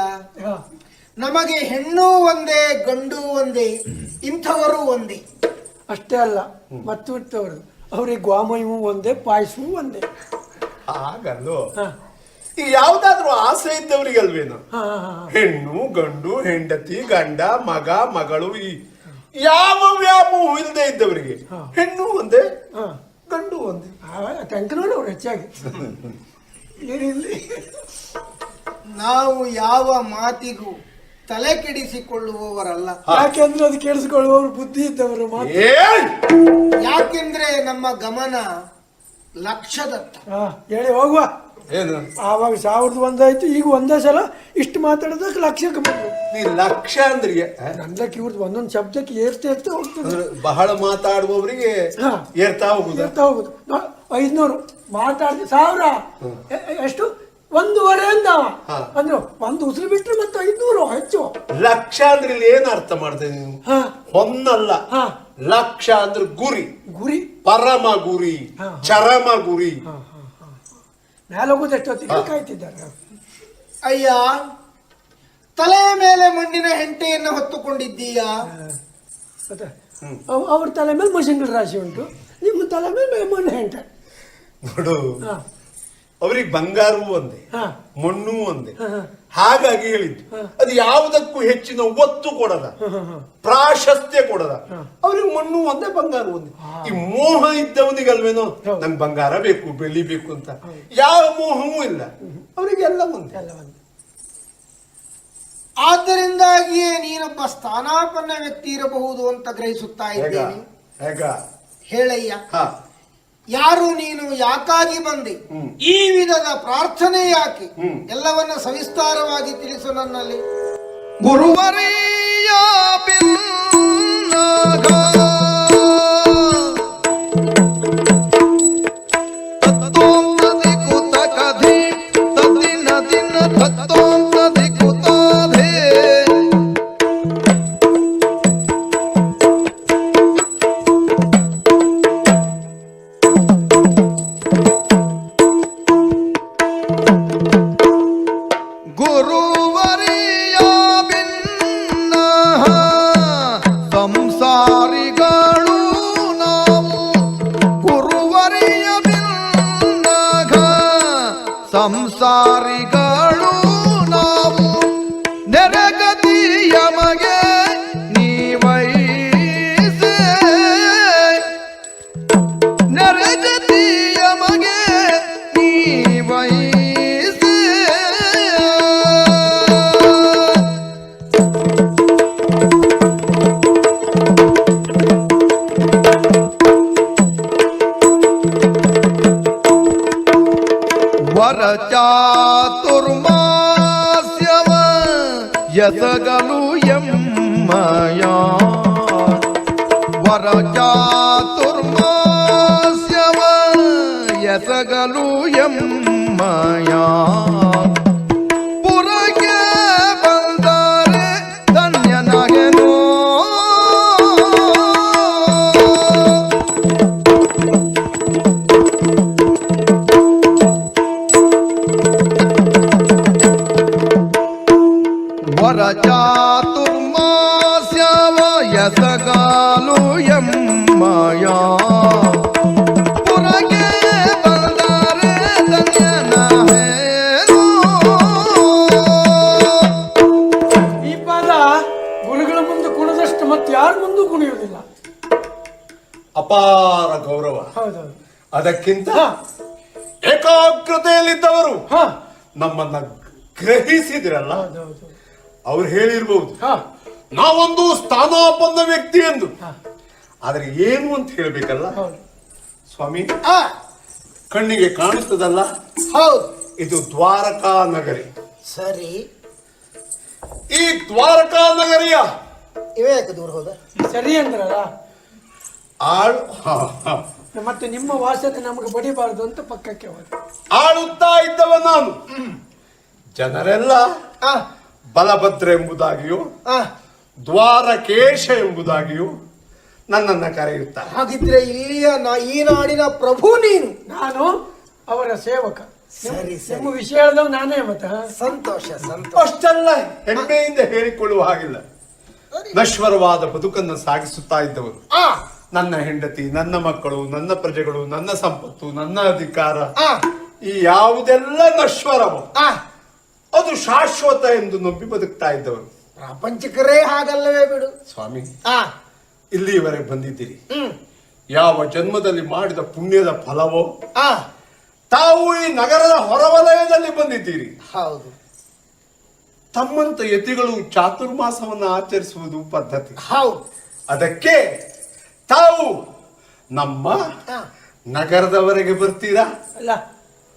ನಮಗೆ ಹೆಣ್ಣು ಒಂದೇ ಗಂಡು ಒಂದೇ, ಇಂಥವರು ಒಂದೇ. ಅಷ್ಟೇ ಅಲ್ಲ, ಮತ್ತು ಇರ್ತವರು ಅವ್ರಿಗೆ ಗ್ವಾಮಯವು ಒಂದೇ, ಪಾಯಸವೂ ಒಂದೇ. ಹಾಗಲ್ಲೋ ಈಗ ಯಾವ್ದಾದ್ರು ಆಸೆ ಇದ್ದವರಿಗೆ ಅಲ್ವೇನೋ ಹಾ ಹಾ ಹೆಣ್ಣು ಗಂಡು ಹೆಂಡತಿ ಗಂಡ ಮಗ ಮಗಳು ಈ ಯಾವ ವ್ಯಾಮೋಹ ಇಲ್ಲದೆ ಇದ್ದವರಿಗೆ ಹೆಣ್ಣು ಒಂದೇ ಹಾ ಗಂಡು ಒಂದೇ. ಕಂಕನೋಡು ಅವ್ರು ಹೆಚ್ಚಾಗಿ ಏನಿಲ್ಲ. ನಾವು ಯಾವ ಮಾತಿಗೂ ತಲೆ ಕೆಡಿಸಿಕೊಳ್ಳುವವರಲ್ಲ. ಯಾಕೆಂದ್ರೆ ಅದು ಕೇಳಿಸ್ಕೊಳ್ಳುವವರು ಬುದ್ಧಿ ಇದ್ದವರು ಮಾತು. ಏನ್ ಯಾಕೆಂದ್ರೆ ನಮ್ಮ ಗಮನ ಲಕ್ಷ್ಯದತ್ತ. ಹೇಳಿ ಹೋಗುವ. ಏನು ಆವಾಗ 1001 ಆಯ್ತು, ಈಗ ಒಂದೇ ಸಲ ಇಷ್ಟು ಮಾತಾಡೋದಕ್ಕೆ ಲಕ್ಷಕ್ಕೆ ಬಂದ್ರು. ನೀ ಲಕ್ಷ ಅಂದ್ರೆ ಗಂಧಕ್ಕೆ ಇವ್ರದ್ದು ಒಂದೊಂದು ಶಬ್ದಕ್ಕೆ ಏರ್ತಾ ಹೋಗ್ತದೆ. ಅಂದ್ರೆ ಬಹಳ ಮಾತಾಡುವವರಿಗೆ ಹಾ. ಏರ್ತಾ ಹೋಗುದು. ಏರ್ತಾ ಹೋಗುದು. 500 ಮಾತಾಡ್ತಿ 1000 ಎಷ್ಟು 1.5 ಅಂದ ಹಾ. ಅಂದ್ರೆ ಒಂದು ಉಸಿರು ಬಿಟ್ರೆ ಮತ್ತೆ 500 ಹೆಚ್ಚು. ಲಕ್ಷ ಅಂದ್ರೆ ಇಲ್ಲಿ ಏನ್ ಅರ್ಥ ಮಾಡ್ತೇನೆ ನೀವು? ಹಾ ಹೊನ್ನಲ್ಲ. ಹಾ ಲಕ್ಷ ಅಂದ್ರೆ ಗುರಿ, ಗುರಿ ಪರಮ ಗುರಿ, ಹಾ. ಚರಮ ಗುರಿ. ಮೇಲೆ ಹೋಗುದು ಎಷ್ಟೊತ್ತಿಗೆ ಕಾಯ್ತಿದ್ದಾರೆ. ಅಯ್ಯ, ತಲೆಯ ಮೇಲೆ ಮಣ್ಣಿನ ಹೆಂಟೆಯನ್ನು ಹೊತ್ತುಕೊಂಡಿದ್ದೀಯಾ? ಮತ್ತೆ ಅವ್ರ ತಲೆ ಮೇಲೆ ಮಷಿನ್ಗಳ ರಾಶಿ ಉಂಟು, ನಿಮ್ಮ ತಲೆ ಮೇಲೆ ಮಣ್ಣು ಹೆಂಟೆ. ನೋಡು, ಹಾ ಅವ್ರಿಗೆ ಬಂಗಾರವೂ ಒಂದೇ ಹಾ ಮಣ್ಣು ಒಂದೇ. ಹಾ, ಹಾ. ಹಾಗಾಗಿ ಹೇಳಿದ್ದು ಅದು ಯಾವುದಕ್ಕೂ ಹೆಚ್ಚಿನ ಒತ್ತು ಕೊಡದ, ಪ್ರಾಶಸ್ತ್ಯ ಕೊಡದ. ಅವ್ರಿಗೆ ಮಣ್ಣು ಒಂದೇ ಬಂಗಾರ ಒಂದೇ. ಈ ಮೋಹ ಇದ್ದವನಿಗಲ್ವೇನೋ ನಂಗೆ ಬಂಗಾರ ಬೇಕು ಬೆಳ್ಳಿ ಬೇಕು ಅಂತ, ಯಾವ ಮೋಹವೂ ಇಲ್ಲ ಅವರಿಗೆಲ್ಲ ಒಂದೇ. ಎಲ್ಲ ಒಂದು. ಆದ್ದರಿಂದಾಗಿಯೇ ನೀನೊಬ್ಬ ಸ್ಥಾನಾಪನ್ನ ವ್ಯಕ್ತಿ ಇರಬಹುದು ಅಂತ ಗ್ರಹಿಸುತ್ತಾ ಹೇಗ ಇದ್ದೇನೆ. ಹೇಗ ಹೇಳಯ್ಯ, ಹಾ ಯಾರು ನೀನು, ಯಾಕಾಗಿ ಬಂದೆ, ಈ ವಿಧದ ಪ್ರಾರ್ಥನೆ ಯಾಕೆ, ಎಲ್ಲವನ್ನ ಸವಿಸ್ತಾರವಾಗಿ ತಿಳಿಸು ನನ್ನಲ್ಲಿ. ಗುರುವರಿಯ ಬಿನ್ನಾಗ ತತ್ತೋಂತದಿ ಕುತ ಕಧಿ ತದ್ದಿನ ದಿನ ತತ್ತೋಂತದಿ ಕುತಾಧೆ ಗುರುವರಿಯ ಭಿನ್ನ ಸಂಸಾರಿಗಳು ನಾವು, ಗುರುವರಿಯ ಭಿನ್ನ ಸಂಸಾರಿಗಳು ನಾವು, ನೆರಗತಿಯ ಮಗೆ ನೀವೈಸೆ, ನೆರಗತಿಯ ಮಗೆ ನೀವೈಸೆ. ವರ ಚಾತುರ್ಮಾಸ್ಯವ ಎಸಗಲು ಎಮ್ಮಯ, ವರ ಚಾತುರ್ಮಾಸ್ಯವ ಎಸಗಲು ಎಮ್ಮಯ, ಪುರಗೆ ಬಂದರೆ ಧನ್ಯನಾಗೆನೋ. ವರ ಚಾತುರ್ಮಾಸ್ಯವ ಎಸಗಾಲು ಎಮ್ಮಯ, ಪುರಗೆ ಬಂದರೆ ಧನ್ಯನಾಗೆನೋ. ಈ ಪಾದ ಗುರುಗಳ ಮುಂದೆ ಕುಣಿದಷ್ಟು ಮತ್ತೆ ಯಾರ ಮುಂದೂ ಕುಣಿಯುವುದಿಲ್ಲ. ಅಪಾರ ಗೌರವ. ಹೌದೌದು. ಅದಕ್ಕಿಂತ ಹಾ ಏಕಾಗ್ರತೆಯಲ್ಲಿದ್ದವರು ಹಾ ನಮ್ಮನ್ನ ಗ್ರಹಿಸಿದಿರಲ್ಲ, ಹೌದೌದು. ಅವ್ರು ಹೇಳಿರ್ಬಹುದು ಹಾ ನಾವೊಂದು ಸ್ಥಾನಾಪನ್ನ ವ್ಯಕ್ತಿ ಎಂದು. ಹಾ ಆದ್ರೆ ಏನು ಅಂತ ಹೇಳ್ಬೇಕಲ್ಲ ಹೌದು. ಸ್ವಾಮಿ. ಆ, ಕಣ್ಣಿಗೆ ಕಾಣಿಸ್ತದಲ್ಲ, ಹೌದು, ಇದು ದ್ವಾರಕಾ ನಗರಿ. ಸರಿ. ಈ ದ್ವಾರಕಾ ನಗರಿಯ ಇವೇ ಯಾಕೆ ದೂರ ಹೋದ? ಸರಿ ಅಂದ್ರಲ್ಲ, ಆಳು ಮತ್ತೆ ನಿಮ್ಮ ವಾಸನೆ ನಮಗೆ ಬಡಿಬಾರ್ದು ಅಂತ ಪಕ್ಕಕ್ಕೆ ಹೋದ. ಆಳುತ್ತಾ ಇದ್ದವ ನಾನು. ಜನರೆಲ್ಲ ಆ, ಬಲಭದ್ರ ಎಂಬುದಾಗಿಯೂ ಆ, ದ್ವಾರಕೇಶ ಎಂಬುದಾಗಿಯೂ ನನ್ನನ್ನ ಕರೆಯುತ್ತಾರೆ. ಹಾಗಿದ್ರೆ ಇಲ್ಲಿಯ ಈ ನಾಡಿನ ಪ್ರಭು ನೀನು. ನಾನು ಅವರ ಸೇವಕ. ಸರಿ ನಿಮ್ಮ ವಿಷಯ ಹೇಳಿದವ್ ನಾನೇ ಮತ್ತೆ. ಸಂತೋಷ ಸಂತೋಷ. ಅಷ್ಟೆಲ್ಲ ಹೆಮ್ಮೆಯಿಂದ ಹೇಳಿಕೊಳ್ಳುವ ಹಾಗಿಲ್ಲ. ನಶ್ವರವಾದ ಬದುಕನ್ನು ಸಾಗಿಸುತ್ತಾ ಇದ್ದವರು. ಆ, ನನ್ನ ಹೆಂಡತಿ, ನನ್ನ ಮಕ್ಕಳು, ನನ್ನ ಪ್ರಜೆಗಳು, ನನ್ನ ಸಂಪತ್ತು, ನನ್ನ ಅಧಿಕಾರ, ಆ, ಈ ಯಾವುದೆಲ್ಲ ನಶ್ವರವೋ ಆ ಅದು ಶಾಶ್ವತ ಎಂದು ನಂಬಿ ಬದುಕ್ತಾ ಇದ್ದವರು. ಪ್ರಾಪಂಚಿಕರೇ ಹಾಗಲ್ಲವೇ ಬಿಡು ಸ್ವಾಮಿ, ಆ ಇಲ್ಲಿಯವರೆಗೆ ಬಂದಿದ್ದೀರಿ. ಹ್ಮ್ ಯಾವ ಜನ್ಮದಲ್ಲಿ ಮಾಡಿದ ಪುಣ್ಯದ ಫಲವೋ ಆ ತಾವು ಈ ನಗರದ ಹೊರವಲಯದಲ್ಲಿ ಬಂದಿದ್ದೀರಿ. ಹೌದು ತಮ್ಮಂತ ಯತಿಗಳು ಚಾತುರ್ಮಾಸವನ್ನು ಆಚರಿಸುವುದು ಪದ್ಧತಿ. ಹೌದು ಅದಕ್ಕೆ ತಾವು ನಮ್ಮ ಆ, ನಗರದವರೆಗೆ ಬರ್ತೀರಾ? ಅಲ್ಲ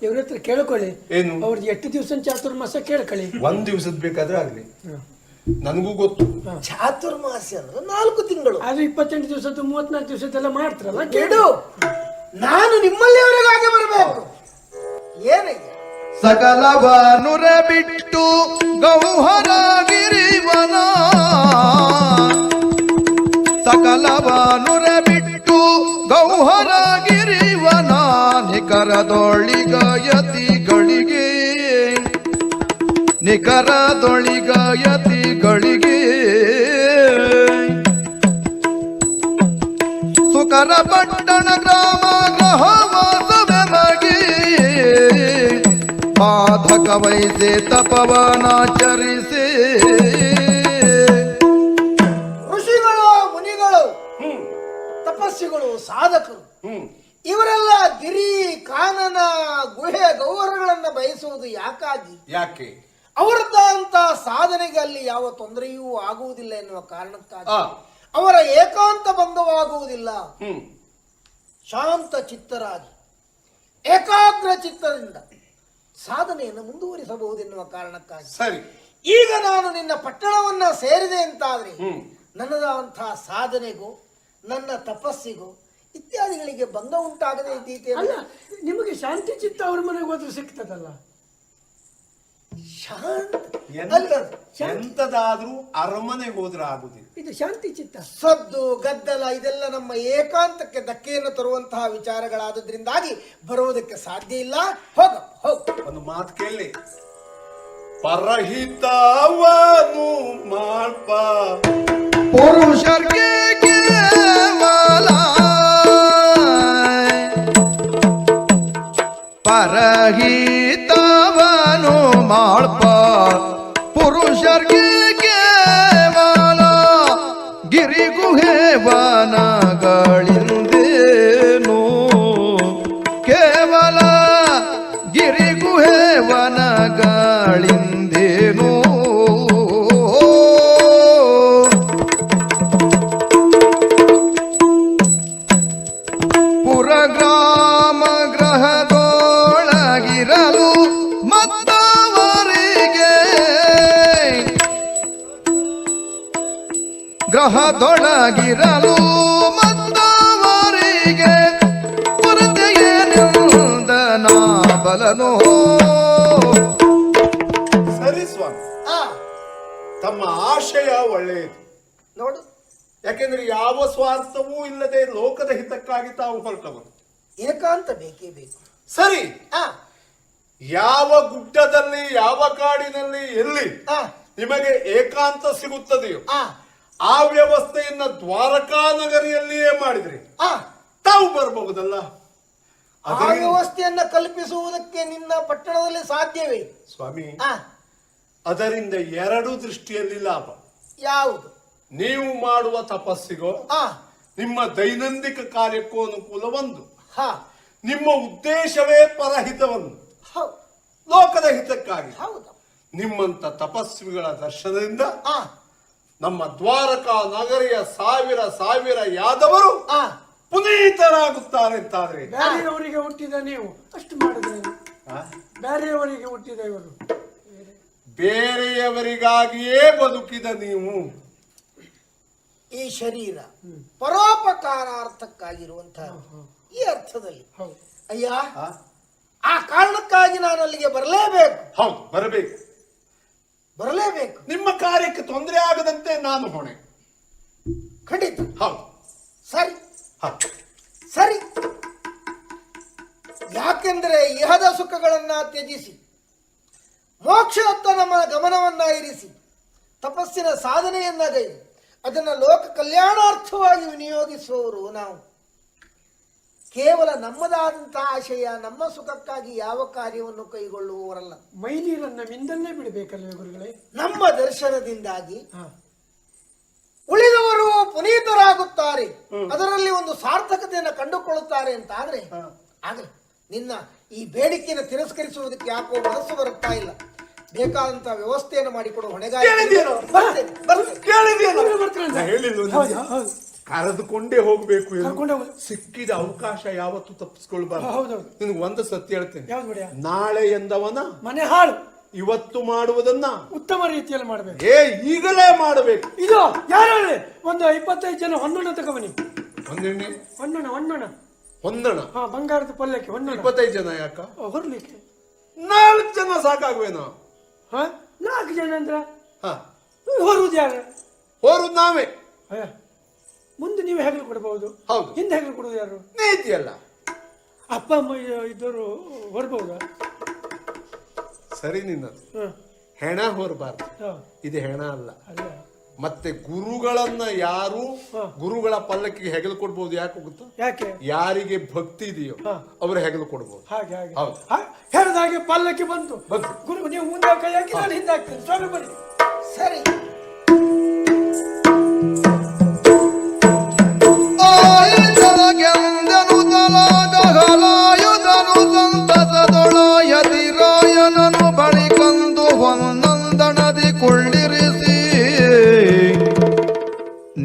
ಇವ್ರ ಹತ್ರ ಕೇಳ್ಕೊಳ್ಳಿ, ಏನು? ಅವ್ರದ್ದು ಎಷ್ಟು ದಿವಸ ಚಾತುರ್ಮಾಸ ಕೇಳ್ಕೊಳ್ಳಿ. ಒಂದ್ ದಿವಸದ ಬೇಕಾದ್ರೆ ಆಗ್ಲಿ, ನನಗೂ ಗೊತ್ತು. ಚಾತುರ್ಮಾಸ ಅಂದ್ರೆ 4 ತಿಂಗಳು. ಅದು 28 ದಿವಸದ್ದು 34 ದಿವಸದ್ದೆಲ್ಲ ಮಾಡ್ತಾರಲ್ಲ ಕೆಡು ನಾನು ನಿಮ್ಮಲ್ಲಿಯವರೆಗಾಗಿ ಬರಬೇಕು. ಏನಯ್ಯ ಸಕಲವನುರ ಬಿಟ್ಟು ಗೌಹರ ಗಿರಿವನ, ಸಕಲವನುರ ಬಿಟ್ಟು ಗೌಹರ ಗಿರಿವನ, ನಿಖರದೊಳಿಗಯತಿಗಳಿಗೆ ನಿಖರದೊಳಿಗಯತಿಗಳಿಗೆ ಸುಕರ ಪಟ್ಟಣ ಗ್ರಾಮ ಗ್ರಹವಾಸವೆಮಗೆ ಬಾಧಕ ವೈದ್ಯ ತಪವನಾಚರಿಸಿ ಋಷಿಗಳು, ಮುನಿಗಳು, ತಪಸ್ಸಿಗಳು, ಸಾಧಕರು ಇವರೆಲ್ಲ ಗಿರಿ, ಕಾನನ, ಗುಹೆ, ಗೌಹರಗಳನ್ನ ಬಯಸುವುದು ಯಾಕಾಗಿ? ಯಾಕೆ? ಅವರದ್ದಂತ ಸಾಧನೆಗೆ ಅಲ್ಲಿ ಯಾವ ತೊಂದರೆಯೂ ಆಗುವುದಿಲ್ಲ ಎನ್ನುವ ಕಾರಣಕ್ಕಾಗಿ. ಆ, ಅವರ ಏಕಾಂತ ಬಂಧವಾಗುವುದಿಲ್ಲ. ಶಾಂತ ಚಿತ್ತರಾಗಿ ಏಕಾಗ್ರ ಚಿತ್ತದಿಂದ ಸಾಧನೆಯನ್ನು ಮುಂದುವರಿಸಬಹುದೆನ್ನುವ ಕಾರಣಕ್ಕಾಗಿ. ಸರಿ. ಈಗ ನಾನು ನಿನ್ನ ಪಟ್ಟಣವನ್ನ ಸೇರಿದೆ ಅಂತಾದ್ರೆ ನನ್ನದಂತಹ ಸಾಧನೆಗೂ ನನ್ನ ತಪಸ್ಸಿಗೂ ಇತ್ಯಾದಿಗಳಿಗೆ ಭಂಗ ಉಂಟಾಗದೆ ಇದ್ದೀತೆ. ಅಲ್ಲ, ನಿಮಗೆ ಶಾಂತಿ ಚಿತ್ತ ಅವ್ರ ಮನೆಗೆ ಹೋದ್ರೆ ಸಿಗ್ತದಲ್ಲ. ಎಂತದಾದ್ರೂ ಅರಮನೆಗೆ ಹೋದ್ರೆ ಆಗುದಿಲ್ಲ. ಇದು ಶಾಂತಿ ಚಿತ್ತ. ಸದ್ದು ಗದ್ದಲ ಇದೆಲ್ಲ ನಮ್ಮ ಏಕಾಂತಕ್ಕೆ ಧಕ್ಕೆಯನ್ನು ತರುವಂತಹ ವಿಚಾರಗಳಾದ್ರಿಂದಾಗಿ ಬರುವುದಕ್ಕೆ ಸಾಧ್ಯ ಇಲ್ಲ. ಹೋಗ ಹೋಗ. ಒಂದು ಮಾತು ಕೇಳಿ, ಪರಹಿತವನು ಮಾಡ್ಪ ಪುರುಷರ್ಗೆ ಕೇವಲ ಪರಹಿತವನು ಮಾಡ್ಪ, ಪುರುಷರ್ಗೆ ಕೇವಲ ಗಿರಿಗುಹೇವನಗಳಿಂದೇನು, ಕೇವಲ ಗಿರಿಗುಹೇವನಗಳಿಂದೇನು. ಪುರಗ್ರಾಮ ಗ್ರಹದೊಳಗಿರಲು ಮತ್ತವರಿಗೆ, ಗ್ರಹದೊಳಗಿರಲು ಮತ್ತವರಿಗೆ ಕೊರತೆಯೇನೆಂದನ ಬಲನೋ. ಸರಿ ಸ್ವಾಮಿ, ಆ ತಮ್ಮ ಆಶಯ ಒಳ್ಳೆಯದು. ನೋಡು, ಯಾಕೆಂದ್ರೆ ಯಾವ ಸ್ವಾರ್ಥವೂ ಇಲ್ಲದೆ ಲೋಕದ ಹಿತಕ್ಕಾಗಿ ತಾವು ಹೊರಟವರು. ಏಕಾಂತ ಬೇಕೇ ಬೇಕು. ಸರಿ, ಆ ಯಾವ ಗುಡ್ಡದಲ್ಲಿ, ಯಾವ ಕಾಡಿನಲ್ಲಿ, ಎಲ್ಲಿ ಆ ನಿಮಗೆ ಏಕಾಂತ ಸಿಗುತ್ತದೆಯೋ ಆ ಆ ವ್ಯವಸ್ಥೆಯನ್ನ ದ್ವಾರಕಾ ನಗರಿಯಲ್ಲಿಯೇ ಮಾಡಿದ್ರಿ ಆ ತಾವು ಬರಬಹುದಲ್ಲ. ಆ ವ್ಯವಸ್ಥೆಯನ್ನ ಕಲ್ಪಿಸುವುದಕ್ಕೆ ನಿನ್ನ ಪಟ್ಟಣದಲ್ಲಿ ಸಾಧ್ಯವೇ? ಸ್ವಾಮಿ, ಆ ಅದರಿಂದ ಎರಡು ದೃಷ್ಟಿಯಲ್ಲಿ ಲಾಭ. ಯಾವುದು? ನೀವು ಮಾಡುವ ತಪಸ್ಸಿಗೋ ಆ ನಿಮ್ಮ ದೈನಂದಿನ ಕಾರ್ಯಕ್ಕೂ ಅನುಕೂಲ ಒಂದು. ಹಾ ನಿಮ್ಮ ಉದ್ದೇಶವೇ ಪರಹಿತವನ್ನು, ಹೌದು ಲೋಕದ ಹಿತಕ್ಕಾಗಿ. ಹೌದು. ನಿಮ್ಮಂತ ತಪಸ್ವಿಗಳ ದರ್ಶನದಿಂದ ಆ ನಮ್ಮ ದ್ವಾರಕಾ ನಗರಿಯ ಸಾವಿರ ಸಾವಿರ ಯಾದವರು ಆ ಪುನೀತರಾಗುತ್ತಾರೆ ಅಂತಾದ್ರೆ ಬೇರೆಯವರಿಗೆ ಹುಟ್ಟಿದ ನೀವು ಅಷ್ಟು ಮಾಡಿದ್ರೆ, ಬೇರೆಯವರಿಗೆ ಹುಟ್ಟಿದ ಇವರು ಬೇರೆಯವರಿಗಾಗಿಯೇ ಬದುಕಿದ ನೀವು. ಈ ಶರೀರ ಪರೋಪಕಾರಾರ್ಥಕ್ಕಾಗಿರುವಂತಹ ಈ ಅರ್ಥದಲ್ಲಿ ಅಯ್ಯ, ಆ ಕಾರಣಕ್ಕಾಗಿ ನಾನು ಅಲ್ಲಿಗೆ ಬರಲೇಬೇಕು. ಹೌದು, ಬರಬೇಕು. ಬರಲೇಬೇಕು. ನಿಮ್ಮ ಕಾರ್ಯಕ್ಕೆ ತೊಂದರೆ ಆಗದಂತೆ ನಾನು ಹೊಣೆ. ಖಂಡಿತ. ಹೌದು. ಸರಿ ಹೌದು. ಸರಿ. ಯಾಕೆಂದ್ರೆ ಇಹದ ಸುಖಗಳನ್ನ ತ್ಯಜಿಸಿ ಮೋಕ್ಷದತ್ತ ನಮ್ಮ ಗಮನವನ್ನ ಇರಿಸಿ ತಪಸ್ಸಿನ ಸಾಧನೆಯನ್ನ ಗೈದು ಅದನ್ನ ಲೋಕ ಕಲ್ಯಾಣಾರ್ಥವಾಗಿ ವಿನಿಯೋಗಿಸುವವರು ನಾವು. ಕೇವಲ ನಮ್ಮದಾದಂತಹ ಆಶಯ, ನಮ್ಮ ಸುಖಕ್ಕಾಗಿ ಯಾವ ಕಾರ್ಯವನ್ನು ಕೈಗೊಳ್ಳುವವರಲ್ಲ. ಮೈನೀರನ್ನ ಮಿಂದಲ್ಲೇ ಬಿಡಬೇಕಲ್ವೇ ಗುರುಗಳೇ? ನಮ್ಮ ದರ್ಶನದಿಂದಾಗಿ ಉಳಿದವರು ಪುನೀತರಾಗುತ್ತಾರೆ, ಅದರಲ್ಲಿ ಒಂದು ಸಾರ್ಥಕತೆಯನ್ನು ಕಂಡುಕೊಳ್ಳುತ್ತಾರೆ ಅಂತ ಆದ್ರೆ ನಿನ್ನ ಈ ಬೇಡಿಕೆಯನ್ನು ತಿರಸ್ಕರಿಸುವುದಕ್ಕೆ ಯಾಕೋ ಮನಸ್ಸು ಬರುತ್ತಾ ಇಲ್ಲ. ಬೇಕಾದಂತಹ ವ್ಯವಸ್ಥೆಯನ್ನು ಮಾಡಿಕೊಡುವ ಹೊಣೆಗಾರಿಕೆ ಕರೆದುಕೊಂಡೇ ಹೋಗ್ಬೇಕು. ಕರ್ಕೊಂಡು ಹೋಗುದು. ಸಿಕ್ಕಿದ ಅವಕಾಶ ಯಾವತ್ತೂ ತಪ್ಪಿಸ್ಕೊಳ್ಬಾರ್ದು. ಹೌದೌದು. ನಿನಗೆ ಒಂದು ಸತ್ಯ ಹೇಳ್ತೇನೆ, ಯಾವ್ದು ಬಿಡ? ನಾಳೆ ಎಂದವನ ಮನೆ ಹಾಳು ಇವತ್ತು ಮಾಡುವುದನ್ನ ಉತ್ತಮ ರೀತಿಯಲ್ಲಿ ಮಾಡಬೇಕು. ಈಗಲೇ ಮಾಡಬೇಕು. ಇದು ಯಾರಲ್ಲಿ ಒಂದು 25 ಜನ ಹೊನ್ನಣ ತಗೊಬನ್ನಿ. ಒಂದೆಣ್ಣೆ ಹೊಂದಣ ಹಾ, ಬಂಗಾರದ ಪಲ್ಲಕ್ಕೆ ಹೊನ್ನಣ. 25 ಜನ ಯಾಕ? ಹೊರ್ಲಿಕ್ಕೆ 4 ಜನ ಸಾಕಾಗುವೇನೋ? ಹಾ, 4 ಜನ ಅಂದ್ರ ಹ, ಹೊರುದು ಯಾರು? ಹೋರುದು ನಾವೇ. ಮುಂದೆ ನೀವು ಹೆಗಲು ಕೊಡಬಹುದು, ಹೌದು. ಹಿಂದೆ ಹೆಗಲು ಕೊಡುದು ಯಾರು? ನೀತಿ ಅಲ್ಲ. ಅಪ್ಪ ಅಮ್ಮ ಇದ್ದವರು ಹೊರಬಹುದಾ? ಸರಿ, ನಿನ್ನದು ಹೆಣ ಹೊರಬಾರ್ದು. ಇದು ಹೆಣ ಅಲ್ಲ. ಮತ್ತೆ ಗುರುಗಳನ್ನ ಯಾರು ಗುರುಗಳ ಪಲ್ಲಕ್ಕಿಗೆ ಹೆಗಲು ಕೊಡ್ಬೋದು. ಯಾಕೆ ಗೊತ್ತಾ? ಯಾಕೆ? ಯಾರಿಗೆ ಭಕ್ತಿ ಇದೆಯೋ ಅವರು ಹೆಗಲು ಕೊಡ್ಬೋದು. ಹಾಗೆ ಹಾಗೆ ಹೌದು. ಹೇಳಿದ ಹಾಗೆ ಪಲ್ಲಕ್ಕಿ ಬಂತು. ಗುರು ನೀವು ಮುಂದೆ ಕೈ ಹಾಕಿ ನಾನು ಹಿಂದೆ ಹಾಕ್ತೇನೆ. ಸ್ವಾಮಿ ಬನ್ನಿ. ಸರಿ. ಆಯುಧಗೆಂದನು ತಲಾಗಲಾಯುಧನು ಸಂತಸದೊಳಯತಿರಾಯನನು ಬಳಿಕಂದು ಹೊನ್ನಂದಣದಿ ಕೊಳ್ಳಿರಿಸಿ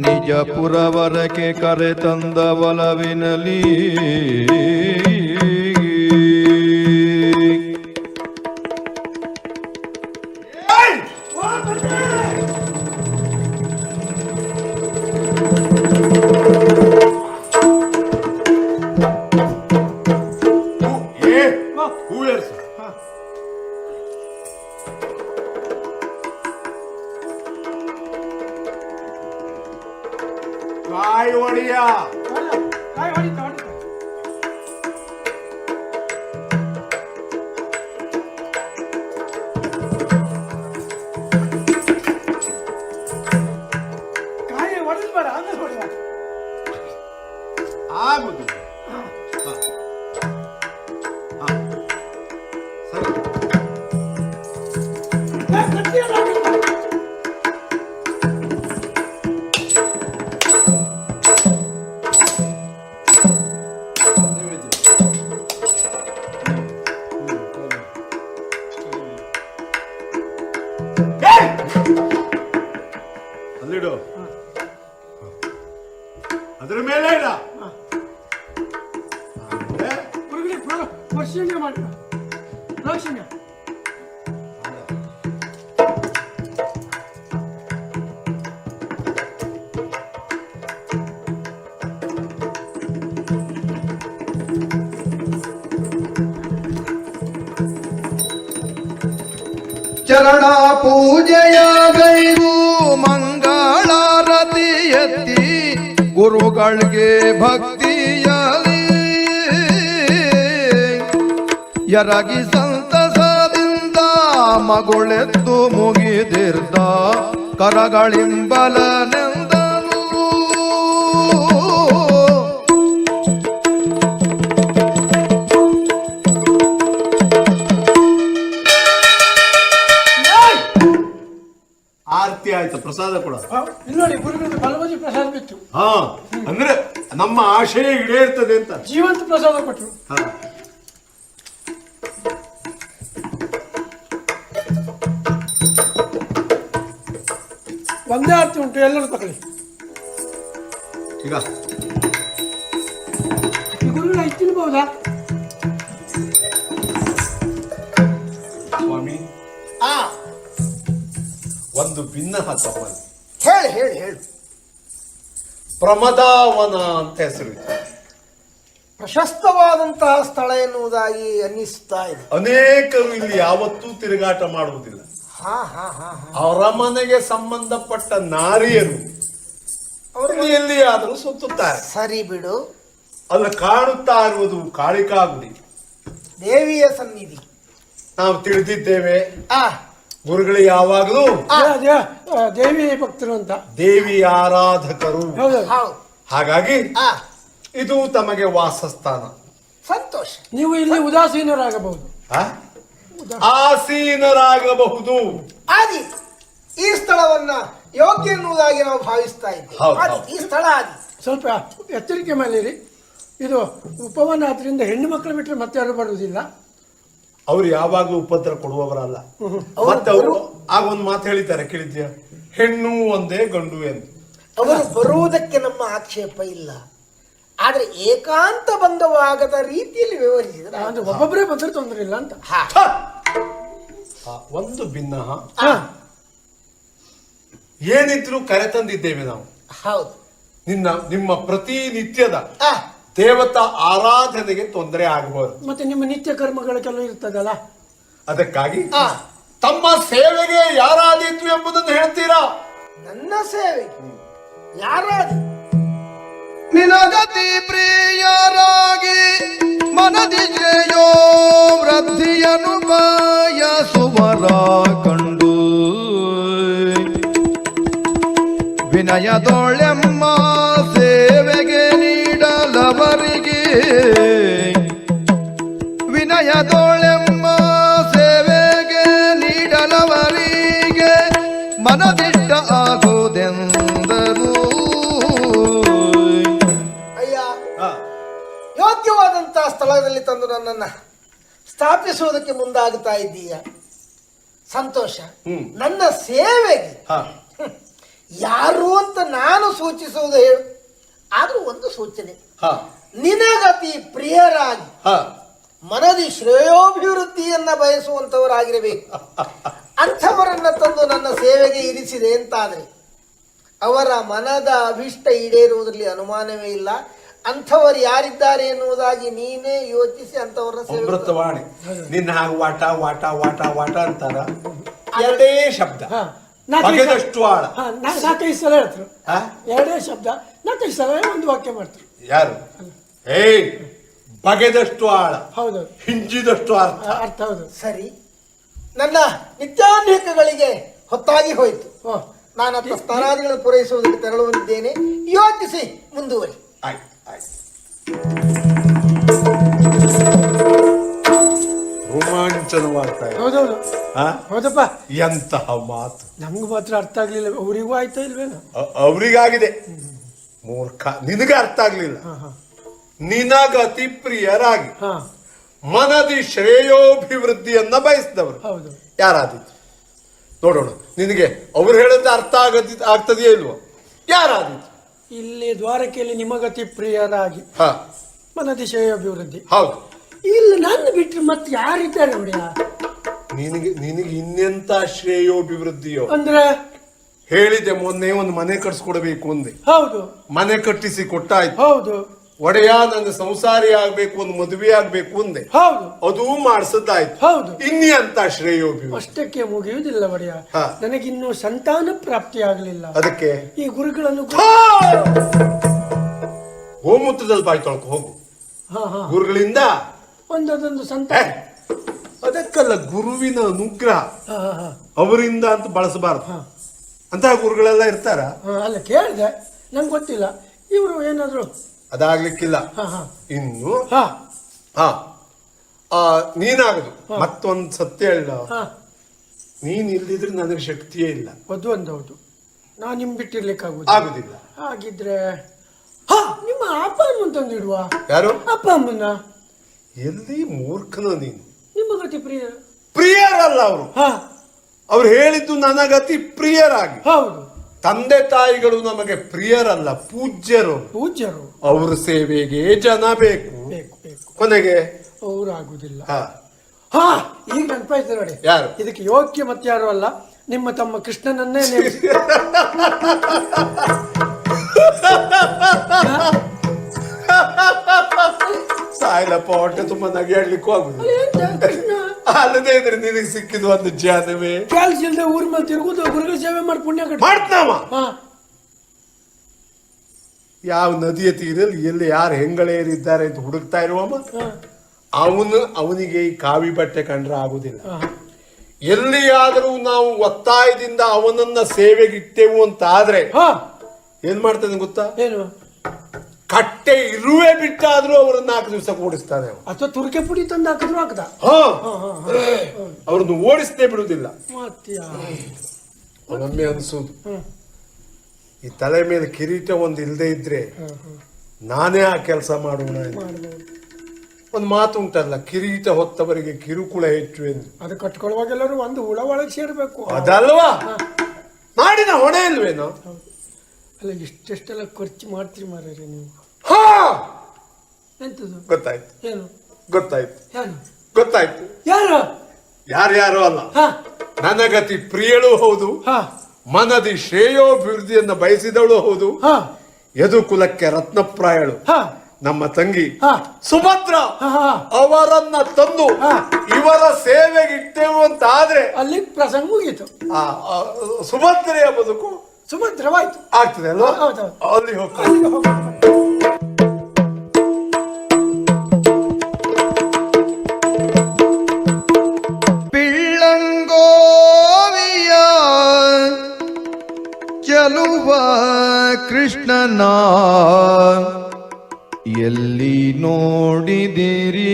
ನಿಜ ಪುರವರಕ್ಕೆ ಕರೆ ತಂದ ಒಲವಿನಲಿ ಕಾಯಿ ಒಡೆಯ ಕಾಯಿ ಹೊಡೆದು ಬೇಡ, ಆಮೇಲೆ ಹೊಡೆದ. ಆಗುದು. ಸರಿ. ಅಲ್ಲಿಡು, ಅದ್ರ ಮೇಲೆ ಇಡ. ವರ್ಷಿಣ್ಯ ಮಾಡ ರೋಷಿಣ್ಯ. ಚರಣ ಪೂಜೆಯ ಗೈದು ಮಂಗಳಾರತಿ ಎತ್ತಿ ಗುರುಗಳಿಗೆ ಭಕ್ತಿಯಲಿ ಎರಗಿ ಸಂತಸದಿಂದ ಮಗುಳೆದ್ದು ಮುಗಿದಿರ್ದ ಕರಗಳಿಂಬಲನೆಂದನು. ಆರತಿ ಆಯ್ತು, ಪ್ರಸಾದ ಕೂಡ. ಇಲ್ಲಿ ನೋಡಿ, ಗುರುಗಳಿಗೆ ಬಲಬದಿ ಪ್ರಸಾದ ಬಿತ್ತು. ಹಾ, ಅಂದ್ರೆ ನಮ್ಮ ಆಶಯ ಈಡೇರ್ತದೆ ಅಂತ ಜೀವಂತ ಪ್ರಸಾದ ಕೊಟ್ಟರು. ಒಂದೇ ಆರತಿ ಉಂಟು, ಎಲ್ಲರೂ ತಗೊಳ್ಳಿ. ಈಗ ಈ ಗುರುಗಳ ತಿನ್ಬಹುದಾ? ಸ್ವಾಮಿ, ಒಂದು ಭಿನ್ನ ತಮ್ಮ ಹೇಳಿ ಹೇಳಿ ಹೇಳು. ಪ್ರಮದಾವನ ಅಂತ ಹೆಸರು. ಪ್ರಶಸ್ತವಾದಂತಹ ಸ್ಥಳ ಎನ್ನುವುದಾಗಿ ಅನ್ನಿಸ್ತಾ ಇದೆ. ಅನೇಕರು ಇಲ್ಲಿ ಯಾವತ್ತೂ ತಿರುಗಾಟ ಮಾಡುವುದಿಲ್ಲ. ಹಾ ಹಾ ಹಾ ಹಾ. ಅವರ ಮನೆಗೆ ಸಂಬಂಧಪಟ್ಟ ನಾರಿಯರು ಅವರು ಎಲ್ಲಿಯಾದರೂ ಸುತ್ತುತ್ತಾರೆ. ಸರಿ ಬಿಡು. ಅಲ್ಲಿ ಕಾಣುತ್ತಾ ಇರುವುದು ಕಾಳಿಕಾ ಗುಡಿ, ದೇವಿಯ ಸನ್ನಿಧಿ. ನಾವು ತಿಳಿದಿದ್ದೇವೆ. ಆ ಗುರುಗಳು ಯಾವಾಗಲೂ ದೇವಿ ಭಕ್ತರು ಅಂತ, ದೇವಿ ಆರಾಧಕರು. ಹೌದು. ಹೌದು. ಹಾಗಾಗಿ ಇದು ತಮಗೆ ವಾಸಸ್ಥಾನ. ಸಂತೋಷ. ನೀವು ಇಲ್ಲಿ ಉದಾಸೀನರಾಗಬಹುದು. ಆ? ಆಸೀನರಾಗಬಹುದು. ಆದಿ ಈ ಸ್ಥಳವನ್ನ ಯೋಗ್ಯ ಎನ್ನುವುದಾಗಿ ನಾವು ಭಾವಿಸ್ತಾ ಇದ್ದೇವೆ. ಹೌದು, ಆದಿ, ಹೌದು. ಈ ಸ್ಥಳ ಆದಿ. ಸ್ವಲ್ಪ ಎಚ್ಚರಿಕೆ ಮೇಲಿರಿ. ಇದು ಉಪವನ ಆದ್ರಿಂದ ಹೆಣ್ಣು ಮಕ್ಕಳು ಬಿಟ್ಟರೆ ಮತ್ತೆ ಯಾರು ಬರುವುದಿಲ್ಲ. ಅವ್ರು ಯಾವಾಗ್ಲೂ ಉಪದ್ರ ಕೊಡುವವರಲ್ಲ. ಮತ್ತೆ ಅವರು ಆಗ ಒಂದು ಮಾತು ಹೇಳಿದ್ದಾರೆ, ಕೇಳಿದ್ಯಾ? ಹೆಣ್ಣು ಒಂದೇ ಗಂಡು ಎಂದು. ಅವರು ಬರುವುದಕ್ಕೆ ನಮ್ಮ ಆಕ್ಷೇಪ ಇಲ್ಲ, ಆದ್ರೆ ಏಕಾಂತ ಬಂಧವಾಗದ ರೀತಿಯಲ್ಲಿ ವ್ಯವಹರಿಸಿದ್ರೆ ಅಂದ್ರೆ ಒಬ್ಬೊಬ್ಬರೇ ಬಂದ್ರೆ ತೊಂದರೆ ಇಲ್ಲ ಅಂತ. ಒಂದು ಭಿನ್ನ. ಹಾ. ಏನಿದ್ರು ಕರೆತಂದಿದ್ದೇವೆ ನಾವು. ಹೌದು. ನಿಮ್ಮ ಪ್ರತಿನಿತ್ಯದ ಆ, ದೇವತಾ ಆರಾಧನೆಗೆ ತೊಂದರೆ ಆಗಬಾರದು. ಮತ್ತೆ ನಿಮ್ಮ ನಿತ್ಯ ಕರ್ಮಗಳ ಕೆಲವು ಇರ್ತದಲ್ಲ, ಅದಕ್ಕಾಗಿ ಆ, ತಮ್ಮ ಸೇವೆಗೆ ಯಾರಾದೀತು ಎಂಬುದನ್ನು ಹೇಳ್ತೀರಾ? ನನ್ನ ಸೇವೆ ಯಾರಾದಿ ನಿನಗತಿ ಪ್ರಿಯರಾಗಿ ಮನದಿ ಶ್ರೇಯೋ ವೃದ್ಧಿಯನು ಬಯಸುವರ ಕಂಡು ವಿನಯದೊಳೆಮ್ಮ ಸೇವೆಗೆ ನೀಡಲವರಿಗೆ ವಿನಯದೊಳೆಮ್ಮ ಸೇವೆಗೆ ನೀಡಲವರಿಗೆ ಮನದಿಟ್ಟ ಆಗುವುದೆಂದರು. ಅಯ್ಯ, ಯೋಗ್ಯವಾದಂತಹ ಸ್ಥಳದಲ್ಲಿ ತಂದು ನನ್ನನ್ನ ಸ್ಥಾಪಿಸುವುದಕ್ಕೆ ಮುಂದಾಗುತ್ತಾ ಇದ್ದೀಯ. ಸಂತೋಷ. ನನ್ನ ಸೇವೆಗೆ ಯಾರು ಅಂತ ನಾನು ಸೂಚಿಸುವುದು ಹೇಳು. ಆದ್ರೂ ಒಂದು ಸೂಚನೆ, ನಿನಗತಿ ಪ್ರಿಯರಾಗಿ ಮನದಿ ಶ್ರೇಯೋಭಿವೃದ್ಧಿಯನ್ನ ಬಯಸುವಂತವರಾಗಿರಬೇಕು. ಅಂಥವರನ್ನ ತಂದು ನನ್ನ ಸೇವೆಗೆ ಇರಿಸಿದೆ ಅಂತಾದ್ರೆ ಅವರ ಮನದ ಅಭಿಷ್ಟ ಈಡೇರುವುದರಲ್ಲಿ ಅನುಮಾನವೇ ಇಲ್ಲ. ಅಂಥವರು ಯಾರಿದ್ದಾರೆ ಎನ್ನುವುದಾಗಿ ನೀನೇ ಯೋಚಿಸಿ ಅಂಥವರ ಸೇವೆ. ಅಮೃತವಾಣಿ. ನಿನ್ನ ಹಾಗೆ ವಾಟ ವಾಟ ವಾಟ ವಾಟ ಅಂತಾರ. ಎರಡೇ ಶಬ್ದ, ಬಗೆದಷ್ಟು ಆಳ. 4-5 ಸಲ ಹೇಳ್ತಾರೆ. ಎರಡೇ ಶಬ್ದ 4-5 ಸಲ ಒಂದು ವಾಕ್ಯ ಮಾಡ್ತಾರೆ. ಯಾರು? ಏಯ್, ಬಗೆದಷ್ಟು ಆಳ, ಹೌದು, ಹಿಂಜಿದಷ್ಟು ಅರ್ಥ. ಅರ್ಥ. ಹೌದು. ಸರಿ, ನನ್ನ ನಿತ್ಯಾನೇಕಗಳಿಗೆ ಹೊತ್ತಾಗಿ ಹೋಯಿತು. ನಾನು ಅತ್ತ ಸ್ಥಾನಾದಿಗಳನ್ನು ಪೂರೈಸುವುದಕ್ಕೆ ತೆರಳುವಂತಿದ್ದೇನೆ. ಯೋಚಿಸಿ ಮುಂದುವರಿ. ಆಯ್ತು ಆಯ್ತು. ರೋಮಾಂಚನವಾಗ್ತಾ ಇದೆ. ಹೌದೌದು. ಹೌದಪ್ಪ. ಎಂತಹ ಮಾತು. ನಮ್ಗೆ ಮಾತ್ರ ಅರ್ಥ ಆಗ್ಲಿಲ್ಲ, ಅವರಿಗೂ ಆಯ್ತಾ ಇಲ್ವೇನೋ? ಅವರಿಗಾಗಿದೆ. ಮೂರ್ಖ, ನಿನಗೆ ಅರ್ಥ ಆಗ್ಲಿಲ್ಲ. ನಿನಗತಿ ಪ್ರಿಯರಾಗಿ ಮನದಿ ಶ್ರೇಯೋಭಿವೃದ್ಧಿಯನ್ನ ಬಯಸಿದವರು ಹೌದು. ಯಾರಾದೀತು ನೋಡೋಣ. ನಿನಗೆ ಅವ್ರು ಹೇಳಿದ ಅರ್ಥ ಆಗ್ತದೆಯೇ ಇಲ್ವೋ? ಯಾರಾದೀತು? ಇಲ್ಲಿ ದ್ವಾರಕೆಯಲ್ಲಿ ನಿಮಗತಿ ಪ್ರಿಯರಾಗಿ ಮನದಿ ಶ್ರೇಯೋಭಿವೃದ್ಧಿ. ಹೌದು. ಇಲ್ಲಿ ನನ್ನ ಬಿಟ್ಟರೆ ಮತ್ತೆ ಯಾರಿದ್ದಾರೆ ನೋಡಿ? ನಿನಗೆ ಇನ್ನೆಂತ ಶ್ರೇಯೋಭಿವೃದ್ಧಿಯೋ ಅಂದ್ರೆ ಹೇಳಿದೆ ಮೊನ್ನೆ, ಒಂದು ಮನೆ ಕಟ್ಸ್ಕೊಡ್ಬೇಕು ಅಂದೆ. ಹೌದು. ಮನೆ ಕಟ್ಟಿಸಿ ಕೊಟ್ಟಾಯ್ತು. ಹೌದು. ಒಡೆಯ ನನ್ನ ಸಂಸಾರಿ ಆಗ್ಬೇಕು, ಒಂದು ಮದುವೆ ಆಗ್ಬೇಕು ಅಂದೆ. ಹೌದು. ಅದು ಮಾಡಿಸದಾಯ್ತು. ಹೌದು. ಇನ್ನೆಂತ ಶ್ರೇಯೋಭಿವೃದ್ಧಿ. ಅಷ್ಟಕ್ಕೆ ಮುಗಿಯುವುದಿಲ್ಲ ಒಡೆಯ. ನನಗಿನ್ನೂ ಸಂತಾನ ಪ್ರಾಪ್ತಿ ಆಗಲಿಲ್ಲ. ಅದಕ್ಕೆ ಈ ಗುರುಗಳನ್ನು ಗೋಮೂತ್ರದಲ್ಲಿ ಬಾಯಿ ತೊಳ್ಕೊ ಹೋಗು. ಗುರುಗಳಿಂದ ಒಂದೊಂದು ಸಂತಾನ. ಅದಕ್ಕಲ್ಲ, ಗುರುವಿನ ಅನುಗ್ರಹ ಅವರಿಂದ ಅಂತ ಬಳಸಬಾರದು. ಅಂತಹ ಗುರುಗಳೆಲ್ಲ ಇರ್ತಾರ? ಅಲ್ಲ, ಕೇಳಿದೆ, ನಂಗೆ ಗೊತ್ತಿಲ್ಲ. ಇವರು ಏನಾದ್ರು ಅದಾಗ್ಲಿಕ್ಕಿಲ್ಲ. ಇನ್ನು ನೀನಾಗದು. ಮತ್ತೊಂದು ಸತ್ಯ ಹೇಳ, ನೀನ್ ಇಲ್ದಿದ್ರೆ ನನಗೆ ಶಕ್ತಿಯೇ ಇಲ್ಲ. ಹೌದು. ನಾನು ನಿಮ್ ಬಿಟ್ಟಿರ್ಲಿಕ್ಕೆ ಆಗುದಿಲ್ಲ. ಹಾಗಿದ್ರೆ ನಿಮ್ಮ ಅಪ್ಪ ಅಮ್ಮನ್ ತಂದಿಡುವ. ಯಾರು? ಅಪ್ಪ ಅಮ್ಮನ್ನ. ಎಲ್ಲಿ ಮೂರ್ಖನ ನೀನು? ನಿಮ್ಮ ಗತಿ ಪ್ರಿಯರಲ್ಲ ಅವರು. ಅವ್ರು ಹೇಳಿದ್ದು ನನಗತಿ ಪ್ರಿಯರಾಗಿ. ಹೌದು. ತಂದೆ ತಾಯಿಗಳು ನಮಗೆ ಪ್ರಿಯರಲ್ಲ, ಪೂಜ್ಯರು. ಅವ್ರ ಸೇವೆಗೆ ಜನ ಬೇಕು. ಕೊನೆಗೆ ಅವ್ರು ಆಗುದಿಲ್ಲ. ಈಗ ನೆನಪಾಯ್ತು ನೋಡಿ. ಯಾರು ಇದಕ್ಕೆ ಯೋಗ್ಯ ಮತ್ತೆ ಯಾರು ಅಲ್ಲ, ನಿಮ್ಮ ತಮ್ಮ ಕೃಷ್ಣನನ್ನೇ ಸಾಯಿಲಪ್ಪ, ಹೊಟ್ಟೆ ತುಂಬಾ ನಗೆಯಾಡ್ಲಿಕ್ಕೂ ಆಗುದು. ಅಲ್ಲದೆ ಇದ್ರೆ ನಿನಗೆ ಸಿಕ್ಕಿದ ಒಂದು ಜಾನವೇ. ಕೆಲ್ಸ ಇಲ್ಲದೆ ಊರ್ ಮೇಲೆ ತಿರುಗುದು, ಗುರುಗಳ ಸೇವೆ ಮಾಡಿ ಪುಣ್ಯ ಮಾಡ್ತಾವ. ಯಾವ ನದಿಯ ತೀರಲ್ಲಿ ಎಲ್ಲಿ ಯಾರು ಹೆಂಗಳೆಯರಿದ್ದಾರೆ ಅಂತ ಹುಡುಕ್ತಾ ಇರುವಮ್ಮ, ಅವನಿಗೆ ಈ ಕಾವಿ ಬಟ್ಟೆ ಕಂಡ್ರೆ ಆಗುದಿಲ್ಲ. ಎಲ್ಲಿಯಾದರೂ ನಾವು ಒತ್ತಾಯದಿಂದ ಅವನನ್ನ ಸೇವೆಗಿಟ್ಟೆವು ಅಂತ ಆದ್ರೆ ಏನ್ ಮಾಡ್ತಾನೆ ಗೊತ್ತಾ? ಏನು? ಕಟ್ಟೆ ಹೊಟ್ಟೆ ಇರುವೆ ಬಿಟ್ಟಾದ್ರೂ ಅವ್ರನ್ನ 4 ದಿವಸ ಓಡಿಸ್ತಾನೆ ಅವ. ಅಥವಾ ತುರ್ಕೆ ಪುಡಿ ತಂದು ಹಾಕಿದ್ರು ಹಾಕದ ಹಾ ಅವ್ರನ್ನ ಓಡಿಸದೇ ಬಿಡುದಿಲ್ಲ. ಮತ್ತ್ಯಾ ಒಮ್ಮೆ ಅನ್ಸೋದು ಈ ತಲೆ ಮೇಲೆ ಕಿರೀಟ ಒಂದು ಇಲ್ಲದೆ ಇದ್ರೆ ನಾನೇ ಆ ಕೆಲಸ ಮಾಡೋಣ ಅಂತ. ಒಂದು ಮಾತು ಉಂಟಲ್ಲ, ಕಿರೀಟ ಹೊತ್ತವರಿಗೆ ಕಿರುಕುಳ ಹೆಚ್ಚು ಎಂದು. ಅದು ಕಟ್ಕೊಳ್ಳುವಾಗೆಲ್ಲರೂ ಒಂದು ಹುಳ ಒಳಗೆ ಸೇರ್ಬೇಕು. ಅದಲ್ವಾ ಮಾಡಿನ ಹೊಣೆ ಇಲ್ವೇನೋ. ಅಲ್ಲ ಇಷ್ಟೆಷ್ಟೆಲ್ಲ ಖರ್ಚು ಮಾಡ್ತೀರಿ ಮಾರ್ರೆ ನೀವು. ಹಾ ಎಂತದು ಗೊತ್ತಾಯ್ತು ಏನು ಗೊತ್ತಾಯ್ತು ಯಾರು ಗೊತ್ತಾಯ್ತು. ಯಾರು ಯಾರ್ಯಾರು ಅಲ್ಲ, ಹಾ ನನಗತಿ ಪ್ರಿಯಳೂ ಹೌದು, ಹಾ ಮನದಿ ಶ್ರೇಯೋಭಿವೃದ್ಧಿಯನ್ನು ಬಯಸಿದವಳು ಹೌದು, ಹಾ ಯದುಕುಲಕ್ಕೆ ರತ್ನಪ್ರಾಯಳು ಹಾ ನಮ್ಮ ತಂಗಿ ಹಾ ಸುಭದ್ರ. ಹಾ ಅವರನ್ನ ತಂದು ಹಾ. ಇವರ ಸೇವೆಗಿಟ್ಟೆವು ಅಂತ ಆದ್ರೆ ಅಲ್ಲಿ ಪ್ರಸಂಗ ಮುಗೀತು. ಆ ಸುಭದ್ರೆಯ ಬದುಕು ಸುಭದ್ರವಾಯ್ತು. ಆಗ್ತದೆ ಅಲ್ವಾ? ಹೌದೌದು. ಅಲ್ಲಿ ಹೋಗ್ತದೆ. ಪಿಳ್ಳಂಗೋವಿಯ ಚೆಲುವ ಕೃಷ್ಣನ ಎಲ್ಲಿ ನೋಡಿದಿರಿ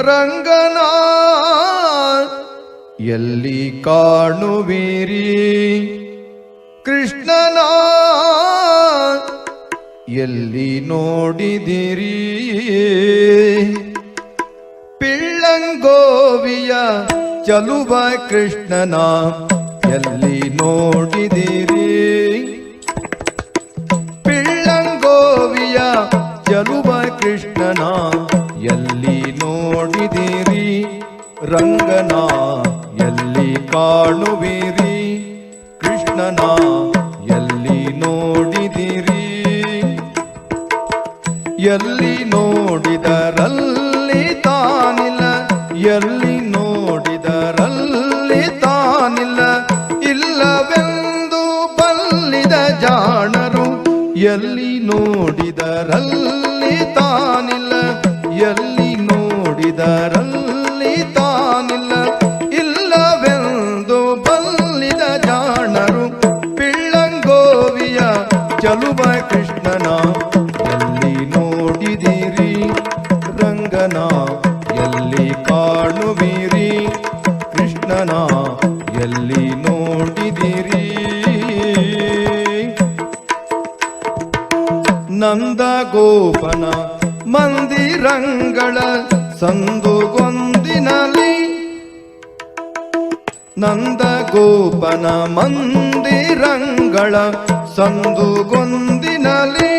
ರಂಗನ ಎಲ್ಲಿ ಕಾಣುವಿರಿ ಕೃಷ್ಣನ ಎಲ್ಲಿ ನೋಡಿದಿರಿ ಪಿಳ್ಳಂಗೋವಿಯ ಚಲುವ ಕೃಷ್ಣನ ಎಲ್ಲಿ ನೋಡಿದಿರಿ ಪಿಳ್ಳಂಗೋವಿಯ ಚಲುವ ಕೃಷ್ಣನ ಎಲ್ಲಿ ನೋಡಿದಿರಿ ರಂಗನ ಎಲ್ಲಿ ಕಾಣುವಿರಿ ಕೃಷ್ಣನ ಎಲ್ಲಿ ನೋಡಿದಿರಿ ಎಲ್ಲಿ ನೋಡಿದರಲ್ಲಿ ತಾನಿಲ್ಲ ಎಲ್ಲಿ ನೋಡಿದರಲ್ಲಿ ತಾನಿಲ್ಲ ಇಲ್ಲವೆಂದು ಬಲ್ಲಿದ ಜಾಣರು ಎಲ್ಲಿ ನೋಡಿದರಲ್ಲಿ ತಾನಿಲ್ಲ ಎಲ್ಲಿ ನೋಡಿದರಲ್ಲಿ ತಾನಿಲ್ಲ ಇಲ್ಲವೆಂದು ಬಲ್ಲಿದ ಜಾಣರು ಪಿಳ್ಳಂಗೋವಿಯ ಚಲುವ ಕೃಷ್ಣನ ಎಲ್ಲಿ ನೋಡಿದಿರಿ ರಂಗನ ಎಲ್ಲಿ ಕಾಣುವಿರಿ ಕೃಷ್ಣನ ಎಲ್ಲಿ ನೋಡಿದಿರಿ ನಂದ ಗೋಪನ ಮಂದಿರಂಗಳ ಸಂದುಗೊಂದಿನಲಿ ನಂದ ಗೋಪನ ಮಂದಿರಂಗಳ ಸಂದುಗೊಂದಿನಲಿ